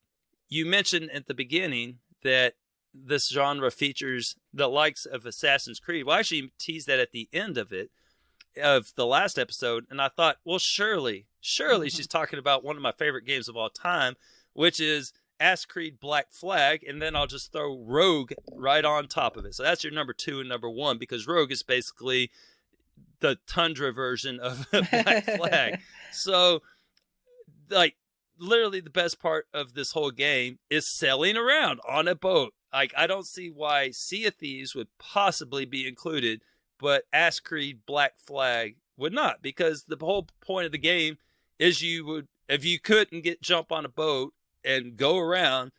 you mentioned at the beginning that this genre features the likes of Assassin's Creed. Well, I actually teased that at the end of the last episode, and I thought, well, surely she's talking about one of my favorite games of all time, which is Assassin's Creed Black Flag, and then I'll just throw Rogue right on top of it. So that's your number 2 and number 1, because Rogue is basically the Tundra version of Black Flag. So, like, literally the best part of this whole game is sailing around on a boat. Like, I don't see why Sea of Thieves would possibly be included, but Assassin's Creed Black Flag would not, because the whole point of the game is you would, if you couldn't jump on a boat and go around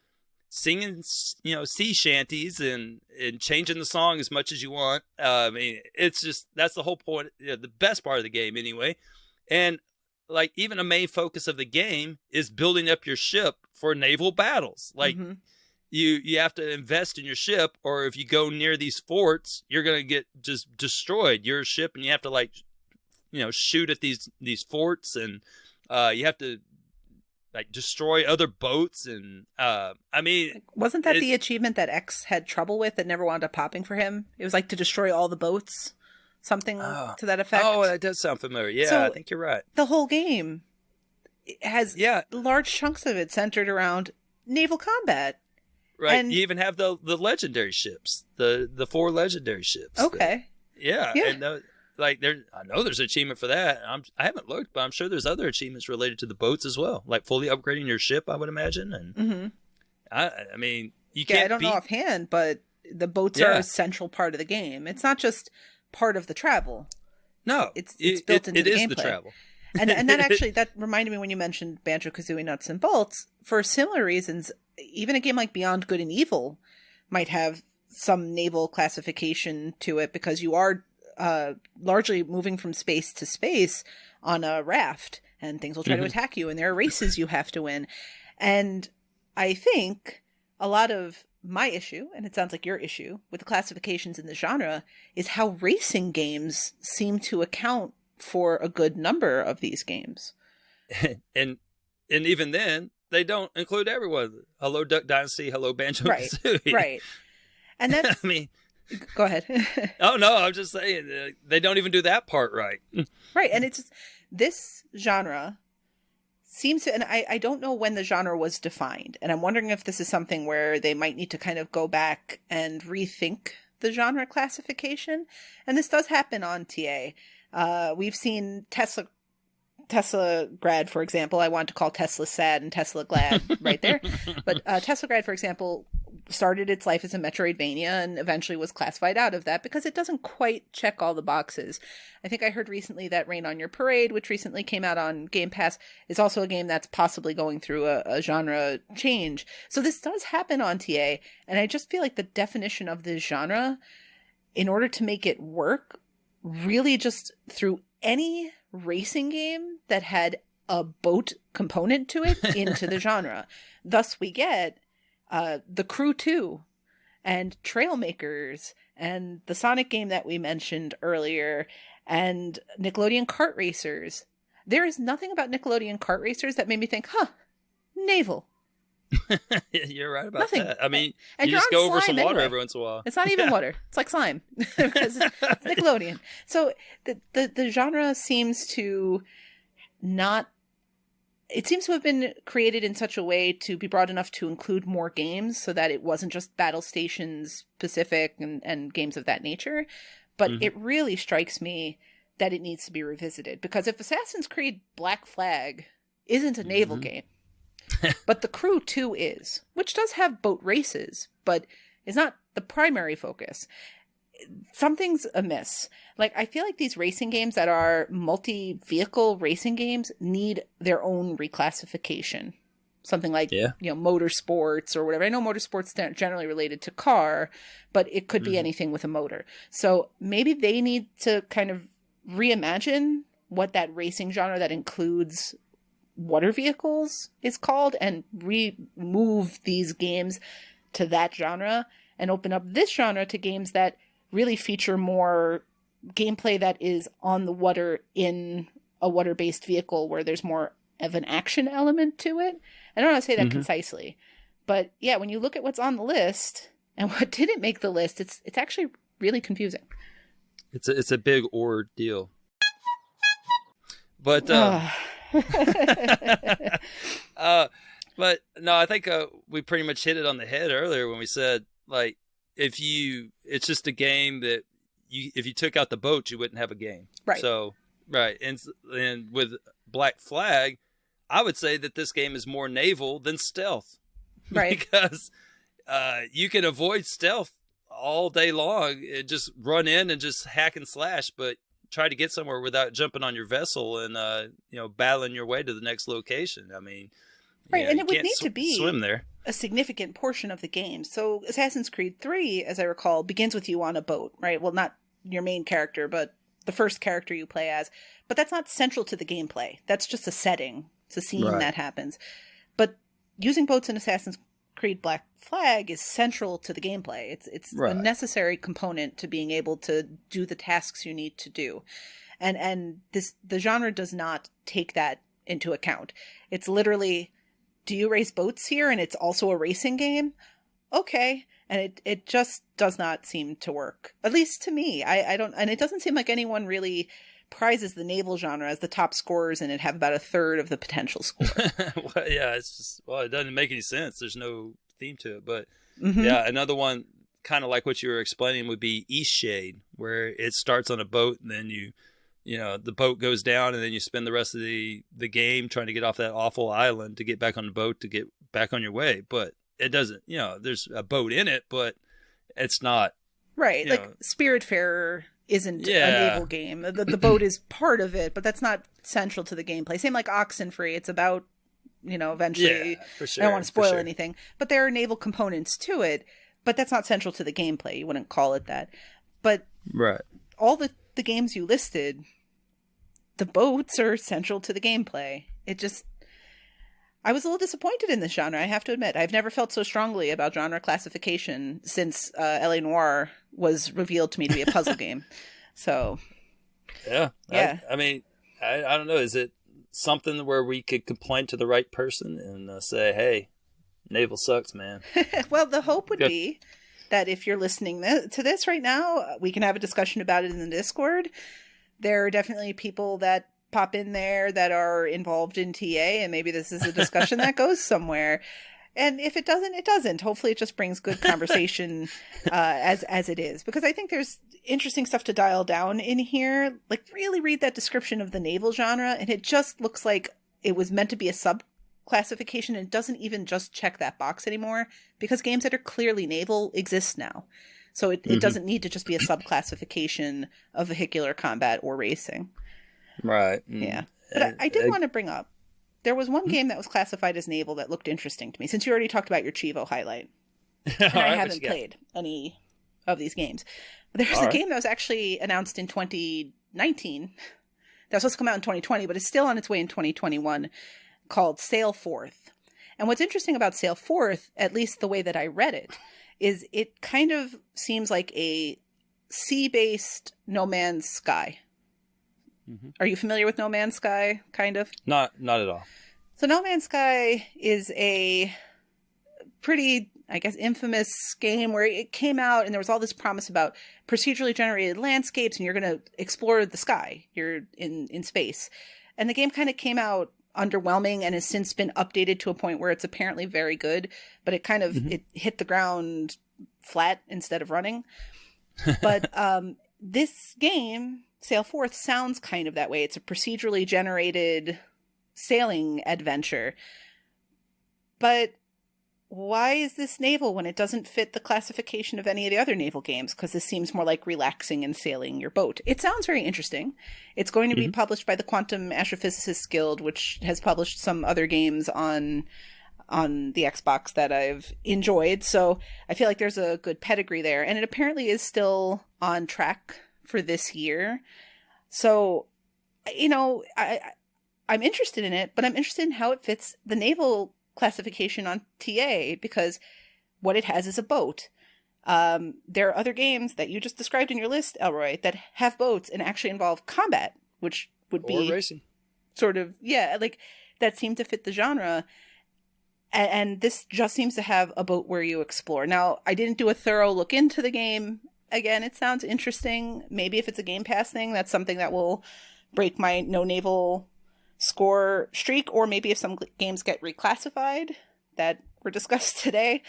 singing, sea shanties and changing the song as much as you want. I mean, it's just, that's the whole point, the best part of the game anyway. And like, even a main focus of the game is building up your ship for naval battles. Like, you have to invest in your ship, or if you go near these forts, you're going to get just destroyed, your ship, and you have to like, shoot at these forts, and you have to like destroy other boats. And I mean, wasn't that the achievement that X had trouble with that never wound up popping for him? It was like to destroy all the boats, something to that effect. Oh, that does sound familiar. Yeah, so I think you're right. The whole game has large chunks of it centered around naval combat. Right. And you even have the legendary ships, the 4 legendary ships. Okay. And like I know there's an achievement for that. I haven't looked, but I'm sure there's other achievements related to the boats as well, like fully upgrading your ship, I would imagine. And I mean, you can't. I don't know offhand, but the boats are a central part of the game. It's not just part of the travel. No, it's built into the gameplay. It is the travel. And that reminded me when you mentioned Banjo-Kazooie Nuts and Bolts. For similar reasons, even a game like Beyond Good and Evil might have some naval classification to it, because you are largely moving from space to space on a raft, and things will try to attack you, and there are races you have to win. And I think a lot of my issue, and it sounds like your issue, with the classifications in the genre is how racing games seem to account for a good number of these games. and even then, they don't include everyone. Hello Duck Dynasty, hello Banjo-Kazooie. Right. And that's... I mean... Go ahead. Oh, no, I'm just saying, they don't even do that part right. Right, and it's... This genre seems to... And I don't know when the genre was defined, and I'm wondering if this is something where they might need to kind of go back and rethink the genre classification. And this does happen on TA. We've seen Tesla Grad, for example. I wanted to call Tesla sad and Tesla glad right there. But Tesla Grad, for example, started its life as a Metroidvania and eventually was classified out of that because it doesn't quite check all the boxes. I think I heard recently that Rain on Your Parade, which recently came out on Game Pass, is also a game that's possibly going through a genre change. So this does happen on TA, and I just feel like the definition of this genre, in order to make it work, really just threw any racing game that had a boat component to it into the genre. Thus we get The Crew 2 and Trailmakers and the Sonic game that we mentioned earlier and Nickelodeon Kart Racers. There is nothing about Nickelodeon Kart Racers that made me think, naval. You're right about Nothing. that. I mean, and you just go over some water anyway. every once in a while. It's not even water. It's like slime because it's Nickelodeon. So the genre seems to not. It seems to have been created in such a way to be broad enough to include more games, so that it wasn't just Battle Stations specific and games of that nature. But it really strikes me that it needs to be revisited, because if Assassin's Creed Black Flag isn't a naval game, but The Crew 2 is, which does have boat races, but is not the primary focus, something's amiss. Like, I feel like these racing games that are multi-vehicle racing games need their own reclassification. Something like, motorsports or whatever. I know motorsports are generally related to car, but it could be anything with a motor. So maybe they need to kind of reimagine what that racing genre that includes water vehicles is called, and remove these games to that genre and open up this genre to games that really feature more gameplay that is on the water in a water-based vehicle where there's more of an action element to it. I don't know how to say that concisely, but yeah, when you look at what's on the list and what didn't make the list, it's actually really confusing. It's a big ordeal. But but no, I think we pretty much hit it on the head earlier when we said, like, it's just a game that if you took out the boat, you wouldn't have a game. Right. So, right. And with Black Flag, I would say that this game is more naval than stealth. Right. Because you can avoid stealth all day long and just run in and just hack and slash, but try to get somewhere without jumping on your vessel and battling your way to the next location. I mean, right, and it would need to be swim there. A significant portion of the game. So Assassin's Creed 3, as I recall, begins with you on a boat, right? Well, not your main character, but the first character you play as. But that's not central to the gameplay. That's just a setting. It's a scene that happens. But using boats in Assassin's Creed Black Flag is central to the gameplay. It's Right. a necessary component to being able to do the tasks you need to do. And the genre does not take that into account. It's literally, do you race boats here and it's also a racing game? Okay. And it just does not seem to work. At least to me. I don't, and it doesn't seem like anyone really prizes the naval genre as the top scorers in it have about a third of the potential score. Well, yeah, it's just, well, it doesn't make any sense. There's no theme to it. But Mhm. yeah, another one kind of like what you were explaining would be East Shade, where it starts on a boat and then you know, the boat goes down and then you spend the rest of the game trying to get off that awful island to get back on the boat to get back on your way. But it doesn't, you know, there's a boat in it, but it's not. Right. You Like know. Spiritfarer isn't Yeah. a naval game. The boat is part of it, but that's not central to the gameplay. Same like Oxenfree. It's about, you know, eventually, Yeah, for sure. I don't want to for spoil sure. anything, but there are naval components to it, but that's not central to the gameplay. You wouldn't call it that. But Right. all the games you listed, the boats are central to the gameplay. It just, I was a little disappointed in this genre, I have to admit. I've never felt so strongly about genre classification since L.A. Noire was revealed to me to be a puzzle game. So, Yeah. Yeah. I mean, I don't know. Is it something where we could complain to the right person and say, hey, naval sucks, man? well, the hope would Good. be that if you're listening to this right now, we can have a discussion about it in the Discord. There are definitely people that pop in there that are involved in TA, and maybe this is a discussion that goes somewhere. And if it doesn't, it doesn't. Hopefully it just brings good conversation as it is. Because I think there's interesting stuff to dial down in here. Like, really read that description of the naval genre, and it just looks like it was meant to be a sub-classification, and it doesn't even just check that box anymore, because games that are clearly naval exist now. So it doesn't need to just be a sub-classification of vehicular combat or racing. Right. Yeah. But I did want to bring up, there was one game that was classified as naval that looked interesting to me, since you already talked about your Chivo highlight. And I haven't played any of these games. But there was a game that was actually announced in 2019. That was supposed to come out in 2020, but it's still on its way in 2021, called Sail Forth. And what's interesting about Sail Forth, at least the way that I read it, is it kind of seems like a sea-based No Man's Sky. Mm-hmm. Are you familiar with No Man's Sky, kind of? Not at all. So No Man's Sky is a pretty, I guess, infamous game where it came out and there was all this promise about procedurally generated landscapes and you're going to explore the sky. You're in space. And the game kind of came out underwhelming and has since been updated to a point where it's apparently very good, but it kind of it hit the ground flat instead of running. But this game, Sail Forth, sounds kind of that way. It's a procedurally generated sailing adventure. But why is this naval when it doesn't fit the classification of any of the other naval games? Because this seems more like relaxing and sailing your boat. It sounds very interesting. It's going to be published by the Quantum Astrophysicists Guild, which has published some other games on the Xbox that I've enjoyed. So I feel like there's a good pedigree there. And it apparently is still on track for this year. So, you know, I'm interested in it, but I'm interested in how it fits the naval classification on TA, because what it has is a boat. There are other games that you just described in your list, Elroy, that have boats and actually involve combat, which would be racing. Sort of, yeah, like that seem to fit the genre. And this just seems to have a boat where you explore. Now, I didn't do a thorough look into the game. Again, it sounds interesting. Maybe if it's a Game Pass thing, that's something that will break my no naval score streak, or maybe if some games get reclassified that were discussed today.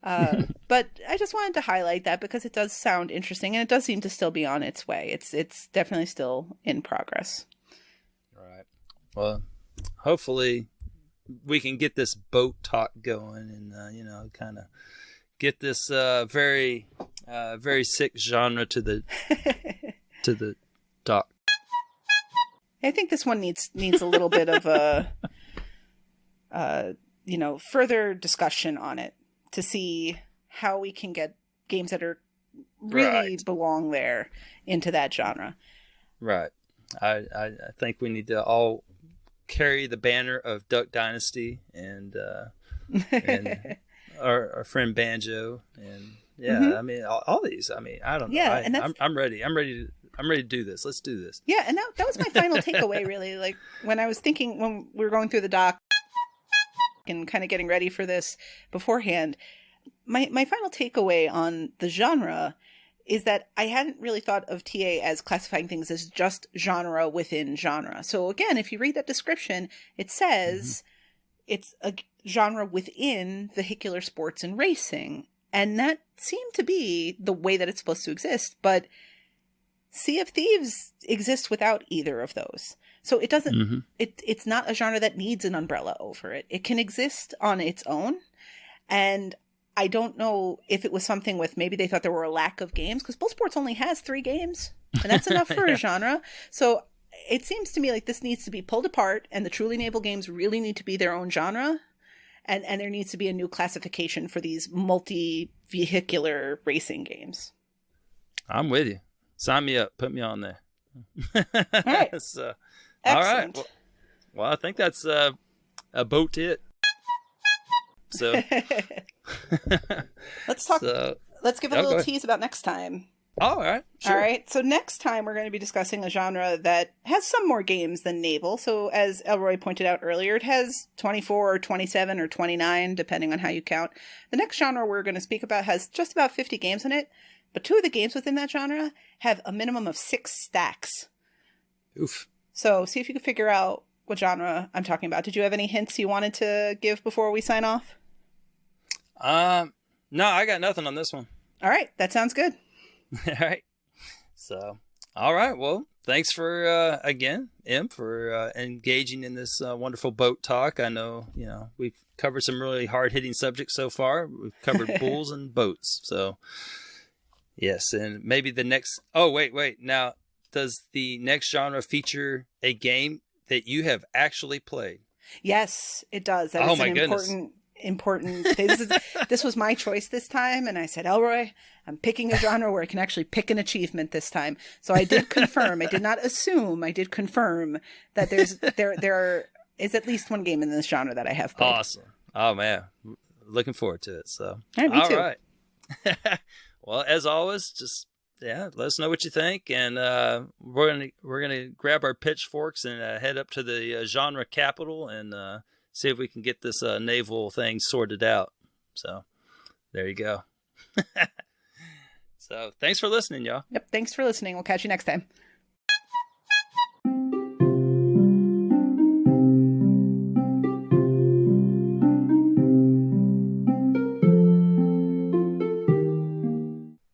But I just wanted to highlight that because it does sound interesting and it does seem to still be on its way. It's definitely still in progress. Right. Well, hopefully we can get this boat talk going and, you know, kind of get this very sick genre to the dock. I think this one needs a little bit of a, you know, further discussion on it to see how we can get games that are really belong there into that genre. Right. I think we need to all carry the banner of Duck Dynasty and our friend Banjo, and I mean all these. I mean, I don't know. Yeah, and I'm ready. I'm ready to do this. Let's do this. Yeah, and that was my final takeaway, really. Like, when I was thinking, when we were going through the doc and kind of getting ready for this beforehand, my final takeaway on the genre is that I hadn't really thought of TA as classifying things as just genre within genre. So again, if you read that description, it says it's a genre within vehicular sports and racing. And that seemed to be the way that it's supposed to exist. But Sea of Thieves exists without either of those. So it doesn't, it's not a genre that needs an umbrella over it. It can exist on its own. And I don't know if it was something with, maybe they thought there were a lack of games, because Bull Sports only has 3 games, and that's enough for a genre. So it seems to me like this needs to be pulled apart, and the truly naval games really need to be their own genre, and there needs to be a new classification for these multi-vehicular racing games. I'm with you. Sign me up. Put me on there. All right. So, all Excellent. right. Well, I think that's about it. So let's talk. Let's give a little ahead. tease about next time. All right. Sure. All right. So next time we're going to be discussing a genre that has some more games than naval. So as Elroy pointed out earlier, it has 24 or 27 or 29, depending on how you count. The next genre we're going to speak about has just about 50 games in it, but 2 of the games within that genre have a minimum of 6 stacks. Oof. So see if you can figure out what genre I'm talking about. Did you have any hints you wanted to give before we sign off? No, I got nothing on this one. All right. That sounds good. All right. So, all right. Well, thanks for, again, Em, for engaging in this wonderful boat talk. I know, we've covered some really hard-hitting subjects so far. We've covered bulls and boats. So, yes. And maybe the next... Oh, wait. Now, does the next genre feature a game that you have actually played? Yes, it does. That is an important thing. This was my choice this time, and I said, Elroy, I'm picking a genre where I can actually pick an achievement this time. So I did confirm. I did not assume. I did confirm that there is at least one game in this genre that I have played. Awesome. Oh man, looking forward to it. So me too. All right. Well, as always, just let us know what you think, and we're gonna grab our pitchforks and head up to the genre capital and see if we can get this naval thing sorted out. So there you go. So thanks for listening, y'all. Yep. Thanks for listening. We'll catch you next time.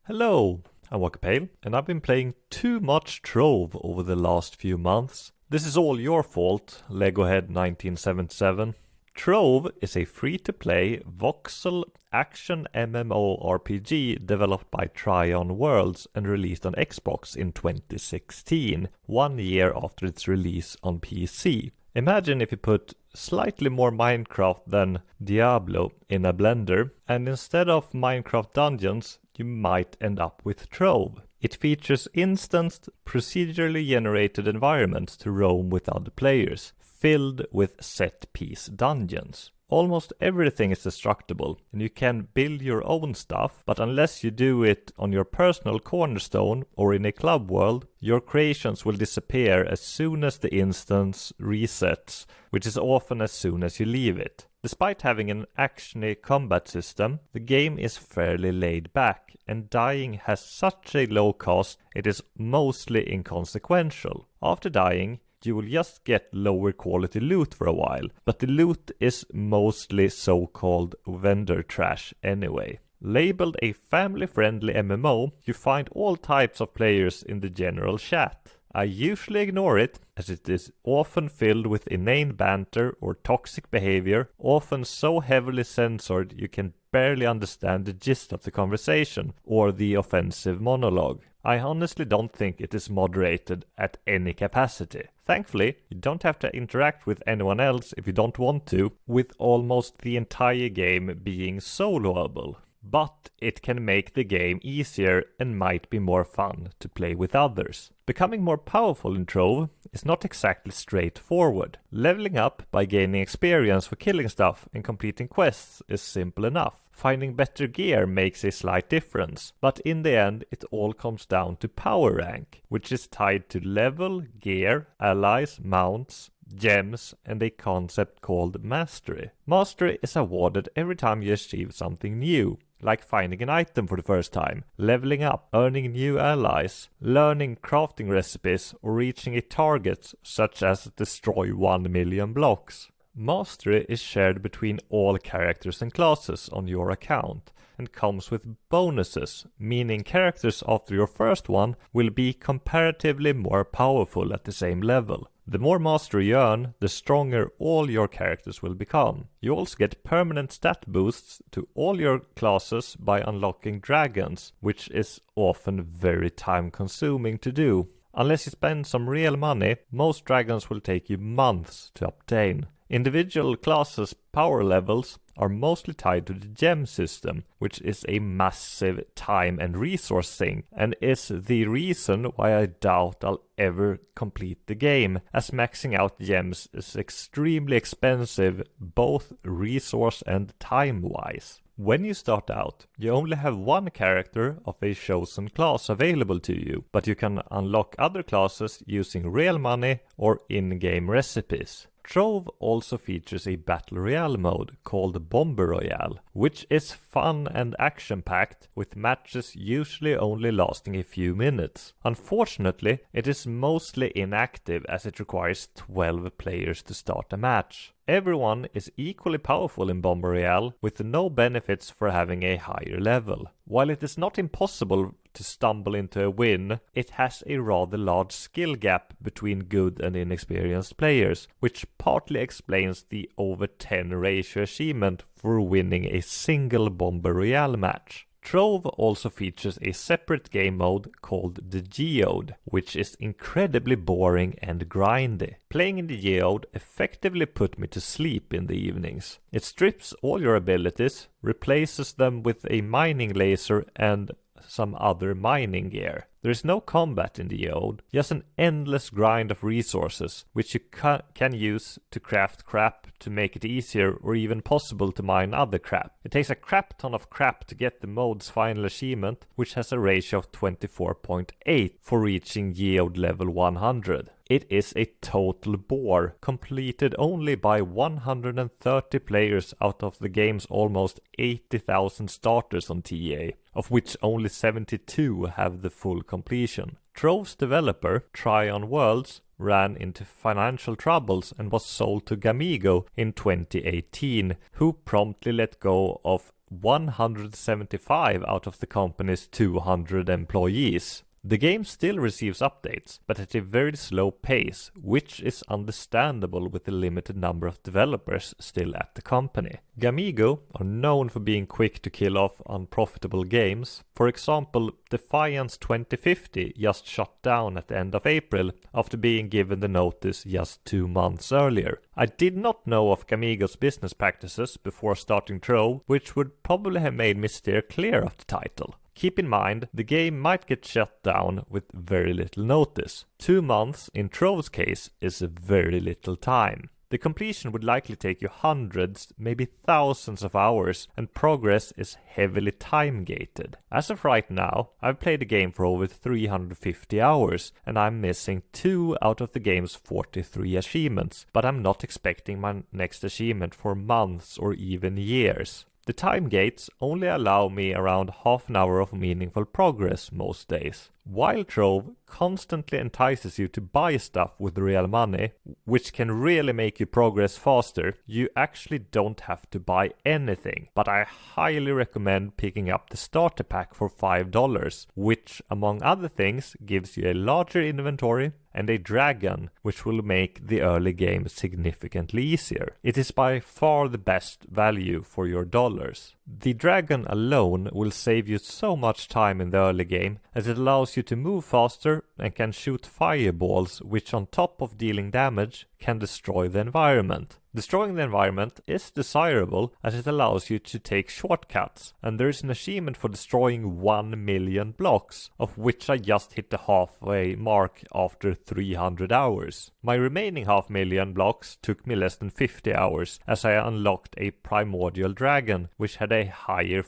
Hello, I'm Waka, and I've been playing too much Trove over the last few months. This is all your fault, Legohead 1977. Trove is a free-to-play voxel action MMORPG developed by Trion Worlds and released on Xbox in 2016, 1 year after its release on PC. Imagine if you put slightly more Minecraft than Diablo in a blender, and instead of Minecraft dungeons, you might end up with Trove. It features instanced, procedurally generated environments to roam with other players, filled with set-piece dungeons. Almost everything is destructible, and you can build your own stuff, but unless you do it on your personal cornerstone or in a club world, your creations will disappear as soon as the instance resets, which is often as soon as you leave it. Despite having an actiony combat system, the game is fairly laid back, and dying has such a low cost it is mostly inconsequential. After dying, you will just get lower quality loot for a while, but the loot is mostly so-called vendor trash anyway. Labeled a family-friendly MMO, you find all types of players in the general chat. I usually ignore it, as it is often filled with inane banter or toxic behavior, often so heavily censored you can barely understand the gist of the conversation or the offensive monologue. I honestly don't think it is moderated at any capacity. Thankfully, you don't have to interact with anyone else if you don't want to, with almost the entire game being soloable. but it can make the game easier and might be more fun to play with others. Becoming more powerful in Trove is not exactly straightforward. Leveling up by gaining experience for killing stuff and completing quests is simple enough. Finding better gear makes a slight difference, but in the end it all comes down to power rank, which is tied to level, gear, allies, mounts, gems, and a concept called mastery. Mastery is awarded every time you achieve something new, like finding an item for the first time, leveling up, earning new allies, learning crafting recipes, or reaching a target such as destroy 1 million blocks. Mastery is shared between all characters and classes on your account and comes with bonuses, meaning characters after your first one will be comparatively more powerful at the same level. The more mastery you earn, the stronger all your characters will become. You also get permanent stat boosts to all your classes by unlocking dragons, which is often very time consuming to do. Unless you spend some real money, most dragons will take you months to obtain. Individual classes' power levels are mostly tied to the gem system, which is a massive time and resource sink, and is the reason why I doubt I'll ever complete the game, as maxing out gems is extremely expensive, both resource and time-wise. When you start out, you only have one character of a chosen class available to you, but you can unlock other classes using real money or in-game recipes. Trove also features a Battle Royale mode called Bomber Royale, which is fun and action-packed, with matches usually only lasting a few minutes. Unfortunately, it is mostly inactive as it requires 12 players to start a match. Everyone is equally powerful in Bomber Royale, with no benefits for having a higher level. While it is not impossible to stumble into a win, it has a rather large skill gap between good and inexperienced players, which partly explains the over 10 ratio achievement for winning a single Bomber Royale match. Trove also features a separate game mode called the Geode, which is incredibly boring and grindy. Playing in the Geode effectively put me to sleep in the evenings. It strips all your abilities, replaces them with a mining laser and some other mining gear. There is no combat in the Geode, just an endless grind of resources, which you can use to craft crap to make it easier or even possible to mine other crap. It takes a crap ton of crap to get the mode's final achievement, which has a ratio of 24.8 for reaching Geode level 100. It is a total bore, completed only by 130 players out of the game's almost 80,000 starters on TA, of which only 72 have the full completion. Trove's developer, Tryon Worlds, ran into financial troubles and was sold to Gamigo in 2018, who promptly let go of 175 out of the company's 200 employees. The game still receives updates, but at a very slow pace, which is understandable with the limited number of developers still at the company. Gamigo are known for being quick to kill off unprofitable games. For example, Defiance 2050 just shut down at the end of April after being given the notice just 2 months earlier. I did not know of Gamigo's business practices before starting Trove, which would probably have made me steer clear of the title. Keep in mind, the game might get shut down with very little notice. 2 months in Trove's case is very little time. The completion would likely take you hundreds, maybe thousands of hours, and progress is heavily time-gated. As of right now, I've played the game for over 350 hours, and I'm missing 2 out of the game's 43 achievements, but I'm not expecting my next achievement for months or even years. The time gates only allow me around half an hour of meaningful progress most days. While Trove constantly entices you to buy stuff with real money, which can really make you progress faster, you actually don't have to buy anything. But I highly recommend picking up the starter pack for $5, which among other things gives you a larger inventory and a dragon, which will make the early game significantly easier. It is by far the best value for your dollars. The dragon alone will save you so much time in the early game, as it allows you to move faster and can shoot fireballs, which on top of dealing damage can destroy the environment. Destroying the environment is desirable as it allows you to take shortcuts, and there is an achievement for destroying 1 million blocks, of which I just hit the halfway mark after 300 hours. My remaining 500,000 blocks took me less than 50 hours, as I unlocked a primordial dragon, which had a higher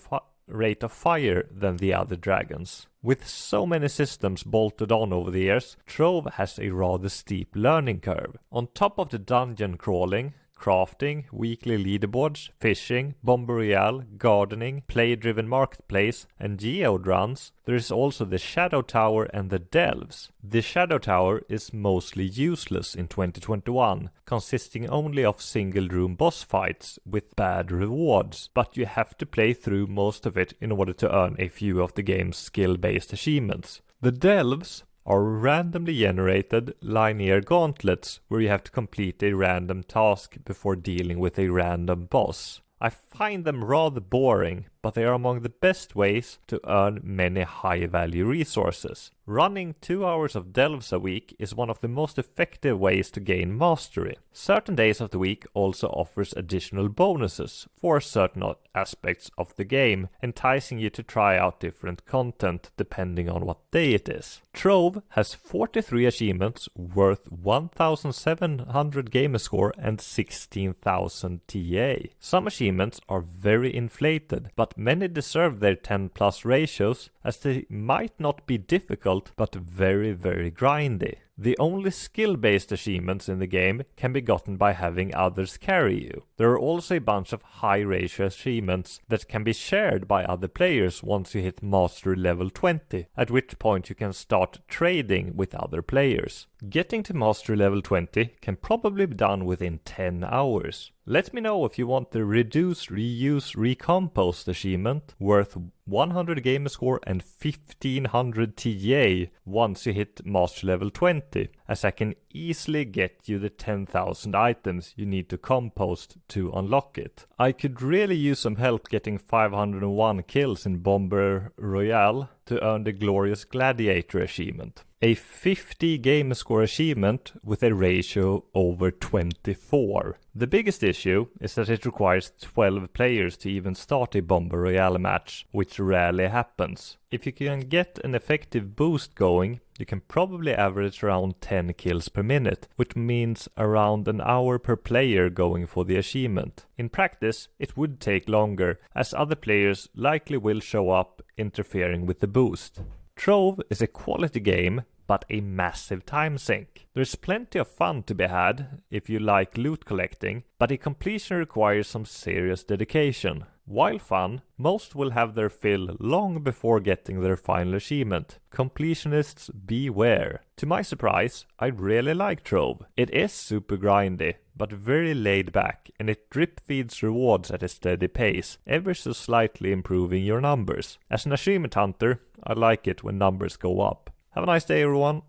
rate of fire than the other dragons. With so many systems bolted on over the years, Trove has a rather steep learning curve. On top of the dungeon crawling, crafting, weekly leaderboards, fishing, Bomber Royale, gardening, play-driven marketplace, and geode runs, there is also the Shadow Tower and the Delves. The Shadow Tower is mostly useless in 2021, consisting only of single-room boss fights with bad rewards, but you have to play through most of it in order to earn a few of the game's skill-based achievements. The Delves are randomly generated linear gauntlets where you have to complete a random task before dealing with a random boss. I find them rather boring, but they are among the best ways to earn many high-value resources. Running 2 hours of delves a week is one of the most effective ways to gain mastery. Certain days of the week also offers additional bonuses for certain aspects of the game, enticing you to try out different content depending on what day it is. Trove has 43 achievements worth 1,700 gamerscore and 16,000 TA. Some achievements are very inflated, but many deserve their 10+ ratios, as they might not be difficult but very grindy. The only skill-based achievements in the game can be gotten by having others carry you. There are also a bunch of high-ratio achievements that can be shared by other players once you hit Mastery level 20, at which point you can start trading with other players. Getting to Mastery level 20 can probably be done within 10 hours. Let me know if you want the Reduce, Reuse, Recompost achievement worth 100 gamerscore and 1500 TA once you hit Mastery level 20, as I can easily get you the 10,000 items you need to compost to unlock it. I could really use some help getting 501 kills in Bomber Royale to earn the Glorious Gladiator achievement. A 50 gamerscore achievement with a ratio over 24. The biggest issue is that it requires 12 players to even start a Bomber Royale match, which rarely happens. If you can get an effective boost going, you can probably average around 10 kills per minute, which means around an hour per player going for the achievement. In practice, it would take longer, as other players likely will show up interfering with the boost. Trove is a quality game, but a massive time sink. There's plenty of fun to be had if you like loot collecting, but the completion requires some serious dedication. While fun, most will have their fill long before getting their final achievement. Completionists beware. To my surprise, I really like Trove. It is super grindy, but very laid back, and it drip feeds rewards at a steady pace, ever so slightly improving your numbers. As an achievement hunter, I like it when numbers go up. Have a nice day, everyone.